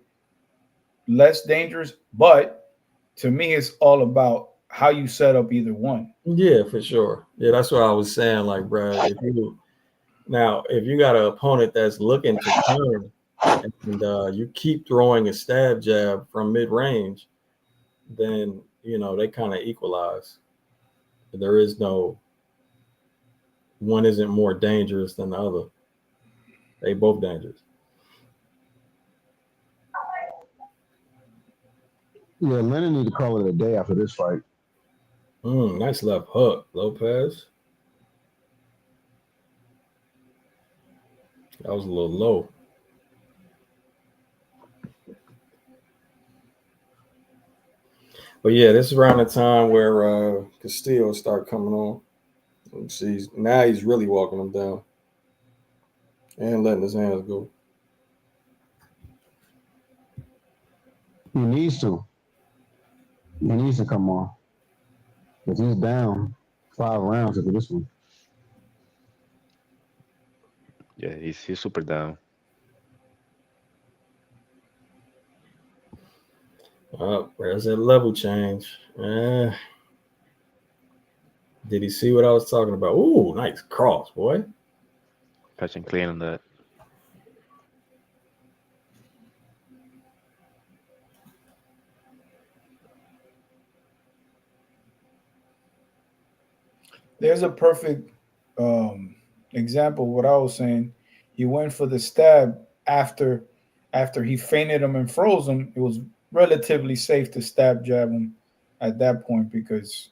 less dangerous. But to me, it's all about how you set up either one. Yeah, for sure. Yeah, that's what I was saying. Like, bro, if you got an opponent that's looking to counter and you keep throwing a stab jab from mid-range, then they kind of equalize. There is no one isn't more dangerous than the other. They both dangerous. Yeah, Lennon need to call it a day after this fight. Nice left hook, Lopez. That was a little low. But yeah, this is around the time where Castillo start coming on. Let's see, now he's really walking him down and letting his hands go. He needs to. He needs to come on. Because he's down 5 rounds after this one. Yeah, he's super down. Where's that level change? Did he see what I was talking about? Ooh, nice cross, boy. Catching clean on that. There's a perfect example of what I was saying. He went for the stab after he fainted him and froze him. It was relatively safe to stab jab him at that point because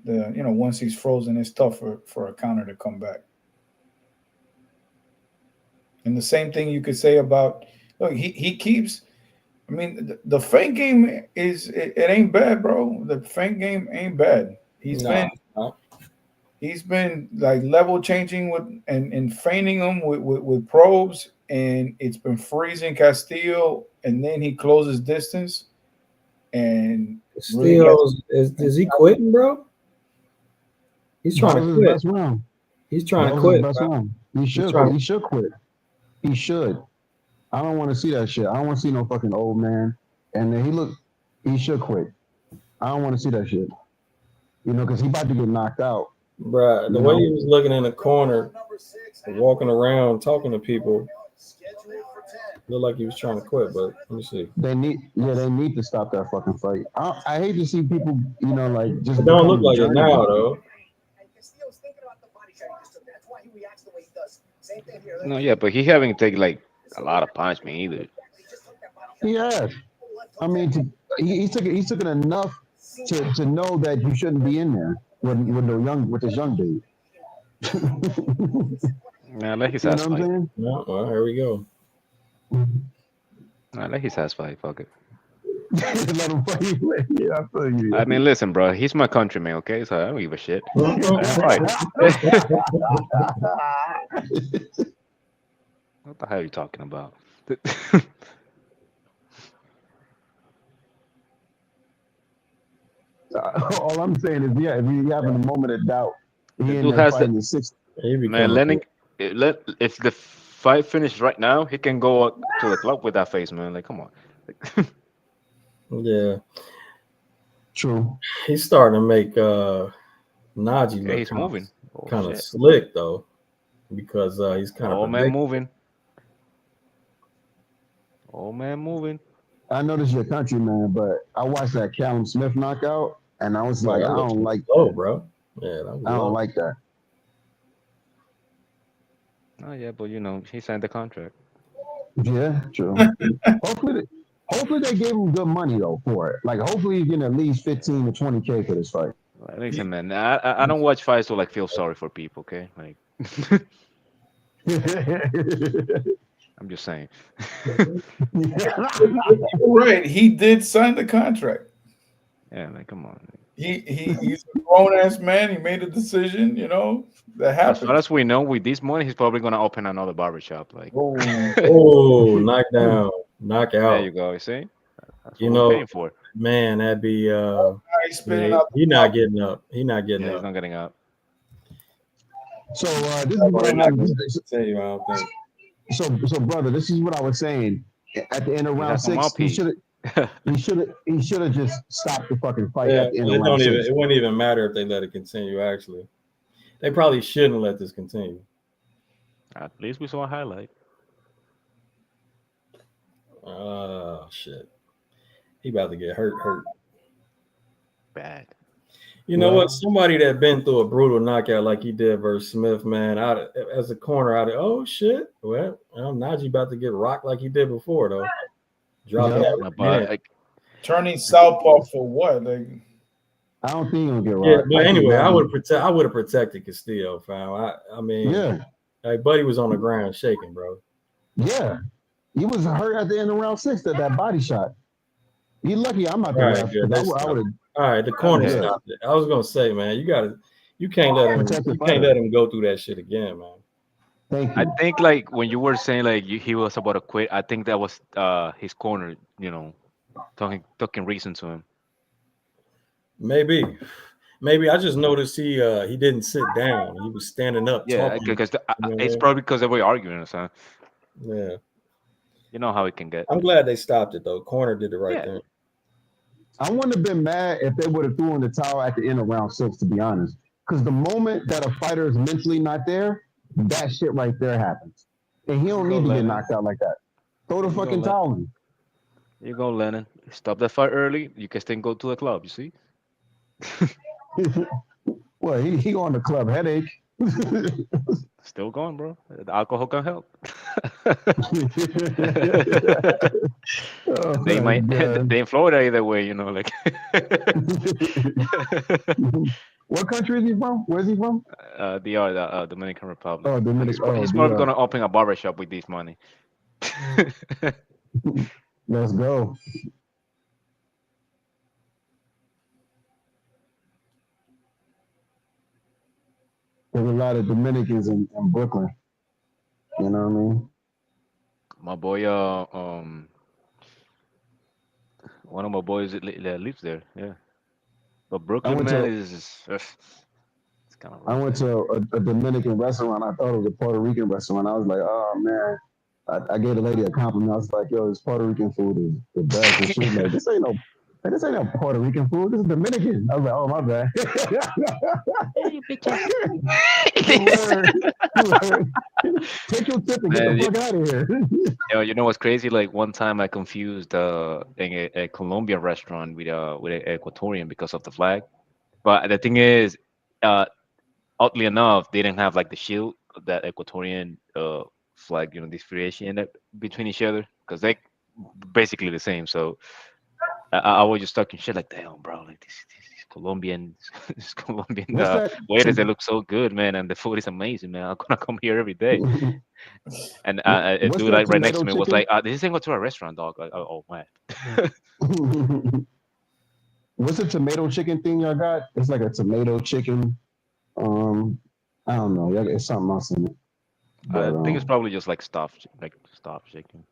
once he's frozen, it's tough for a counter to come back. And the same thing you could say about he keeps. I mean, the feint game it ain't bad, bro. The feint game ain't bad. He's been like level changing with and feinting them with probes, and it's been freezing Castillo, and then he closes distance. And Castillo is he quitting, bro? He's trying to quit. He's trying to quit. He should quit. He should. I don't want to see that shit. I don't want to see no fucking old man. And then he should quit. I don't want to see that shit. Because he about to get knocked out. Bruh, the way he was looking in the corner, walking around, talking to people, looked like he was trying to quit, but let me see. They need to stop that fucking fight. I hate to see people, like just. It don't look like it now, though. No, yeah, but he haven't taken like a lot of punishment either. He has. I mean, he took it enough to know that you shouldn't be in there with this young dude. Nah, let his ass fight. Yeah, well, here we go. Nah, let his ass fight. Fuck it. Let him fight. Yeah, I feel you. I mean, listen, bro. He's my countryman, okay? So I don't give a shit. Right. What the hell are you talking about? All I'm saying is, if you having a moment of doubt, he dude has fighting the 60. Man, if the fight finished right now, he can go to the club with that face, man. Like, come on. Yeah. True. He's starting to make Najee look he's moving. Kind of slick, though, because he's kind of man moving. Old man moving. I know this is your country, man, but I watched that Callum Smith knockout, and I was like, I don't like that. Bro. Yeah, I don't like that. Oh, yeah, but, he signed the contract. Yeah, true. Hopefully they gave him good money, though, for it. Like, hopefully he's getting at least 15 to 20K for this fight. Listen, man, I don't watch fights to, feel sorry for people, okay? Like, I'm just saying. Right, he did sign the contract. Yeah, like, come on. He's a grown-ass man. He made a decision, that happened. As far as we know, with this money, he's probably going to open another barbershop. Like, knockdown, knockout. There you go, you see? That's what paying for. Man, that'd be he's not getting up. He's not getting up. He's not getting up. So this is what I'm going to tell you, I don't think. So brother, this is what I was saying. At the end of round 6, he should have just stopped the fucking fight at the end of round 6. It wouldn't even matter if they let it continue, actually. They probably shouldn't let this continue. At least we saw a highlight. Oh, shit. He about to get hurt. Bad. You know what? Somebody that been through a brutal knockout like he did versus Smith, man, as a corner, oh, shit. Well, Najee about to get rocked like he did before, though. Dropping that. Turning southpaw for what? Like, I don't think he'll get rocked. Yeah, but anyway, I would have protected Castillo, fam. I mean, Buddy was on the ground shaking, bro. Yeah. He was hurt at the end of round 6 that body shot. He lucky I'm not there. All right, the corner stopped it. I was gonna say, man, you can't let him go through that shit again, man. Thank you. I think like when you were saying he was about to quit, I think that was his corner, talking reason to him. Maybe I just noticed he didn't sit down. He was standing up. Yeah, because it's probably because they were arguing or something. Yeah. You know how it can get. I'm glad they stopped it though. Corner did the right thing. I wouldn't have been mad if they would have thrown the towel at the end of round 6, to be honest. Because the moment that a fighter is mentally not there, that shit right there happens. And he don't need to get knocked out like that. Throw the fucking towel in. You go, Lennon. Stop that fight early. You can still go to the club, you see? Well, he on the club headache. Still going, bro. The alcohol can help. Oh They my might God. they in Florida either way, you know, like What country is he from? Where's he from? the Dominican Republic. Oh, Dominican. Oh, He's probably DR. gonna open a barbershop with this money. Let's go. There's a lot of Dominicans in Brooklyn. You know what I mean? My boy, one of my boys that lives there. Yeah, but I Brooklyn, went man, to is it's kind of I rough, went man. to a Dominican restaurant. I thought it was a Puerto Rican restaurant. I was like, oh man. I gave the lady a compliment. I was like, yo, this Puerto Rican food is the best. And she was like, this ain't no Puerto Rican food. This is Dominican. I was like, oh my bad. Hey, bitches. Word. Take your tip and get Man, the fuck out of here. you know what's crazy? Like one time I confused a Colombian restaurant with an Ecuadorian because of the flag. But the thing is, uh, oddly enough, they didn't have like the shield of that Ecuadorian flag, differentiation between each other because they basically the same. So I was just talking shit like, damn, bro, like this Colombian, this Colombian What's that? waiters, they look so good, man, and the food is amazing, man. I'm gonna come here every day. And a What's dude that like right next tomato to me was chicken? like, "This isn't go to a restaurant, dog." Like, oh man. What's the tomato chicken thing y'all got? It's like a tomato chicken. Um, I don't know. It's something else in it. I But think it's probably just like stuffed chicken,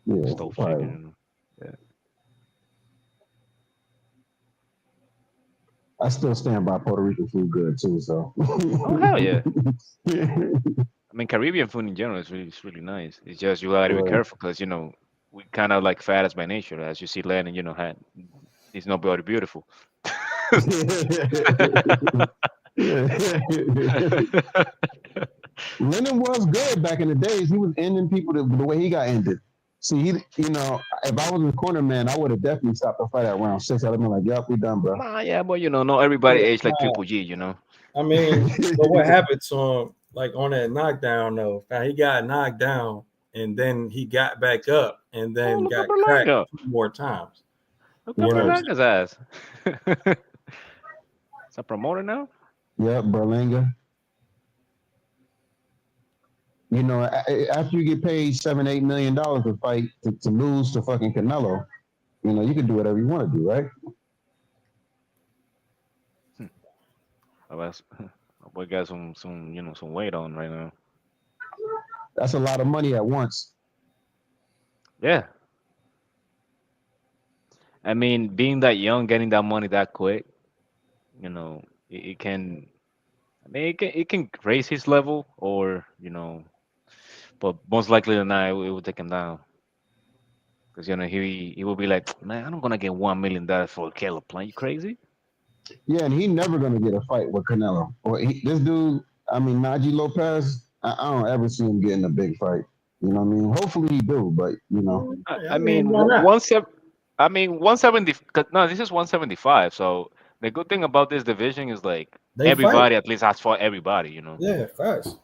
yeah, stove probably. chicken. Yeah. I still stand by Puerto Rican food good too. So. Oh hell yeah. I mean, Caribbean food in general is really nice. It's just you gotta be Right. careful because we kind of like fattest by nature, as you see Lennon. He's not very beautiful. Lennon was good back in the days. He was ending people the way he got ended. See, if I was a corner man, I would have definitely stopped the fight at round 6. I'd have been like, "Yep, we done, bro." Nah, yeah, but not everybody Yeah, aged like nah, Triple G. I mean, but what happened to him, like on that knockdown though? Now, he got knocked down and then he got back up and Oh, then look at got cracked Berlanga. 2 more times. Look at You know what I'm Right. saying? Berlanga's ass. It's a promoter now. Yep, Berlanga. After you get paid $7-8 million to fight to lose to fucking Canelo, you can do whatever you want to do, right? Oh, we got some weight on right now. That's a lot of money at once. Yeah, I mean, being that young, getting that money that quick, it can. I mean, it can raise his level, or but most likely than not, it will take him down. Because he will be like, man, I'm not gonna get $1 million for a Caleb plant. You crazy? Yeah, and he never gonna get a fight with Canelo. Or this dude, Najee Lopez. I don't ever see him getting a big fight. You know what I mean? Hopefully he do, but I, Yeah, I I mean, mean, why not? 170. No, this is 175. So the good thing about this division is like They fight. everybody at least has fought everybody. Yeah, facts.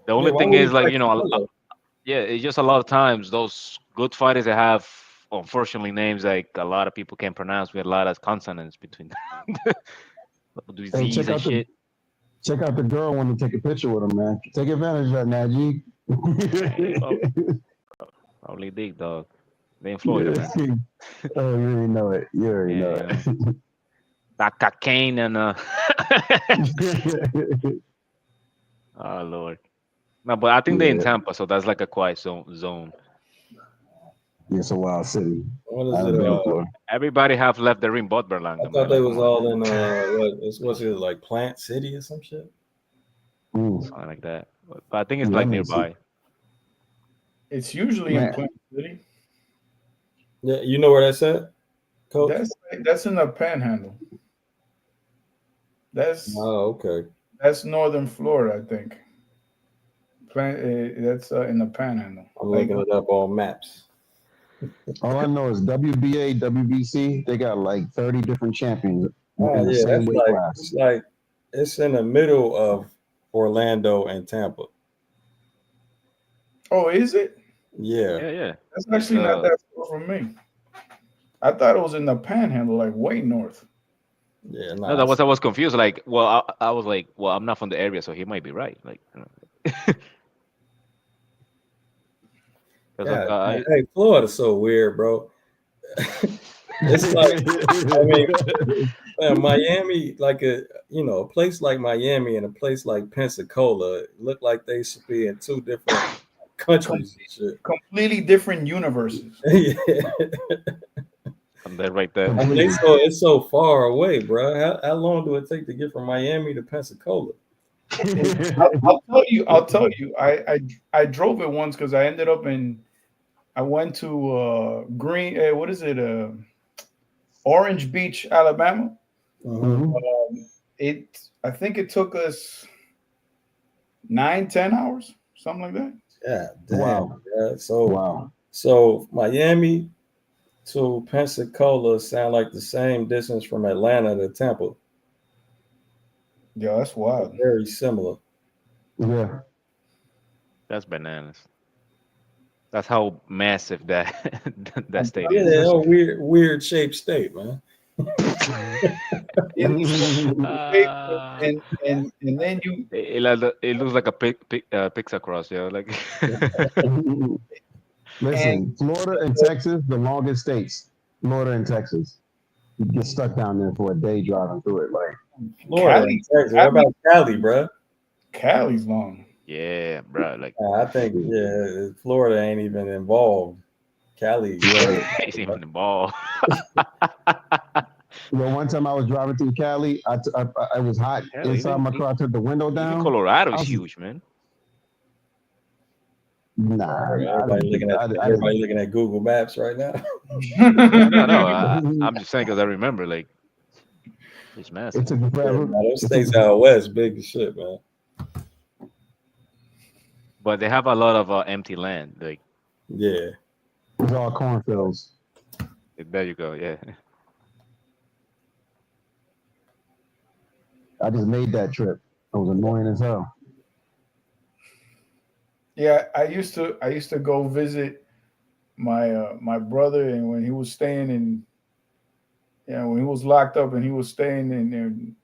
The Yeah, only why thing would he is like fight Canelo? yeah, it's just a lot of times those good fighters that have unfortunately names like a lot of people can't pronounce with a lot of consonants between hey, disease and shit. check out the girl want to take a picture with him, man. Take advantage of that, Najee. Hey, probably big dog. They in Florida, man. Yeah. Oh, you already know it. You already Yeah, know that cocaine and it. oh Lord. No, but I think they're in Yeah, Tampa, so that's like a quiet zone. it's a wild city. What I is it? haven't been to Florida. Everybody have left the ring but I Berlanga, thought man. they Like, was come on, all in what's it like Plant City or some shit? something like that. But I think it's Yeah, that like makes sense. nearby. It's usually in Man, Plant City. Yeah, you know where that's at, Coach? That's in the Panhandle. That's Oh, okay. that's northern Florida, I think. That's in the Panhandle. I'm Like, looking it up on maps. all I know is WBA, WBC, they got like 30 different champions Oh in the yeah, same that's weight like class. it's in the middle of Orlando and Tampa. oh, is it? Yeah. Yeah. That's actually not that far from me. I thought it was in the Panhandle, like way north. Yeah. No, Nah. I was confused. Like, well, I was like, well, I'm not from the area, so he might be right. Like, you know. 'Cause, God, man. Hey, Florida's so weird, bro. It's like, I mean, man, Miami, like a place like Miami and a place like Pensacola look like they should be in two different countries and shit. Completely different universes. Yeah. I'm there right there. I mean, it's so far away, bro. How long do it take to get from Miami to Pensacola? I'll tell you. I drove it once because I went to Green. What is it? Orange Beach, Alabama. I think it took us 9-10 hours, something like that. Yeah, damn. Wow. Yeah. So Miami to Pensacola sound like the same distance from Atlanta to Tampa. Yeah, that's wild. Very similar. Yeah. That's bananas. That's how massive that that state Yeah, is. weird shaped state, man. And then you It looks like a pixar cross, yo. Like, Listen, Florida and Texas, the longest states. Florida and Texas. You get stuck down there for a day driving through it. Like Florida, Cali, Texas. What about Cali, bro? Cali's long. yeah, bro. Like, I think Florida ain't even involved. Cali, yeah. he's even the ball. one time I was driving through Cali, I was hot Hell, inside my car. I took the window Even down. Colorado is was- huge, man. Nah, Everybody looking at Google Maps right now. No. I'm just saying because I remember, like, it's massive. it took me Yeah, forever. man, those states out west, big as shit, man. But they have a lot of empty land. Like, Yeah. It's all cornfields. there you go. Yeah. I just made that trip. It was annoying as hell. Yeah, I used to go visit my brother, and when he was staying when he was locked up and he was staying in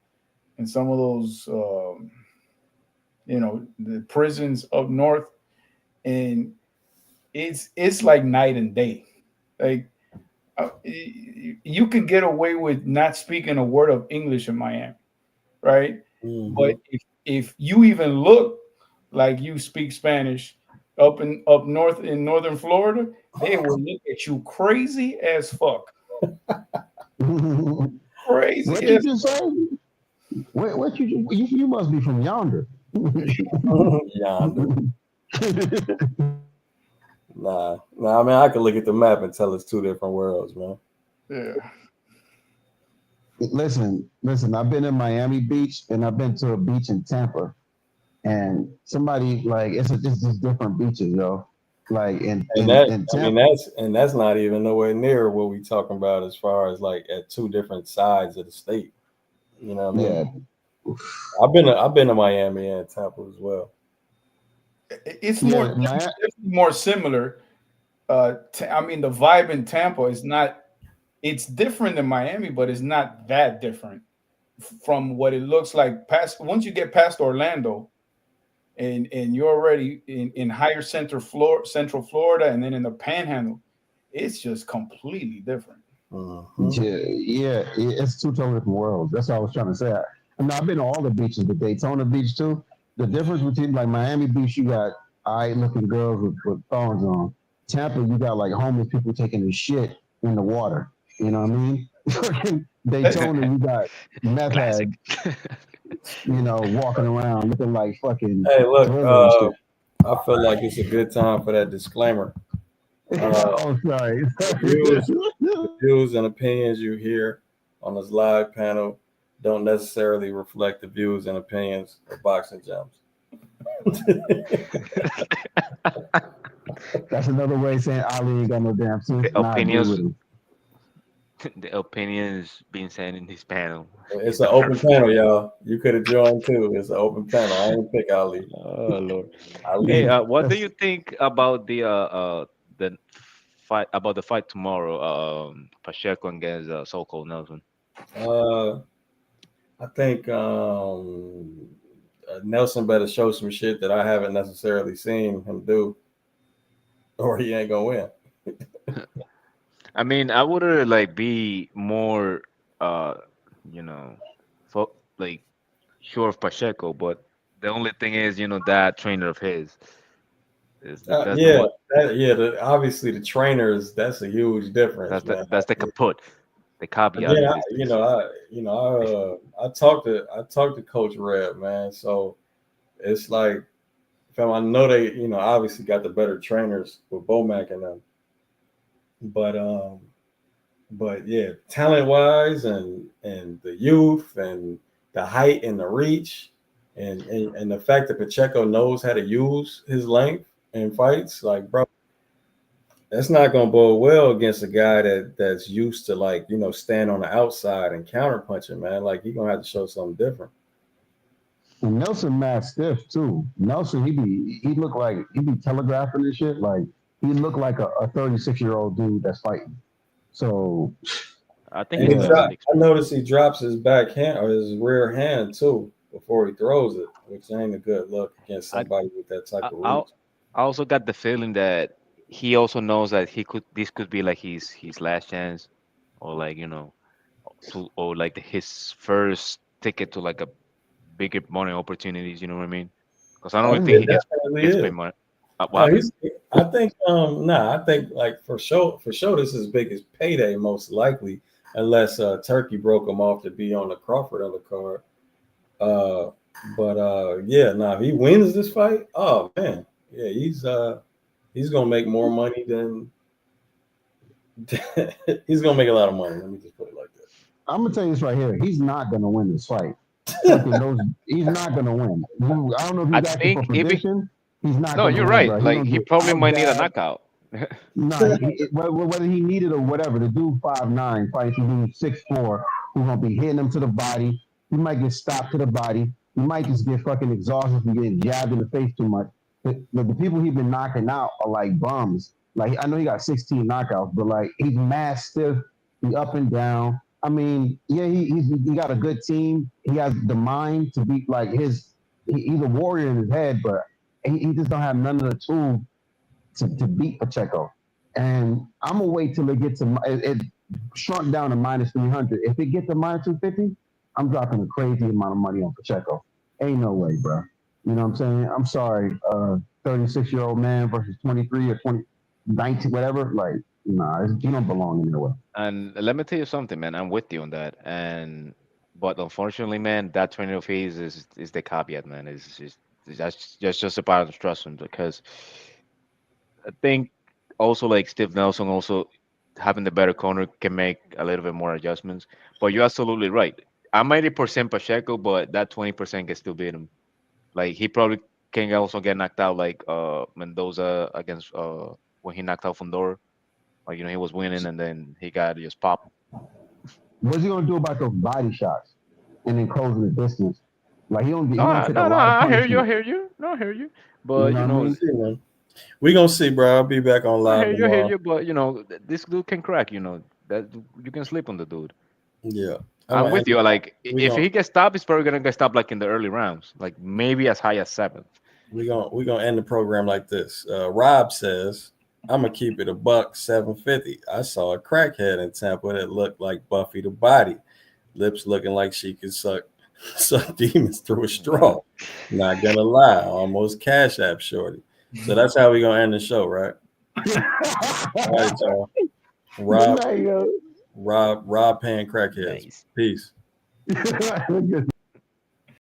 some of those the prisons up north, and it's like night and day. Like you can get away with not speaking a word of English in Miami, right? Mhm. But if you even look like you speak Spanish up north in northern Florida, they will look at you crazy as fuck. Crazy. What did you say? What you must be from yonder. Yonder. Nah. I mean, I can look at the map and tell it's two different worlds, man. Yeah. Listen. I've been in Miami Beach and I've been to a beach in Tampa, and somebody like it's just different beaches, yo. Like in Tampa, that's not even nowhere near what we talking about as far as like at two different sides of the state. You know what I mean? Yeah. I've been to Miami and Tampa as well. It's more similar. I mean, the vibe in Tampa is not. It's different than Miami, but it's not that different from what it looks like. Once you get past Orlando, and you're already in higher Central Florida, and then in the Panhandle, it's just completely different. Mm-hmm. Yeah, it's two totally different worlds. That's what I was trying to say. I've been to all the beaches, but Daytona Beach too. The difference between like Miami Beach, you got eye-looking girls with thongs on. Tampa, you got like homeless people taking their shit in the water. You know what I mean? Daytona, you got meth heads, walking around looking like fucking. Hey, look, I feel like it's a good time for that disclaimer. Oh, sorry. The views and opinions you hear on this live panel don't necessarily reflect the views and opinions of Boxing Gems. That's another way of saying Ali ain't got no damn sense. Opinions. the opinions being said in this panel. It's an open panel, y'all. You could have joined too. It's an open panel. I didn't pick Ali. Oh Lord. Hey, Ali. what do you think about the fight tomorrow? Pacheco against so-called Nelson. Uh, I think Nelson better show some shit that I haven't necessarily seen him do, or he ain't gonna win. I mean, I would like be more, uh, you know, like sure of Pacheco, but the only thing is, that trainer of his that's the Yeah, one. obviously the trainers. That's a huge difference, man. That's the kaput, the caveat Again, in this case. I talked to Coach Reb, man. So it's like, fam, I know they, obviously got the better trainers with Bomac and them, but yeah, talent wise and the youth and the height and the reach and the fact that Pacheco knows how to use his length in fights, like, bro, that's not gonna bode well against a guy that's used to, like, stand on the outside and counter punching, man. Like, he gonna have to show something different. And Nelson mad stiff too. Nelson, he look like he be telegraphing and shit. Like he looked like a 36-year-old dude that's fighting. So I think And he's less than I noticed he drops his backhand or his rear hand too before he throws it, which ain't a good look against I, somebody with that type I of I reach. I also got the feeling that he also knows that this could be like his last chance, or like or like his first ticket to like a bigger money opportunities. You know what I mean? Because I don't Oh, really think it he definitely gets is. paid money. No, What happened? I think like for sure this is his biggest payday most likely, unless Turkey broke him off to be on the Crawford undercard. Uh, yeah, if he wins this fight, oh man, yeah, he's gonna make more money than he's gonna make a lot of money. Let me just put it like I'm gonna tell you this right here. He's not gonna win this fight. Turkey knows he's not gonna win. I don't know if I he's asking for think if he prediction. He's not no, gonna you're win, right. bro. He Like gonna he get probably out might need a jab. knockout. No, whether he needed or whatever, the dude 5'9", fighting some dude 6'4", who's gonna be hitting him to the body. He might get stopped to the body. He might just get fucking exhausted from getting jabbed in the face too much. The people he's been knocking out are like bums. Like I know he got 16 knockouts, but like he's mad stiff. He up and down. I mean, yeah, he got a good team. He has the mind to beat like he's a warrior in his head, but he just don't have none of the tools to beat Pacheco. And I'm gonna wait till it gets to it shrunk down to minus 300. If it gets to minus 250, I'm dropping a crazy amount of money on Pacheco. Ain't no way, bro. You know what I'm saying? I'm sorry. 36-year-old man versus 23 or 20, 19, whatever. Like, nah, you don't belong in there. Way. And let me tell you something, man. I'm with you on that. But unfortunately, man, that trainer of his is the caveat, man. It's just about instruction because I think also like Steve Nelson also having the better corner can make a little bit more adjustments. But you're absolutely right. I'm 80% Pacheco, but that 20% can still beat him. Like he probably can also get knocked out like Mendoza against when he knocked out Fundora. Like he was winning and then he got just popped. What's he gonna do about those body shots and then closing the distance? Like he No, gonna take a no, no. lot of I hear you. I punishment. hear you. No, I hear you. You But know what I mean? that. Yeah, man. We gonna see, bro. I'll be back on I live hear you. I hear tomorrow. you. But this dude can crack. That you can sleep on the dude. Yeah, I'm with you. Like we if gonna he gets stopped, he's probably gonna get stopped like in the early rounds, like maybe as high as 7th. we gonna end the program like this. Rob says, "I'm gonna keep it a buck 750. I saw a crackhead in Tampa that looked like Buffy the Body, lips looking like she could suck demons through a straw. Not gonna lie, almost Cash App shorty. So that's how we gonna end the show, right? All right, y'all. Good night, yo. Rob paying crackheads. Nice. Peace. Good